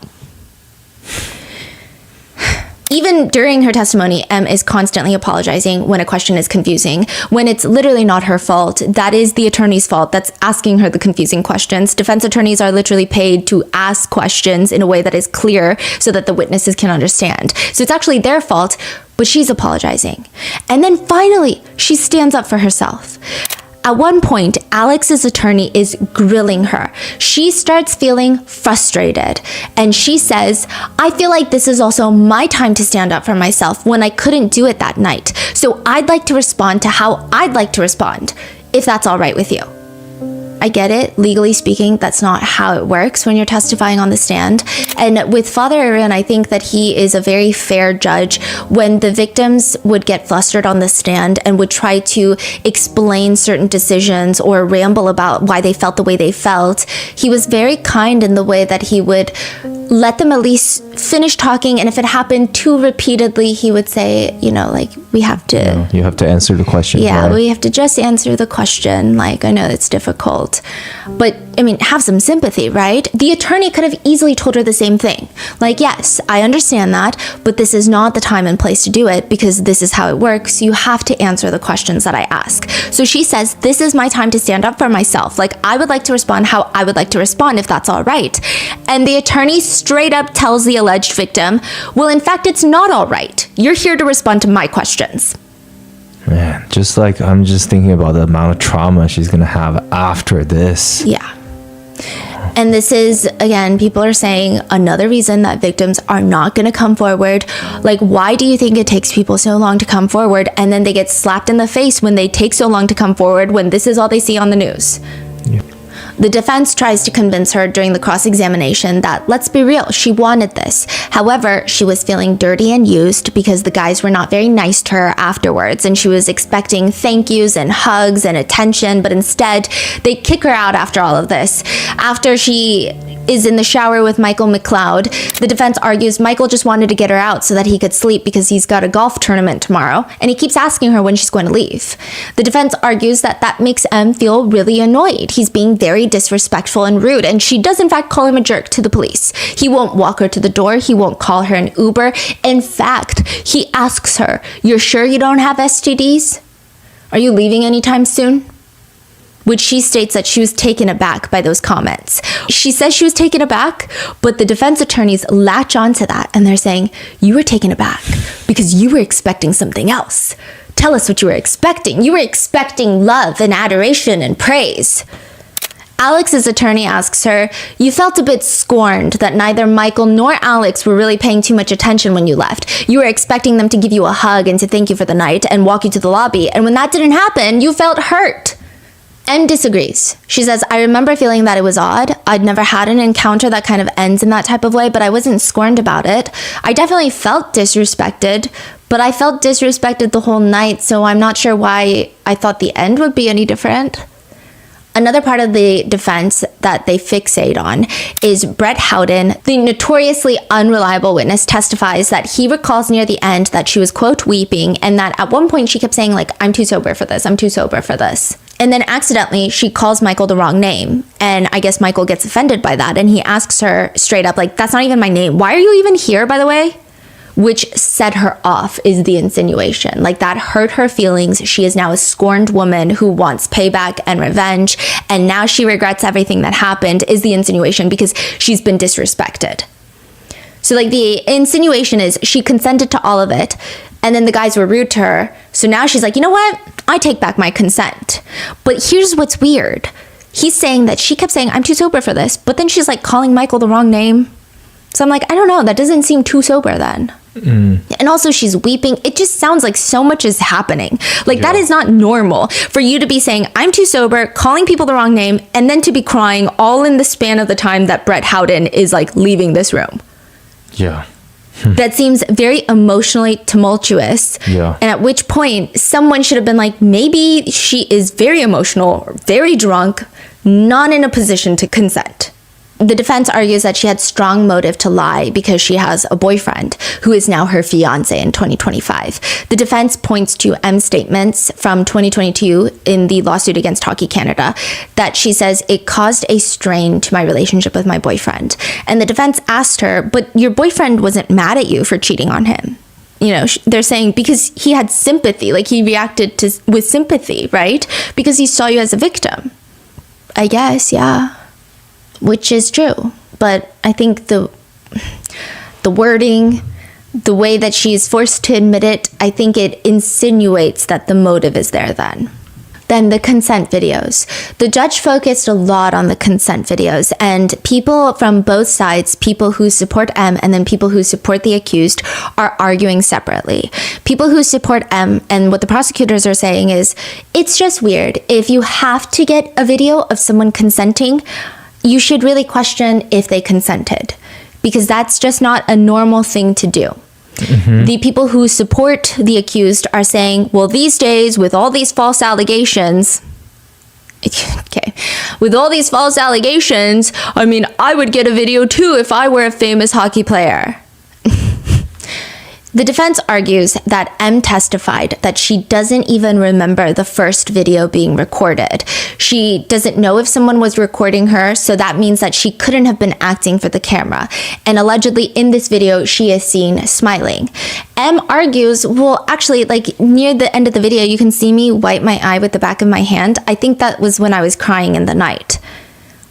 A: Even during her testimony, M is constantly apologizing when a question is confusing, when it's literally not her fault. That is the attorney's fault that's asking her the confusing questions. Defense attorneys are literally paid to ask questions in a way that is clear so that the witnesses can understand. So it's actually their fault, but she's apologizing. And then finally, she stands up for herself. At one point, Alex's attorney is grilling her. She starts feeling frustrated, and she says, I feel like this is also my time to stand up for myself when I couldn't do it that night. So I'd like to respond to how I'd like to respond, if that's all right with you. I get it. Legally speaking, that's not how it works when you're testifying on the stand. And with Father Aaron, I think that he is a very fair judge. When the victims would get flustered on the stand and would try to explain certain decisions or ramble about why they felt the way they felt, he was very kind in the way that he would let them at least finish talking. And if it happened too repeatedly, he would say, you know, like, we have to...
B: You have to answer the question.
A: Yeah,
B: right?
A: we have to just answer the question. Like, I know it's difficult. But, I mean, have some sympathy, right? The attorney could have easily told her the same thing. Like, yes, I understand that, but this is not the time and place to do it because this is how it works. You have to answer the questions that I ask. So she says, this is my time to stand up for myself. Like, I would like to respond how I would like to respond, if that's all right. And the attorney straight up tells the alleged victim, well, in fact, it's not all right. You're here to respond to my questions.
B: Man, just like, I'm just thinking about the amount of trauma she's going to have after this.
A: Yeah. And this is, again, people are saying another reason that victims are not going to come forward. Like, why do you think it takes people so long to come forward? And then they get slapped in the face when they take so long to come forward when this is all they see on the news. Yeah. The defense tries to convince her during the cross-examination that, let's be real, she wanted this. However, she was feeling dirty and used because the guys were not very nice to her afterwards, and she was expecting thank yous and hugs and attention, but instead, they kick her out after all of this. After she is in the shower with Michael McLeod, the defense argues Michael just wanted to get her out so that he could sleep because he's got a golf tournament tomorrow, and he keeps asking her when she's going to leave. The defense argues that that makes M feel really annoyed. He's being very disrespectful and rude, and she does in fact call him a jerk to the police. He won't walk her to the door. He won't call her an Uber. In fact, he asks her, "You're sure you don't have STDs? Are you leaving anytime soon?" Which she states that she was taken aback by those comments. She says she was taken aback, but the defense attorneys latch onto that and they're saying, you were taken aback because you were expecting something else. Tell us what you were expecting. You were expecting love and adoration and praise. Alex's attorney asks her, you felt a bit scorned that neither Michael nor Alex were really paying too much attention when you left. You were expecting them to give you a hug and to thank you for the night and walk you to the lobby. And when that didn't happen, you felt hurt. M disagrees. She says, I remember feeling that it was odd. I'd never had an encounter that kind of ends in that type of way, but I wasn't scorned about it. I definitely felt disrespected, but I felt disrespected the whole night, so I'm not sure why I thought the end would be any different. Another part of the defense that they fixate on is Brett Howden, the notoriously unreliable witness, testifies that he recalls near the end that she was, quote, weeping, and that at one point she kept saying, like, I'm too sober for this, I'm too sober for this. And then accidentally she calls Michael the wrong name. And I guess Michael gets offended by that. And he asks her straight up, like, that's not even my name. Why are you even here, by the way? Which set her off is the insinuation. Like, that hurt her feelings. She is now a scorned woman who wants payback and revenge. And now she regrets everything that happened is the insinuation because she's been disrespected. So like the insinuation is she consented to all of it. And then the guys were rude to her. So now she's like, you know what? I take back my consent. But here's what's weird. He's saying that she kept saying, I'm too sober for this. But then she's like calling Michael the wrong name. So I'm like, I don't know. That doesn't seem too sober then. And also she's weeping. It just sounds like so much is happening. Like that is not normal for you to be saying, I'm too sober, calling people the wrong name, and then to be crying all in the span of the time that Brett Howden is like leaving this room.
B: Yeah.
A: That seems very emotionally tumultuous.
B: Yeah.
A: And at which point someone should have been like, maybe she is very emotional, very drunk, not in a position to consent. The defense argues that she had strong motive to lie because she has a boyfriend who is now her fiance in 2025. The defense points to M's statements from 2022 in the lawsuit against Hockey Canada that she says it caused a strain to my relationship with my boyfriend. And the defense asked her, but your boyfriend wasn't mad at you for cheating on him. You know, they're saying because he had sympathy, like he reacted with sympathy, right? Because he saw you as a victim. I guess, yeah. Which is true, but I think the wording, the way that she is forced to admit it, I think it insinuates that the motive is there then. Then the consent videos. The judge focused a lot on the consent videos, and people from both sides, people who support M and then people who support the accused, are arguing separately. People who support M and what the prosecutors are saying is, it's just weird. If you have to get a video of someone consenting, you should really question if they consented, because that's just not a normal thing to do. The people who support the accused are saying, well, these days with all these false allegations, with all these false allegations, I mean, I would get a video too if I were a famous hockey player. The defense argues that M testified that she doesn't even remember the first video being recorded. She doesn't know if someone was recording her, so that means that she couldn't have been acting for the camera. And allegedly in this video, she is seen smiling. M argues, well, actually, like near the end of the video, you can see me wipe my eye with the back of my hand. I think that was when I was crying in the night.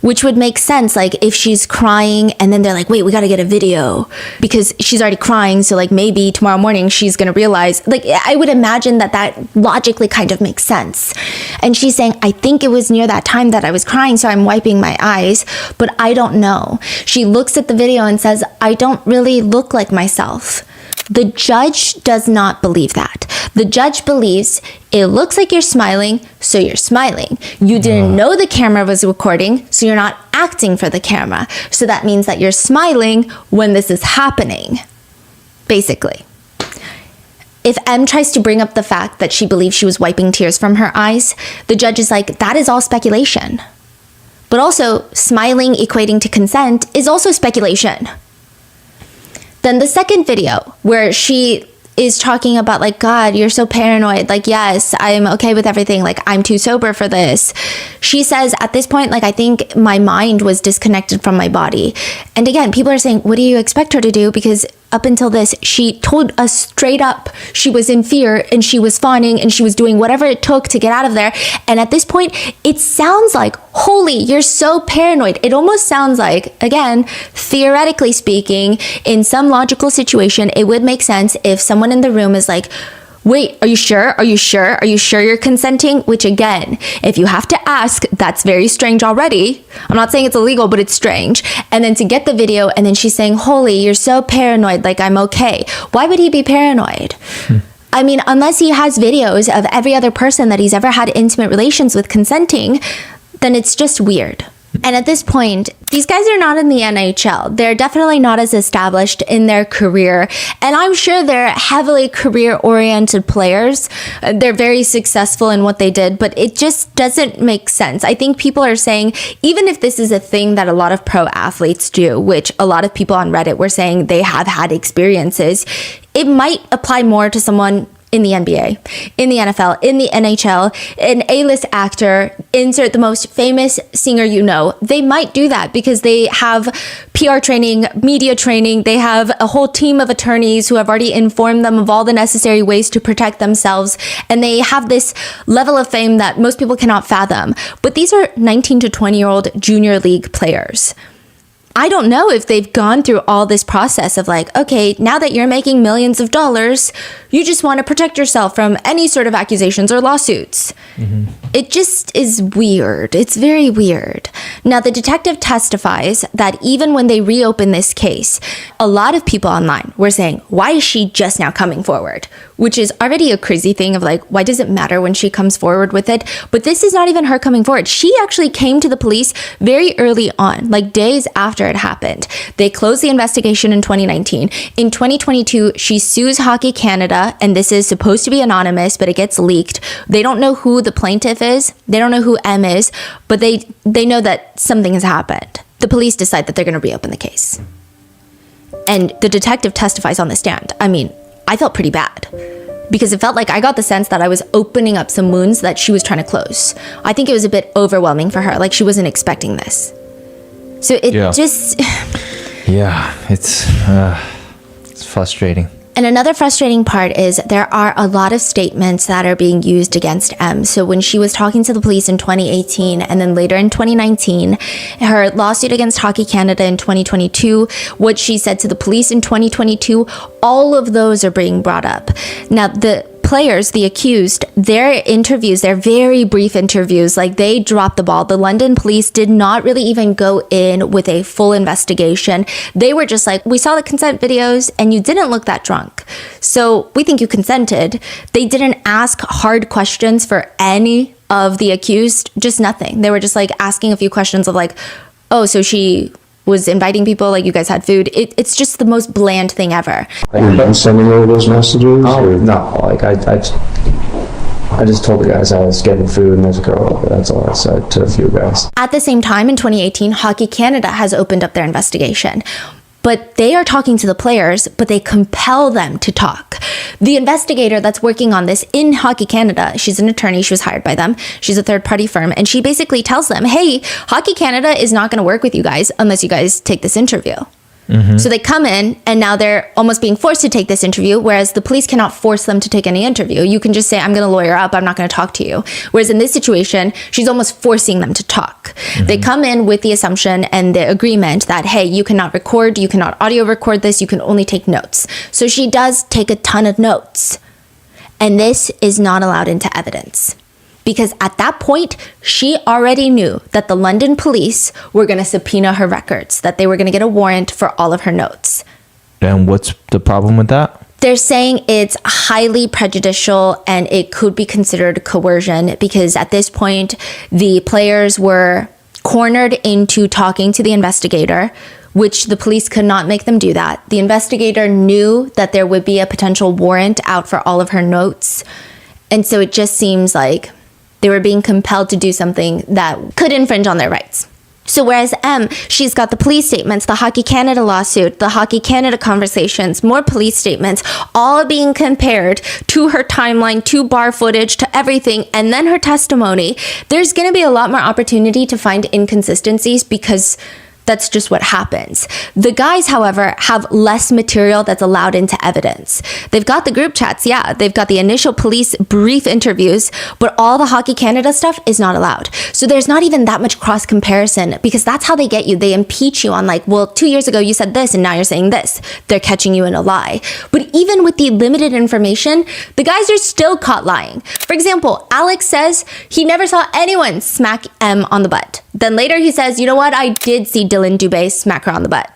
A: Which would make sense, like if she's crying and then they're like, wait, we gotta get a video because she's already crying. So like maybe tomorrow morning she's gonna realize, like I would imagine that logically kind of makes sense. And she's saying, I think it was near that time that I was crying, so I'm wiping my eyes, but I don't know. She looks at the video and says, I don't really look like myself. The judge does not believe that. The judge believes it looks like you're smiling, so you're smiling. You didn't know the camera was recording, so you're not acting for the camera. So that means that you're smiling when this is happening, basically. If M tries to bring up the fact that she believes she was wiping tears from her eyes, the judge is like, that is all speculation. But also, smiling equating to consent is also speculation. Then the second video where she is talking about like, God, you're so paranoid. Like, yes, I'm okay with everything. Like, I'm too sober for this. She says at this point, like, I think my mind was disconnected from my body. And again, people are saying, what do you expect her to do? Because up until this, she told us straight up she was in fear and she was fawning and she was doing whatever it took to get out of there. And at this point, it sounds like, holy, you're so paranoid. It almost sounds like, again, theoretically speaking, in some logical situation, it would make sense if someone in the room is like, wait, are you sure? Are you sure? Are you sure you're consenting? Which again, if you have to ask, that's very strange already. I'm not saying it's illegal, but it's strange. And then to get the video, and then she's saying, holy, you're so paranoid, like I'm okay. Why would he be paranoid? I mean, unless he has videos of every other person that he's ever had intimate relations with consenting, then it's just weird. And at this point, these guys are not in the NHL. They're definitely not as established in their career. And I'm sure they're heavily career-oriented players. They're very successful in what they did, but it just doesn't make sense. I think people are saying, even if this is a thing that a lot of pro athletes do, which a lot of people on Reddit were saying they have had experiences, it might apply more to someone in the NBA, in the NFL, in the NHL, an A-list actor, insert the most famous singer you know. They might do that because they have PR training, media training. They have a whole team of attorneys who have already informed them of all the necessary ways to protect themselves. And they have this level of fame that most people cannot fathom. But these are 19 to 20-year-old junior league players. I don't know if they've gone through all this process of like, okay, now that you're making millions of dollars, you just want to protect yourself from any sort of accusations or lawsuits. It just is weird. It's very weird. Now, the detective testifies that even when they reopen this case, a lot of people online were saying, why is she just now coming forward? Which is already a crazy thing of like, why does it matter when she comes forward with it? But this is not even her coming forward. She actually came to the police very early on, like days after it happened. They closed the investigation in 2019. In 2022, she sues Hockey Canada, and this is supposed to be anonymous, but it gets leaked. They don't know who the plaintiff is. They don't know who M is, but they know that something has happened. The police decide that they're going to reopen the case. And the detective testifies on the stand. I mean, I felt pretty bad because it felt like I got the sense that I was opening up some wounds that she was trying to close. I think it was a bit overwhelming for her. Like she wasn't expecting this. So it just...
B: Yeah, it's frustrating.
A: And another frustrating part is there are a lot of statements that are being used against M. So when she was talking to the police in 2018 and then later in 2019, her lawsuit against Hockey Canada in 2022, what she said to the police in 2022, all of those are being brought up. Now, the players, the accused, their interviews, they're very brief interviews, like they dropped the ball. The London police did not really even go in with a full investigation. They were just like, we saw the consent videos and you didn't look that drunk, so we think you consented. They didn't ask hard questions for any of the accused, just nothing. They were just like asking a few questions of like, oh, so she was inviting people, like you guys had food. It's just the most bland thing ever.
D: Were you sending over those messages?
C: Oh,
D: or?
C: no, like I just told the guys I was getting food and there's a girl over. That's all I said to a few guys.
A: At the same time, in 2018, Hockey Canada has opened up their investigation. But they are talking to the players, but they compel them to talk. The investigator that's working on this in Hockey Canada, she's an attorney, she was hired by them. She's a third-party firm, and she basically tells them, hey, Hockey Canada is not going to work with you guys unless you guys take this interview. So they come in and now they're almost being forced to take this interview, whereas the police cannot force them to take any interview. You can just say, I'm going to lawyer up, I'm not going to talk to you. Whereas in this situation, she's almost forcing them to talk. They come in with the assumption and the agreement that, hey, you cannot record, you cannot audio record this, you can only take notes. So she does take a ton of notes. And this is not allowed into evidence. Because at that point, she already knew that the London police were going to subpoena her records, that they were going to get a warrant for all of her notes.
B: And what's the problem with that?
A: They're saying it's highly prejudicial and it could be considered coercion because at this point, the players were cornered into talking to the investigator, which the police could not make them do that. The investigator knew that there would be a potential warrant out for all of her notes. And so it just seems like they were being compelled to do something that could infringe on their rights. So whereas M, she's got the police statements, the Hockey Canada lawsuit, the Hockey Canada conversations, more police statements, all being compared to her timeline, to bar footage, to everything, and then her testimony, there's going to be a lot more opportunity to find inconsistencies because that's just what happens. The guys, however, have less material that's allowed into evidence. They've got the group chats, yeah. They've got the initial police brief interviews, but all the Hockey Canada stuff is not allowed. So there's not even that much cross comparison because that's how they get you. They impeach you on like, well, 2 years ago you said this and now you're saying this. They're catching you in a lie. But even with the limited information, the guys are still caught lying. For example, Alex says he never saw anyone smack M on the butt. Then later he says, you know what? I did see Dylan Dubé smack her on the butt.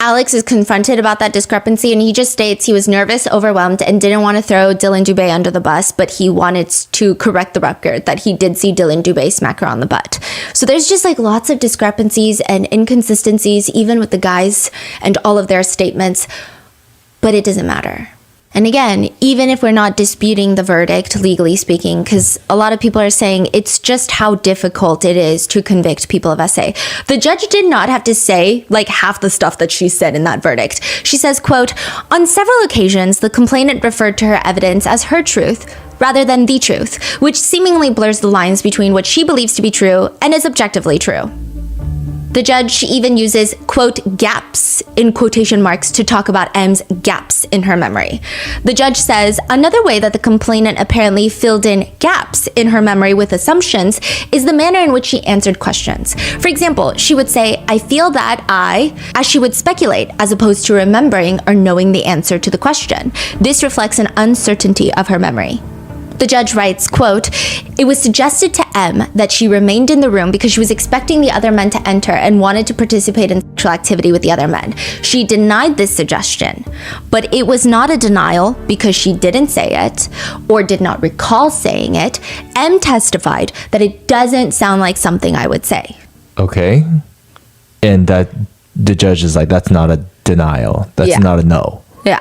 A: Alex is confronted about that discrepancy, and he just states he was nervous, overwhelmed, and didn't want to throw Dylan Dubé under the bus, but he wanted to correct the record that he did see Dylan Dubé smack her on the butt. So there's just like lots of discrepancies and inconsistencies, even with the guys and all of their statements, but it doesn't matter. And again, even if we're not disputing the verdict, legally speaking, because a lot of people are saying it's just how difficult it is to convict people of SA. The judge did not have to say like half the stuff that she said in that verdict. She says, quote, "On several occasions, the complainant referred to her evidence as her truth rather than the truth, which seemingly blurs the lines between what she believes to be true and is objectively true." The judge even uses, quote, gaps in quotation marks to talk about M's gaps in her memory. The judge says another way that the complainant apparently filled in gaps in her memory with assumptions is the manner in which she answered questions. For example, she would say, "I feel that as she would speculate, as opposed to remembering or knowing the answer to the question. This reflects an uncertainty of her memory." The judge writes, quote, "It was suggested to M that she remained in the room because she was expecting the other men to enter and wanted to participate in sexual activity with the other men. She denied this suggestion, but it was not a denial because she didn't say it or did not recall saying it. M testified that it doesn't sound like something I would say."
B: Okay. And that the judge is like, that's not a denial. That's not a no.
A: Yeah.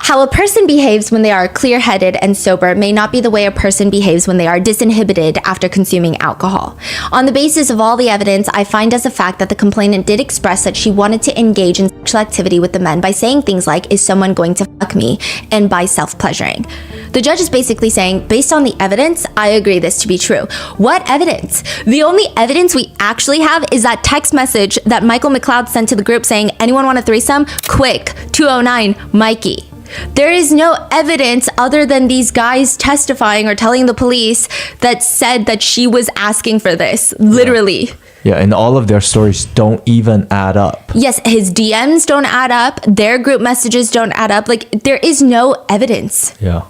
A: How a person behaves when they are clear-headed and sober may not be the way a person behaves when they are disinhibited after consuming alcohol. On the basis of all the evidence, I find as a fact that the complainant did express that she wanted to engage in sexual activity with the men by saying things like, "Is someone going to fuck me?" and by self-pleasuring. The judge is basically saying, based on the evidence, I agree this to be true. What evidence? The only evidence we actually have is that text message that Michael McLeod sent to the group saying, "Anyone want a threesome? Quick, 209, Mikey." There is no evidence other than these guys testifying or telling the police that said that she was asking for this, literally.
B: Yeah, and all of their stories don't even add up.
A: Yes, his DMs don't add up, their group messages don't add up. Like, there is no evidence.
B: Yeah.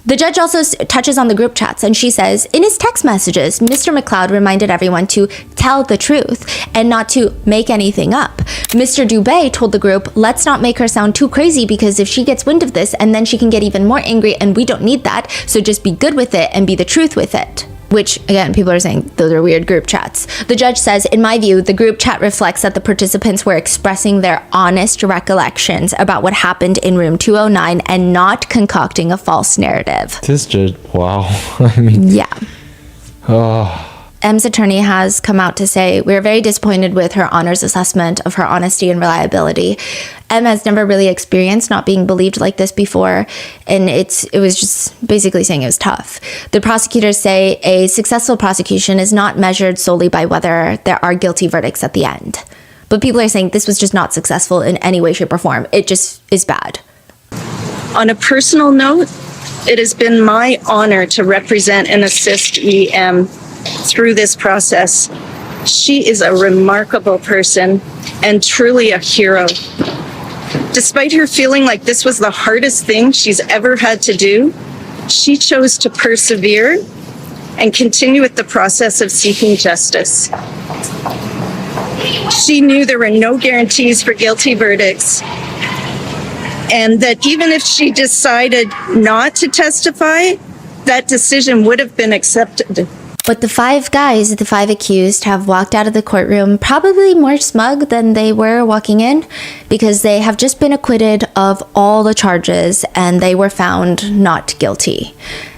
A: The judge also touches on the group chats, and she says, in his text messages, Mr. McLeod reminded everyone to tell the truth and not to make anything up. Mr. Dubé told the group, let's not make her sound too crazy because if she gets wind of this and then she can get even more angry and we don't need that, so just be good with it and be the truth with it. Which, again, people are saying those are weird group chats. The judge says, in my view, the group chat reflects that the participants were expressing their honest recollections about what happened in room 209 and not concocting a false narrative.
B: This judge, wow. I mean,
A: yeah.
B: Oh.
A: M's attorney has come out to say, we're very disappointed with her honors assessment of her honesty and reliability. M has never really experienced not being believed like this before, and it was just basically saying it was tough. The prosecutors say a successful prosecution is not measured solely by whether there are guilty verdicts at the end. But people are saying this was just not successful in any way, shape, or form. It just is bad.
G: On a personal note, it has been my honor to represent and assist EM through this process. She is a remarkable person and truly a hero. Despite her feeling like this was the hardest thing she's ever had to do, she chose to persevere and continue with the process of seeking justice. She knew there were no guarantees for guilty verdicts, and that even if she decided not to testify, that decision would have been accepted.
A: But the five guys, the five accused, have walked out of the courtroom probably more smug than they were walking in because they have just been acquitted of all the charges and they were found not guilty.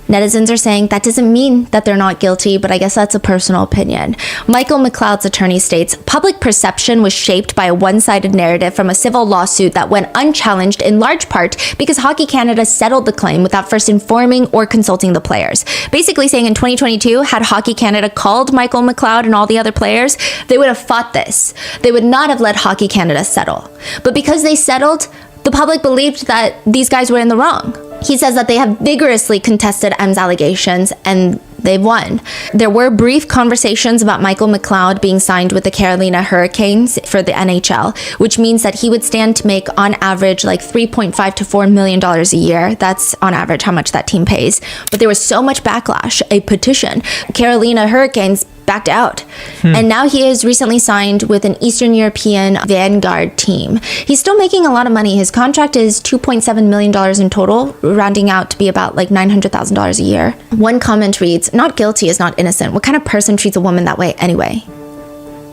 A: Netizens are saying that doesn't mean that they're not guilty, but I guess that's a personal opinion. Michael McLeod's attorney states, public perception was shaped by a one-sided narrative from a civil lawsuit that went unchallenged in large part because Hockey Canada settled the claim without first informing or consulting the players. Basically saying in 2022, had Hockey Canada called Michael McLeod and all the other players, they would have fought this. They would not have let Hockey Canada settle. But because they settled, the public believed that these guys were in the wrong. He says that they have vigorously contested M's allegations and they've won. There were brief conversations about Michael McLeod being signed with the Carolina Hurricanes for the NHL, which means that he would stand to make on average like $3.5 to $4 million a year. That's on average how much that team pays. But there was so much backlash, a petition. Carolina Hurricanes backed out. And now he is recently signed with an Eastern European Vanguard team. He's still making a lot of money. His contract is $2.7 million in total, rounding out to be about like $900,000 a year. One comment reads, "Not guilty is not innocent. What kind of person treats a woman that way anyway?"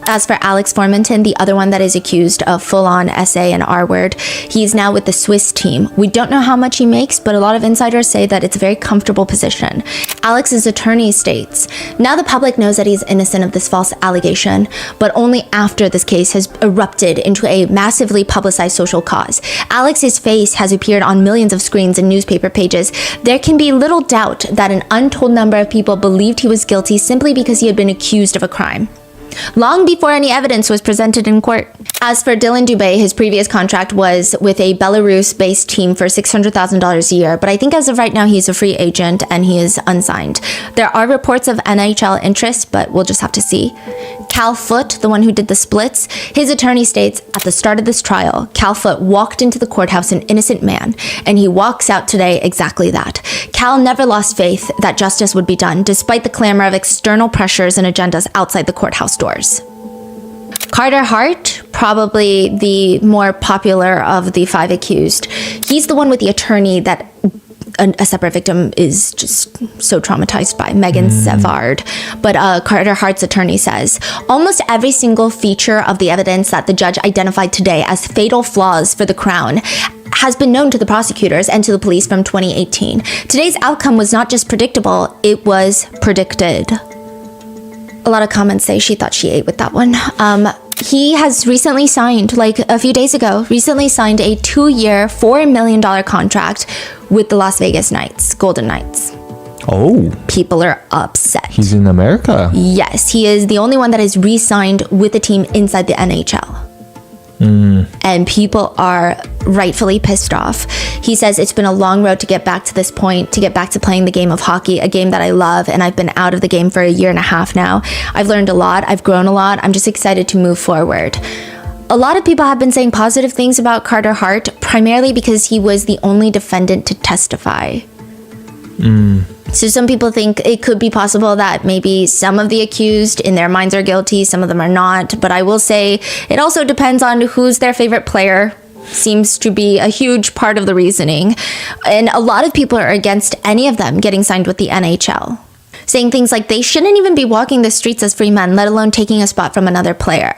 A: As for Alex Formenton, the other one that is accused of full-on SA and R-word, he's now with the Swiss team. We don't know how much he makes, but a lot of insiders say that it's a very comfortable position. Alex's attorney states, "Now the public knows that he's innocent of this false allegation, but only after this case has erupted into a massively publicized social cause. Alex's face has appeared on millions of screens and newspaper pages. There can be little doubt that an untold number of people believed he was guilty simply because he had been accused of a crime, long before any evidence was presented in court." As for Dylan Dubé, his previous contract was with a Belarus-based team for $600,000 a year, but I think as of right now he's a free agent and he is unsigned. There are reports of NHL interest, but we'll just have to see. Cal Foote, the one who did the splits, his attorney states, "At the start of this trial, Cal Foote walked into the courthouse an innocent man, and he walks out today exactly that. Cal never lost faith that justice would be done, despite the clamor of external pressures and agendas outside the courthouse doors." Carter Hart, probably the more popular of the 5 accused. He's the one with the attorney that a separate victim is just so traumatized by, Megan Savard. But Carter Hart's attorney says, "Almost every single feature of the evidence that the judge identified today as fatal flaws for the Crown has been known to the prosecutors and to the police from 2018. Today's outcome was not just predictable, it was predicted." A lot of comments say she thought she ate with that one. He has recently signed, like a few days ago, a 2-year, $4 million contract with the Las Vegas Knights, Golden Knights.
B: Oh.
A: People are upset.
B: He's in America.
A: Yes, he is the only one that is re-signed with a team inside the NHL. And people are rightfully pissed off. He says it's been a long road to get back to this point, to get back to playing the game of hockey, a game that I love, and I've been out of the game for a year and a half now. I've learned a lot, I've grown a lot, I'm just excited to move forward. A lot of people have been saying positive things about Carter Hart, primarily because he was the only defendant to testify. So some people think it could be possible that maybe some of the accused in their minds are guilty, some of them are not. But I will say it also depends on who's their favorite player. Seems to be a huge part of the reasoning. And a lot of people are against any of them getting signed with the NHL, saying things like they shouldn't even be walking the streets as free men, let alone taking a spot from another player.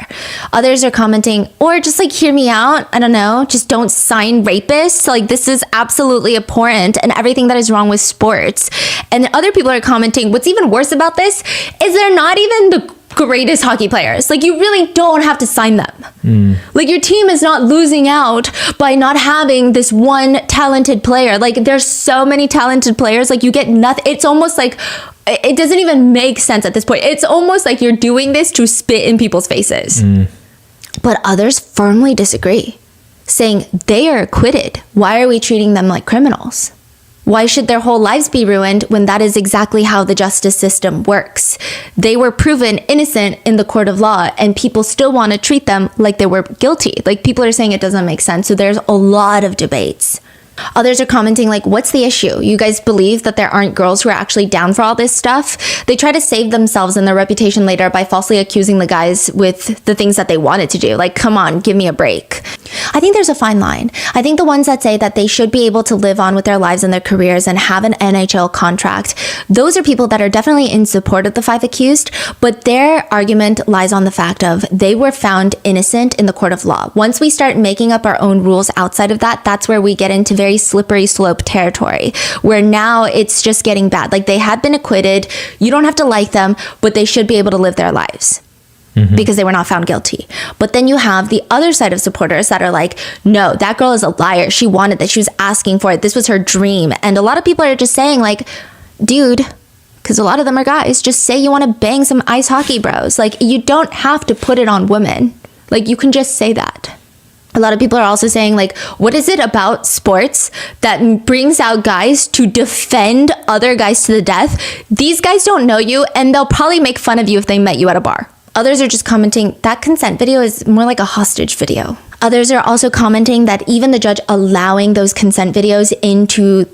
A: Others are commenting, or just like, hear me out, I don't know, just don't sign rapists. Like, this is absolutely abhorrent and everything that is wrong with sports. And other people are commenting, what's even worse about this is they're not even the greatest hockey players. Like, you really don't have to sign them. Like, your team is not losing out by not having this one talented player. Like, there's so many talented players, like, you get nothing. It's almost like it doesn't even make sense at this point. It's almost like you're doing this to spit in people's faces. But others firmly disagree, saying they are acquitted. Why are we treating them like criminals? Why should their whole lives be ruined when that is exactly how the justice system works? They were proven innocent in the court of law, and people still want to treat them like they were guilty. Like, people are saying it doesn't make sense. So there's a lot of debates. Others are commenting like, what's the issue? You guys believe that there aren't girls who are actually down for all this stuff? They try to save themselves and their reputation later by falsely accusing the guys with the things that they wanted to do. Like, come on, give me a break. I think there's a fine line. I think the ones that say that they should be able to live on with their lives and their careers and have an NHL contract, those are people that are definitely in support of the 5 accused, but their argument lies on the fact of they were found innocent in the court of law. Once we start making up our own rules outside of that, that's where we get into very slippery slope territory, where now it's just getting bad. Like, they had been acquitted, you don't have to like them, but they should be able to live their lives. Because they were not found guilty. But then you have the other side of supporters that are like, no, that girl is a liar. She wanted this. She was asking for it. This was her dream. And a lot of people are just saying like, dude, because a lot of them are guys, just say you want to bang some ice hockey bros. Like, you don't have to put it on women. Like, you can just say that. A lot of people are also saying like, what is it about sports that brings out guys to defend other guys to the death? These guys don't know you, and they'll probably make fun of you if they met you at a bar. Others are just commenting, that consent video is more like a hostage video. Others are also commenting that even the judge allowing those consent videos into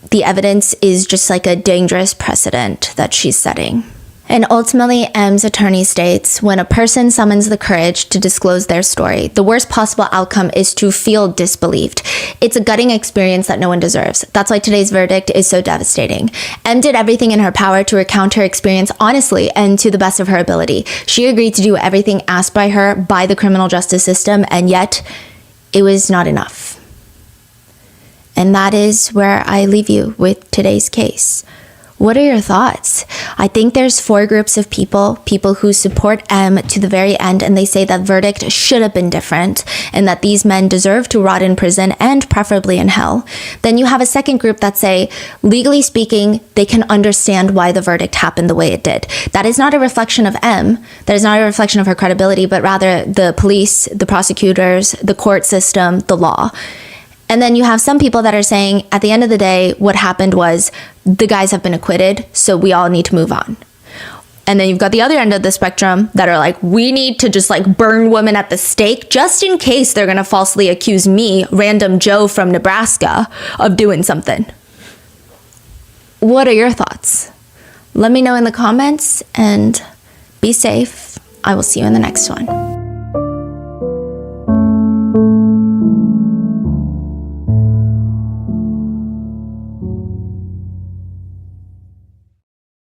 A: the evidence is just like a dangerous precedent that she's setting. And ultimately, M's attorney states, when a person summons the courage to disclose their story, the worst possible outcome is to feel disbelieved. It's a gutting experience that no one deserves. That's why today's verdict is so devastating. M did everything in her power to recount her experience honestly and to the best of her ability. She agreed to do everything asked by her by the criminal justice system, and yet it was not enough. And that is where I leave you with today's case. What are your thoughts? I think there's 4 groups of people who support M to the very end, and they say that verdict should have been different and that these men deserve to rot in prison and preferably in hell. Then you have a second group that say, legally speaking, they can understand why the verdict happened the way it did. That is not a reflection of M. That is not a reflection of her credibility, but rather the police, the prosecutors, the court system, the law. And then you have some people that are saying, at the end of the day, what happened was the guys have been acquitted, so we all need to move on. And then you've got the other end of the spectrum that are like, we need to just like burn women at the stake just in case they're going to falsely accuse me, random Joe from Nebraska, of doing something. What are your thoughts? Let me know in the comments and be safe. I will see you in the next one.